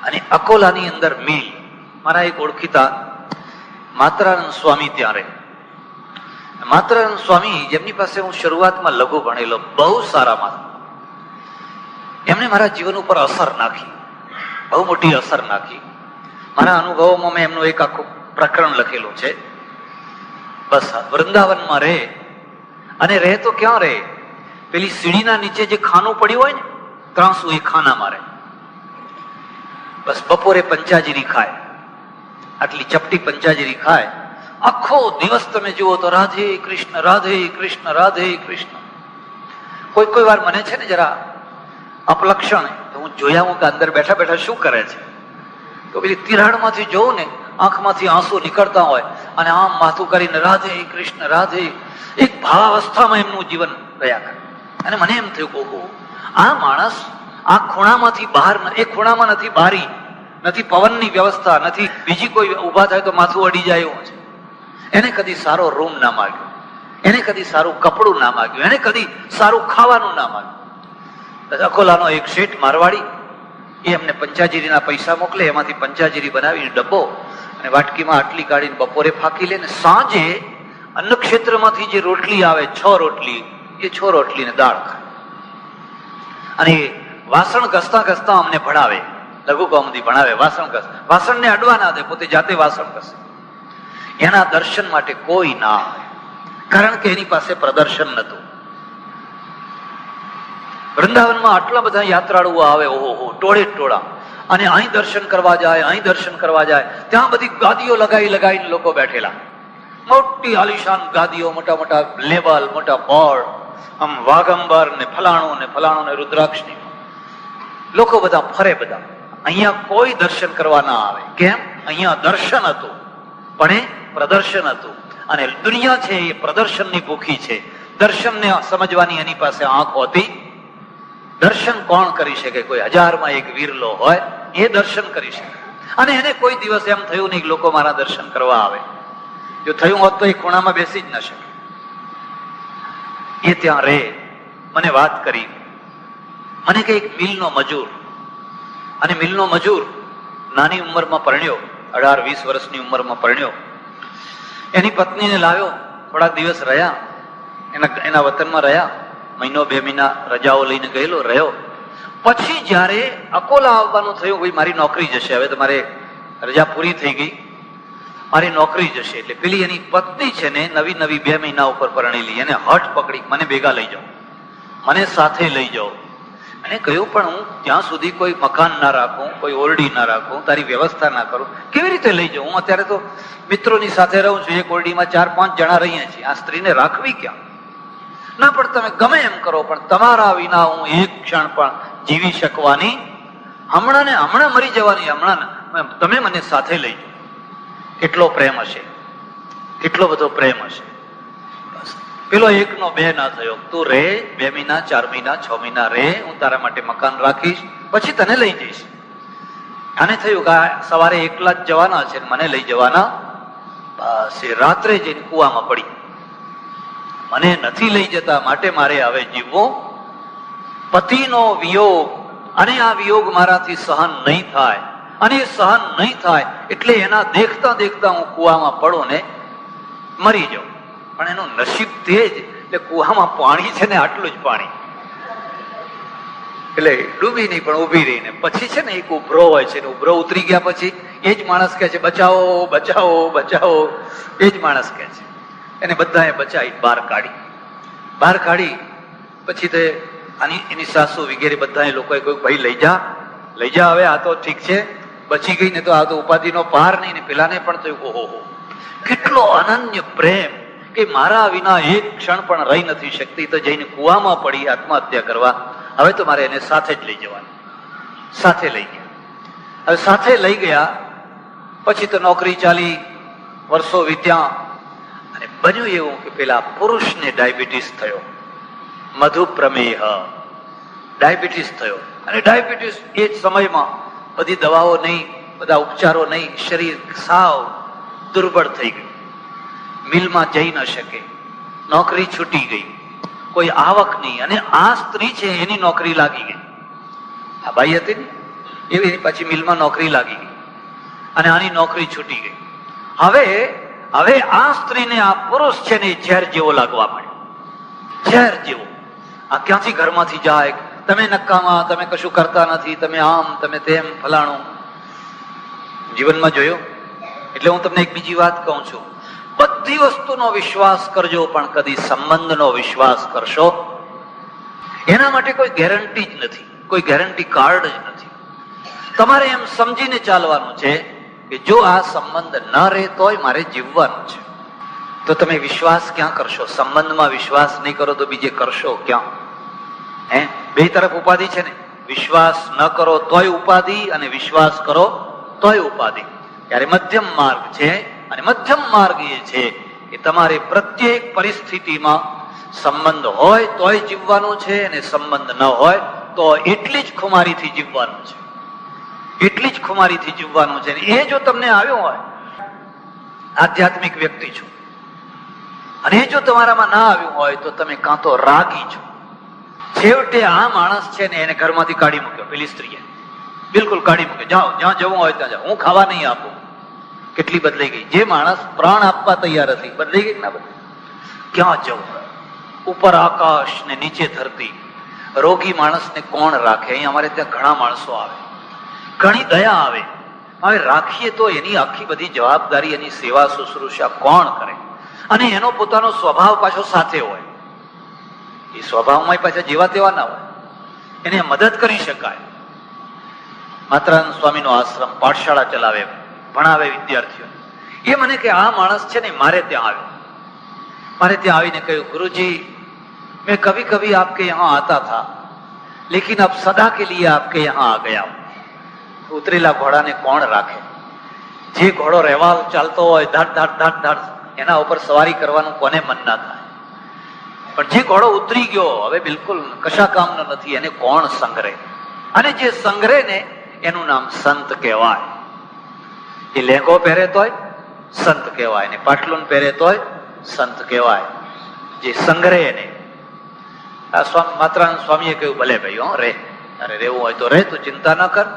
અને અકોલાની અંદર મિલ, મારા એક ઓળખીતા માત્રાનંદ સ્વામી ત્યાં રહે. માત્રાનંદ સ્વામી, જેમની પાસે હું શરૂઆતમાં લઘુ ભણેલો, બહુ સારા માણસ, એમણે મારા જીવન ઉપર અસર નાખી, બહુ મોટી અસર નાખી. મારા અનુભવોમાં મેં એમનું એક આખું પ્રકરણ લખેલું છે. બસ વૃંદાવનમાં રહે અને રહે તો ક્યાં રહે? પેલી સીડીના નીચે જે ખાનું પડ્યું હોય ને, 300 એ ખાનામાં રહે. બસ બપોરે પંચાજીરી ખાય, આટલી ચપટી પંચાજીરી ખાય. આખો દિવસ તમે જુઓ તો રાધે કૃષ્ણ, રાધે કૃષ્ણ, રાધે કૃષ્ણ. કોઈ વાર મને છે ને જરા અપલક્ષણ, તો હું જોયા હું કે અંદર બેઠા બેઠા શું કરે છે. તો પેલી તિરાડમાંથી જોઉં ને, આંખમાંથી આંસુ નીકળતા હોય અને આમ માથું કરીને રાધે કૃષ્ણ, રાધે. એક ભાવાવસ્થામાં એમનું જીવન રહ્યા કરે. અને મને એમ થયું, ઓહો, આ માણસ આ ખૂણામાંથી બહાર, એ ખૂણામાં નથી બારી, નથી પવનની વ્યવસ્થા, નથી બીજી કોઈ ઉભા થાય તો માથું અડી જાય એવું છે. એને કદી સારો રૂમ ના માગ્યો, એને કદી સારું કપડું ના માગ્યું, એને કદી સારું ખાવાનું ના માગ્યું. અકોલાનો એક શેઠ મારવાડી, એ એમને પંચાજીરીના પૈસા મોકલે, એમાંથી પંચાજીરી બનાવીને ડબ્બો અને વાટકીમાં આટલી કાઢીને બપોરે ફાંકી લે ને સાંજે અન્નક્ષેત્રમાંથી જે રોટલી આવે, 6 રોટલી, એ 6 રોટલી ને દાળ ખાય. અને વાસણ ઘસતા ઘસતા અમને ભણાવે, લઘુ કૌમુદી ભણાવે. વાસણને અડવા ના દે, પોતે જાતે વાસણ ઘસે. એના દર્શન માટે કોઈ ના આવે, કારણ કે એની પાસે પ્રદર્શન નતું. વૃંદાવનમાં આટલા બધા યાત્રાળુઓ આવે, ઓહો, ટોળે ટોળા, અને અહીં દર્શન કરવા જાય, અહીં દર્શન કરવા જાય. ત્યાં બધી ગાદીઓ લગાવીને લોકો બેઠેલા, મોટી આલિશાન ગાદીઓ, મોટા મોટા લેબલ, મોટા બોર્ડ, આમ વાઘંબર ને ફલાણું ને રુદ્રાક્ષની. લોકો બધા ફરે બધા. અહીંયા કોઈ દર્શન કરવા ના આવે. કેમ? અહીંયા દર્શન હતું, પણ એ પ્રદર્શન હતું. અને દુનિયા છે એ પ્રદર્શનની ભૂખી છે. દર્શનને સમજવાની એની પાસે આંખ હોતી. દર્શન કોણ કરી શકે? કોઈ 1000માં એક વીરલો હોય, એ દર્શન કરી શકે. અને એને કોઈ દિવસ એમ થયું નહીં કે લોકો મારા દર્શન કરવા આવે. જો થયું હોત તો એ ખૂણામાં બેસી જ ન શકે. એ ત્યાં રહે. મને વાત કરી, મને કે એક મિલનો મજૂર, અને મિલનો મજૂર નાની ઉંમરમાં પરણ્યો, 18-20 વર્ષની ઉંમરમાં પરણ્યો. એની પત્નીને લાવ્યો, થોડાક દિવસ રહ્યા, એના વતનમાં રહ્યા, 1-2 મહિના રજાઓ લઈને ગયેલો, રહ્યો. પછી જયારે અકોલા આવવાનું થયું, ભાઈ મારી નોકરી જશે, હવે તમારે રજા પૂરી થઈ ગઈ, મારી નોકરી જશે. એટલે પેલી એની પત્ની છે ને, નવી 2 મહિના ઉપર પરણેલી, એને હઠ પકડી, મને ભેગા લઈ જાઓ, મને સાથે લઈ જાઓ. અને કહ્યું, પણ હું ત્યાં સુધી કોઈ મકાન ના રાખું, કોઈ ઓરડી ના રાખું, તારી વ્યવસ્થા ના કરું, કેવી રીતે લઈ જાઉં? હું અત્યારે તો મિત્રોની સાથે રહું છું, એક ઓરડીમાં 4-5 જણા રહીએ છીએ, આ સ્ત્રીને રાખવી ક્યાં? ના, પણ તમે ગમે એમ કરો, પણ તમારા વિના હું એક ક્ષણ પણ જીવી શકવાની, હમણાં ને હમણાં મરી જવાની, હમણાં તમે મને સાથે લઈ જાઓ. કેટલો પ્રેમ હશે, કેટલો બધો પ્રેમ હશે. પેલો 1નો 2 ના થયો, તું રે 2 મહિના, 4 મહિના, 6 મહિના રે, હું તારા માટે મકાન રાખીશ, પછી તને લઈ જઈશ. આને થયું કે સવારે એકલા જ જવાના છે, મને લઈ જવાના. બસ એ રાત્રે જઈને કુવામાં પડી, મને નથી લઈ જતા, માટે મારે હવે જીવવું. પતિનો વિયોગ અને આ વિયોગ મારાથી સહન નહીં થાય, અને એ સહન નહીં થાય એટલે એના દેખતા દેખતા હું કૂવામાં પડું ને મરી જાઉં. પણ એનું નસીબ તે જ, એટલે કૂવામાં પાણી છે ને આટલું જ પાણી, એટલે ડૂબી નહીં પણ ઉભી રહીને પછી છે ને એક ઉભરો હોય છે, ઉભરો ઉતરી ગયા પછી એ જ માણસ કહે છે બચાવો બચાવો બચાવો, એ જ માણસ કહે છે. એને બધાએ બચાવી બહાર કાઢી પછી તે એની સાસુ વગેરે બધા લોકોએ કહ્યું ભાઈ લઈ જા હવે, આ તો ઠીક છે બચી ગઈ, ને તો આ તો ઉપાધિનો પાર નહીં. ને પેલાને પણ થયું ઓહો કેટલો અનન્ય પ્રેમ કે મારા વિના એક ક્ષણ પણ રહી નથી શકતી, તો જઈને કૂવામાં પડી આત્મહત્યા કરવા. હવે તો મારે એને સાથે જ લઈ જવાનું. સાથે લઈ ગયા. હવે સાથે લઈ ગયા પછી તો નોકરી ચાલી, વર્ષો વીત્યા, અને બન્યું એવું કે પેલા પુરુષને ડાયાબિટીસ થયો, મધુપ્રમેહ ડાયાબિટીસ થયો. અને ડાયાબિટીસ એ જ સમયમાં બધી દવાઓ નહીં, બધા ઉપચારો નહીં, શરીર સાવ દુર્બળ થઈ ગયું, મિલમાં જઈ ન શકે, નોકરી છૂટી ગઈ, કોઈ આવક નહીં. અને આ સ્ત્રી છે એની નોકરી લાગી ગઈ, આ બાઈ હતી ને એવી પાછી મિલમાં નોકરી લાગી ગઈ, અને આની નોકરી છૂટી ગઈ. હવે આ સ્ત્રીને આ પુરુષ છે ને ઝેર જેવો લાગવા માંડ્યો, ઝેર જેવો. આ ક્યાંથી ઘરમાંથી જાય, તમે નકામા, તમે કશું કરતા નથી, તમે આમ તમે તેમ ફલાણું. જીવનમાં જોયો. એટલે હું તમને એક બીજી વાત કહું છું, બધી વસ્તુનો વિશ્વાસ કરજો પણ કદી સંબંધનો વિશ્વાસ કરશો. એના માટે કોઈ ગેરંટી જ નથી, કોઈ ગેરંટી કાર્ડ જ નથી. તમારે એમ સમજીને ચાલવાનું છે કે જો આ સંબંધ ન રહે તોય મારે જીવવાનું છે, તો તમે વિશ્વાસ ક્યાં કરશો? સંબંધમાં વિશ્વાસ નહીં કરો તો બીજે કરશો ક્યાં? બે તરફ ઉપાધિ છે ને, વિશ્વાસ ન કરો તોય ઉપાધિ, અને વિશ્વાસ કરો તોય ઉપાધિ. ત્યારે મધ્યમ માર્ગ છે, અને મધ્યમ માર્ગ એ છે કે તમારે પ્રત્યેક પરિસ્થિતિમાં સંબંધ હોય તોય જીવવાનું છે, અને સંબંધ ન હોય તો એટલી જ ખુમારીથી જીવવાનું છે, એટલી જ ખુમારીથી જીવવાનું છે. એ જો તમને આવ્યો હોય, આધ્યાત્મિક વ્યક્તિ છો, અને એ જો તમારામાં ના આવ્યું હોય તો તમે કાં તો રાગી છો. છેવટે આ માણસ છે ને એને ઘરમાંથી કાઢી મૂક્યો, પેલી સ્ત્રીએ બિલકુલ કાઢી મૂક્યો, જાઓ જ્યાં જવું હોય ત્યાં જાઓ, હું ખાવા નહીં આપું. કેટલી બદલાઈ ગઈ. જે માણસ પ્રાણ આપવા તૈયાર હતી બદલાઈ ગઈ ના બદલાઈ? ક્યાં જવું? ઉપર આકાશ ને નીચે ધરતી. રોગી માણસને કોણ રાખે? અહીં અમારે ત્યાં ઘણા માણસો આવે, ઘણી દયા આવે, હવે રાખીએ તો એની આખી બધી જવાબદારી, એની સેવા શુશ્રૂષા કોણ કરે? અને એનો પોતાનો સ્વભાવ પાછો સાથે હોય, એ સ્વભાવમાં પાછા જેવા તેવા ના હોય, એને મદદ કરી શકાય. માત્રાનંદ સ્વામીનો આશ્રમ, પાઠશાળા ચલાવે, ભણાવે વિદ્યાર્થીઓ. એ મને કે આ માણસ છે ને મારે ત્યાં આવ્યો, મારે ત્યાં આવીને કહ્યું ગુરુજી मैं कभी कभी आपके यहाँ आता था लेकिन अब सदा के लिए आपके यहाँ आ गया हूं. ઉતરેલા ઘોડાને કોણ રાખે? જે ઘોડો રહેવાલ ચાલતો હોય ધડ ધડ ધડ ધડ, એના ઉપર સવારી કરવાનું કોને મન ના થાય? પણ જે ઘોડો ઉતરી ગયો હવે બિલકુલ કશા કામનો નથી, એને કોણ સંગ્રહે? અને જે સંગ્રહે ને એનું નામ સંત કહેવાય. એ લેંઘો પહેરે તોય સંત કહેવાય, ને પાટલુન પહેરે તોય સંત કહેવાય. જે સંગ્રહે ને માત્રાનંદ સ્વામીએ કહ્યું ભલે ભાઈ હો રે, અરે રહેવું હોય તો રહે, તું ચિંતા ન કર.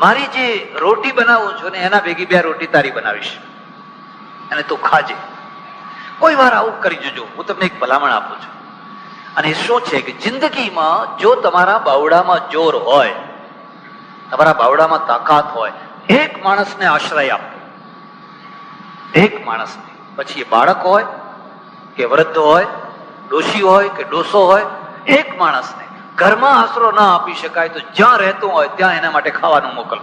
મારી જે રોટી બનાવું છું ને એના ભેગી 2 રોટી તારી બનાવીશ અને તું ખાજે. કોઈ વાર આવું કરી જજો, હું તમને એક ભલામણ આપું છું. અને શું છે કે જિંદગીમાં જો તમારા બાવડામાં જોર હોય, તમારા બાવડામાં તાકાત હોય, એક માણસને આશ્રય આપો, એક માણસને. પછી એ બાળક હોય કે વૃદ્ધ હોય, ડોશી હોય કે ડોસો હોય, એક માણસને. ઘરમાં આશરો ના આપી શકાય તો જ્યાં રહેતું હોય ત્યાં એના માટે ખાવાનું મોકલો.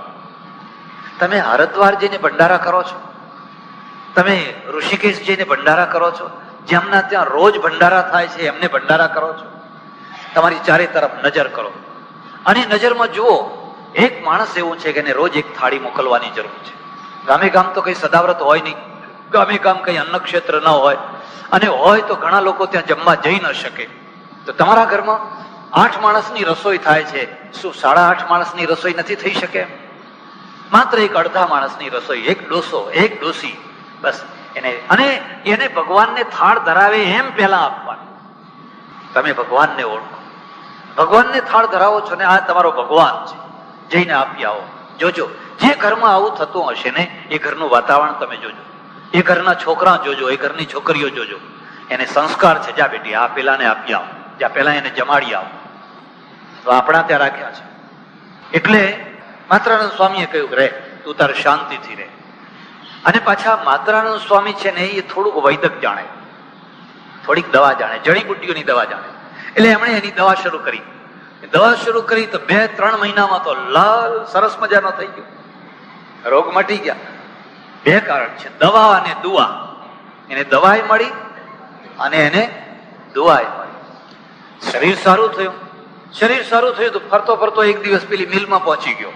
તમે હરિદ્વાર જઈને ભંડારા કરો છો, તમે ઋષિકેશ જઈને ભંડારા કરો છો, જેમના ત્યાં રોજ ભંડારા થાય છે એમને ભંડારા કરો છો. તમારી ચારે તરફ નજર કરો, અને નજરમાં જુઓ એક માણસ એવું છે કે એને રોજ એક થાળી મોકલવાની જરૂર છે. ગામે ગામ તો કઈ સદાવ્રત હોય નહીં, ગામે ગામ કઈ અન્ન ક્ષેત્ર ન હોય, અને હોય તો ઘણા લોકો ત્યાં જમવા જઈ ન શકે. તો તમારા ઘરમાં 8 માણસની રસોઈ થાય છે, શું 8.5 માણસની રસોઈ નથી થઈ શકે? માત્ર એક અડધા માણસની રસોઈ, એક ડોસો, એક ડોસી, બસ એને. અને એને ભગવાનને થાળ ધરાવે એમ પહેલા આપવાનું. તમે ભગવાનને ઓળખો, ભગવાનને થાળ ધરાવો છો ને, આ તમારો ભગવાન છે, જઈને આપી આવો. જોજો જે ઘરમાં આવું થતું હશે ને એ ઘરનું વાતાવરણ તમે જોજો, એ ઘરના છોકરા જોજો, એ ઘરની છોકરીઓ જોજો, એને સંસ્કાર છે. જા બેટી આ પેલાને આપી આવો, જા પેલા એને જમાડી આવો. તો આપણા ત્યાં રાખ્યા છે. એટલે માત્રાનંદ સ્વામીએ કહ્યું રે તું તારે શાંતિથી રહે. અને પાછા માત્રાનંદ સ્વામી છે ને એ થોડુંક વૈદક જાણે, થોડીક દવા જાણે, જડીબુટ્ટીઓની દવા જાણે. એટલે એમણે એની દવા શરૂ કરી. દવા શરૂ કરી તો 2-3 મહિનામાં તો લાલ સરસ મજાનો થઈ ગયો, રોગ મટી ગયા. 2 કારણ છે, દવા અને દુઆ. એને દવાય મળી અને એને દુઆય મળી. શરીર સારું થયું. શરીર સારું થયું તો ફરતો ફરતો એક દિવસ પેલી મિલમાં પહોંચી ગયો.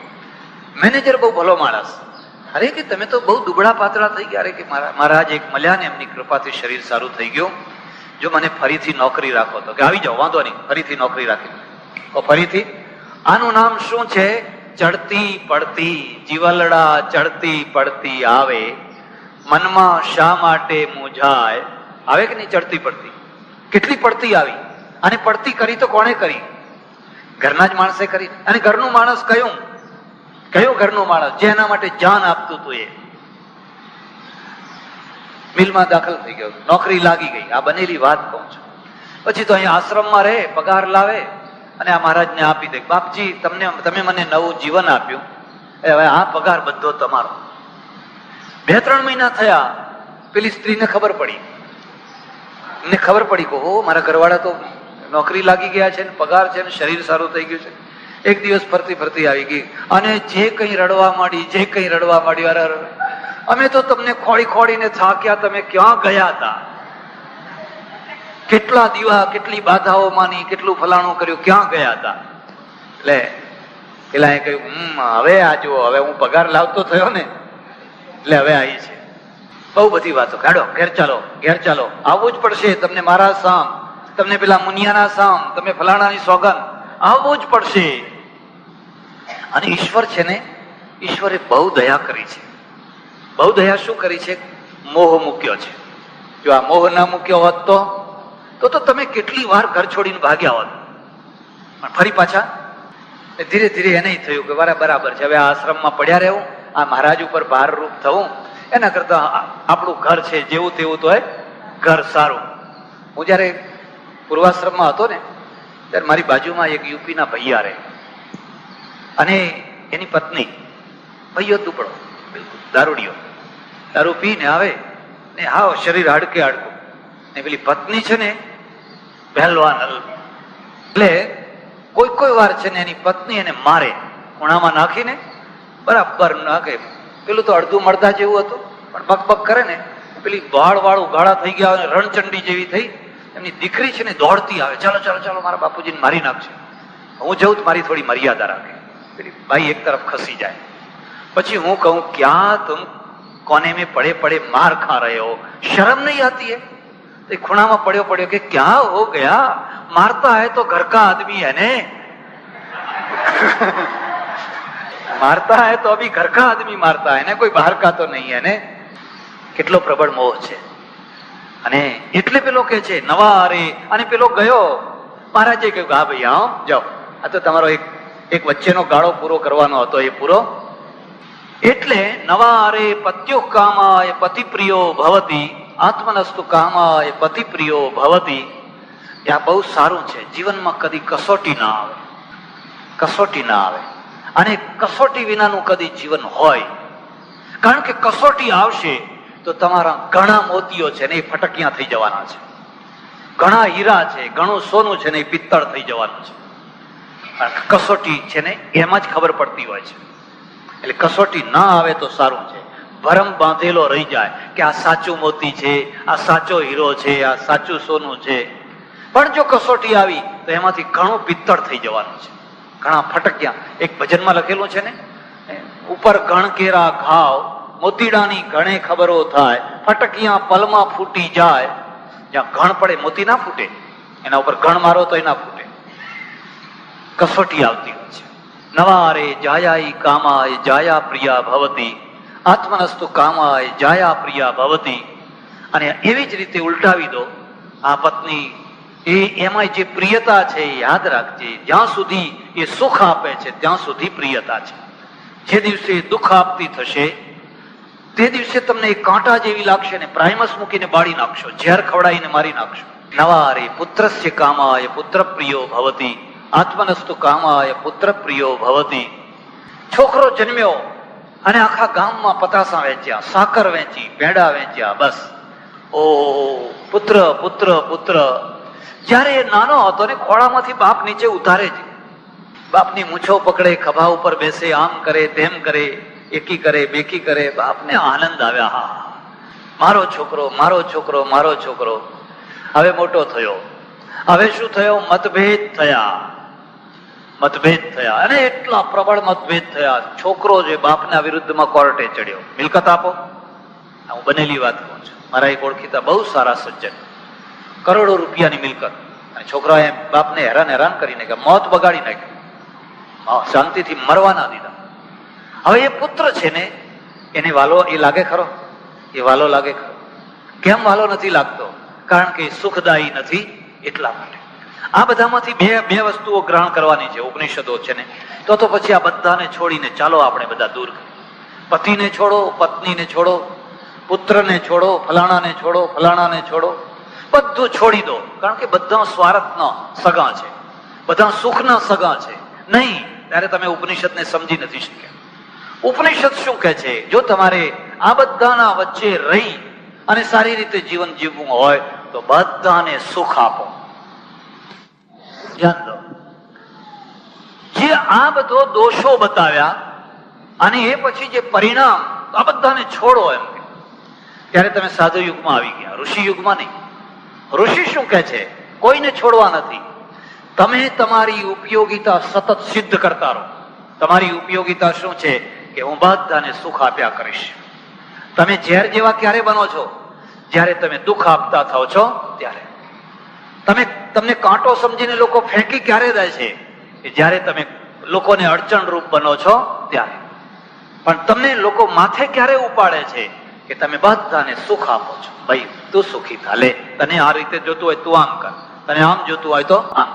મેનેજર બહુ ભલો માણસ, અરે કે તમે તો બહુ દુબળા પાતળા થઈ ગયા. અરે કે મહારાજ એક મળ્યા ને એમની કૃપાથી શરીર સારું થઈ ગયું, જો મને ફરીથી નોકરી રાખો તો. કે આવી જાઓ, વાંધો નહીં, ફરીથી નોકરી રાખી. તો ફરીથી આનું નામ શું છે? ચડતી પડતી જીવલડા ચડતી પડતી આવે, મનમાં શા માટે મૂંઝાય. આવે કે નહીં ચડતી પડતી? કેટલી પડતી આવી, અને પડતી કરી તો કોણે કરી? ઘરના જ માણસે કરી. અને ઘરનું માણસ કયું ઘરનું માણસ? જે એના માટે જાન આપતું હતું એ મિલમાં દાખલ થઈ ગયો, નોકરી લાગી ગઈ. આ બનેલી વાત કહું છું. પછી તો અહીંયા આશ્રમમાં રહે, પગાર લાવે અને આ મહારાજને આપી દે. બાપજી તમે મને નવું જીવન આપ્યું, હવે આ પગાર બધો તમારો. 2-3 મહિના થયા, પેલી સ્ત્રીને ખબર પડી. એમને ખબર પડી કે ઓ મારા ઘરવાળા તો નોકરી લાગી ગયા છે ને પગાર છે ને શરીર સારું થઈ ગયું છે. એક દિવસ ફરતી ફરતી આવી ગઈ અને જે કંઈ રડવા માંડી, અરે અમે તો તમને ખોડી ખોડીને થાક્યા, તમે ક્યાં ગયા હતા? કેટલા દીવા, કેટલી બાધાઓ માની, કેટલું ફલાણું કર્યું, ક્યાં ગયા હતા? એટલે પેલા એ કહ્યું હવે આ જુઓ, હવે હું પગાર લાવતો થયો ને એટલે હવે આવી છે. બહુ બધી વાતો. કાઢો, ઘેર ચાલો, આવવું જ પડશે તમને મારા સામ, તમને પેલા મુનિયાના સામ, તમે ફલાણાની સોગન, આવવું જ પડશે. અને ઈશ્વર છે ને, ઈશ્વરે બહુ દયા કરી છે. બહુ દયા શું કરી છે? મોહ મૂક્યો છે. જો આ મોહ ના મૂક્યો હોત તો તમે કેટલી વાર ઘર છોડીને ભાગ્યા હોત. પણ ફરી પાછા ધીરે ધીરે એને થયું કે બરાબર છે, હવે આ આશ્રમમાં પડ્યા રહેવું, આ મહારાજ ઉપર ભારરૂપ થવું, એના કરતા આપણું ઘર છે જેવું તેવું તો ઘર સારું. હું જયારે પૂર્વાશ્રમમાં હતો ને ત્યારે મારી બાજુમાં એક યુપીના ભૈયા રહે, અને એની પત્ની, ભૈયો દુબળો, બિલકુલ દારૂ પીને આવે ને હાવ શરીર હાડકું, ને પેલી પત્ની છે ને પહેલવાન. એટલે કોઈ વાર છે ને એની પત્ની એને મારે, ખૂણામાં નાખીને બરાબર નાખે. પેલું તો અડધું મળતા જેવું હતું, પણ બક કરે ને પેલી વાળું ગાળા થઈ ગયા અને રણચંડી જેવી થઈ. એમની દીકરી છે ને દોડતી આવે, ચાલો મારા બાપુજીને મારી નાખશે. હું જઉં તો મારી થોડી મર્યાદા રાખે. પેલી ભાઈ એક તરફ ખસી જાય. પછી હું કહું ક્યાં તુમ કોને મેં પડે માર ખા રહે હો, શરમ નહીં આતી હે? तो खुणा में पड़ो कि क्या हो गया, मारता है तो घर का आदमी है ने मारता है तो अभी घर का आदमी मारता है ने, कोई बाहर का तो नहीं है ने. કેટલો પ્રબળ મોહ છે. અને એટલે પેલો કે છે નવા અરે, અને પેલો ગયો મહારાજે કહ્યું હા ભાઈ આવો જાઓ, આ તો તમારો એક વચ્ચેનો ગાળો પૂરો કરવાનો હતો, એ પૂરો. એટલે નવા અરે પત્યો કામાય પતિપ્રિયો ભવતી, આત્મનસ્તુ કામાય પતિપ્રિયો ભવતી. આ બહુ સારું છે. જીવનમાં કદી કસોટી ના આવે, કસોટી ના આવે. અને કસોટી વિનાનું કદી જીવન હોય, કારણ કે કસોટી આવશે તો તમારા ઘણા મોતીઓ છે ને એ ફટકિયા થઈ જવાના છે, ઘણા હીરા છે, ઘણું સોનું છે ને એ પિત્તળ થઈ જવાનું છે. કસોટી છે ને એમાં જ ખબર પડતી હોય છે. એટલે કસોટી ના આવે તો સારું છે. ભરમ બાંધેલો રહી જાય કે આ સાચું મોતી છે, આ સાચો હીરો છે, આ સાચું સોનું છે. પણ જો કસોટી આવી તો એમાંથી ઘણું પિત્તળ થઈ જવાનું છે, ઘણા ફટક્યા. એક ભજનમાં લખેલું છે ને, ઉપર ઘણ કેરા ઘાવ મોતીડાની ઘણે ખબરો થાય, ફટકિયા પલમાં ફૂટી જાય. જ્યાં ઘણ પડે મોતી ના ફૂટે, એના ઉપર ઘણ મારો તો ના ફૂટે. કસોટી આવતી હોય છે. નવારે જાયાઈ કામાય જાયા પ્રિયા ભવતી, આત્મનસ્તુ કામાય જાયા પ્રિયા ભવતી. અને એવી જ રીતે ઉલટાવી દો, આ પત્ની એમાં જે પ્રિયતા છે એ યાદ રાખજે. જ્યાં સુધી એ સુખ આપે છે ત્યાં સુધી પ્રિયતા છે. જે દિવસે દુઃખ આપતી થશે તે દિવસે તમને એ કાંટા જેવી લાગશે ને પ્રાઇમસ મૂકીને બાળી નાખશો, ઝેર ખવડાવીને મારી નાખશો. નવારે પુત્રસ્ય કામાય પુત્ર પ્રિયો ભવતી, આત્મનસ્તુ કામાય પુત્ર પ્રિયો ભવતી. છોકરો જન્મ્યો અને આખા ગામમાં પતાસા વેચ્યા, સાકર વેચી, પેડા વેચ્યા, બસ ઓ પુત્ર પુત્ર પુત્ર. જયારે એ નાનો હતો ને ખોળામાંથી બાપ નીચે ઉતારે છે, બાપની મૂછો પકડે, ખભા ઉપર બેસે, આમ કરે તેમ કરે, એકી કરે બેકી કરે, બાપને આનંદ આવ્યા. હા, મારો છોકરો મારો છોકરો મારો છોકરો. હવે મોટો થયો, હવે શું થયો? મતભેદ થયા, મતભેદ થયા અને એટલા પ્રબળ મતભેદ થયા. છોકરો જે બાપના વિરુદ્ધમાં કોર્ટે ચડ્યો, મિલકત આપો. હું બનેલી વાત કહું છું. મારા એક ઓળખીતા બહુ સારા સજ્જન, કરોડો રૂપિયાની મિલકત, અને છોકરાએ બાપને હેરાન કરીને કે મોત બગાડી નાખ્યું, શાંતિથી મરવા ના દીધા. હવે એ પુત્ર છે ને એને વાલો એ લાગે ખરો? એ વાલો લાગે ખરો? કેમ વાલો નથી લાગતો? કારણ કે સુખદાયી નથી એટલા માટે. આ બધામાંથી બે વસ્તુઓ ગ્રહણ કરવાની છે ઉપનિષદો છે ને. તો પછી આ બધાને છોડીને ચાલો આપણે બધા દૂર કરીએ. પતિને છોડો, પત્નીને છોડો, પુત્રને છોડો, ફલાણાને છોડો, ફલાણાને છોડો, બધું છોડી દો. કારણ કે બધા સ્વાર્થના સગા છે, બધા સુખના સગા છે. નહીં, ત્યારે તમે ઉપનિષદને સમજી નથી શક્યા. ઉપનિષદ શું કહે છે? જો તમારે આ બધાના વચ્ચે રહી અને સારી રીતે જીવન જીવવું હોય તો બધાને સુખ આપો. ધ્યાન દો. જે આ બધો દોષો બતાવ્યા અને એ પછી જે પરિણામ, આ બધાને છોડો એમ, ત્યારે તમે સાધુ યુગમાં આવી ગયા, ઋષિ યુગમાં નહીં. ઋષિ શું કહે છે? કોઈને છોડવા નથી. તમે તમારી ઉપયોગિતા સતત સિદ્ધ કરતા રહો. તમારી ઉપયોગિતા શું છે? કે હું બધાને સુખ આપ્યા કરીશ. તમે ઝેર જેવા ક્યારે બનો છો? જ્યારે તમે દુઃખ આપતા થાવ છો ત્યારે. તમને કાંટો સમજીને લોકો ફેંકી ક્યારે દે છે? કે જ્યારે તમે લોકોને અડચણરૂપ બનો છો ત્યારે. પણ તમને લોકો માથે ક્યારે ઉપાડે છે? કે તમે બધાને સુખ આપો છો. ભાઈ તું સુખી થા, લે, તને આ રીતે જોતું હોય તું આમ કર, તને આમ જોતું હોય તો આમ.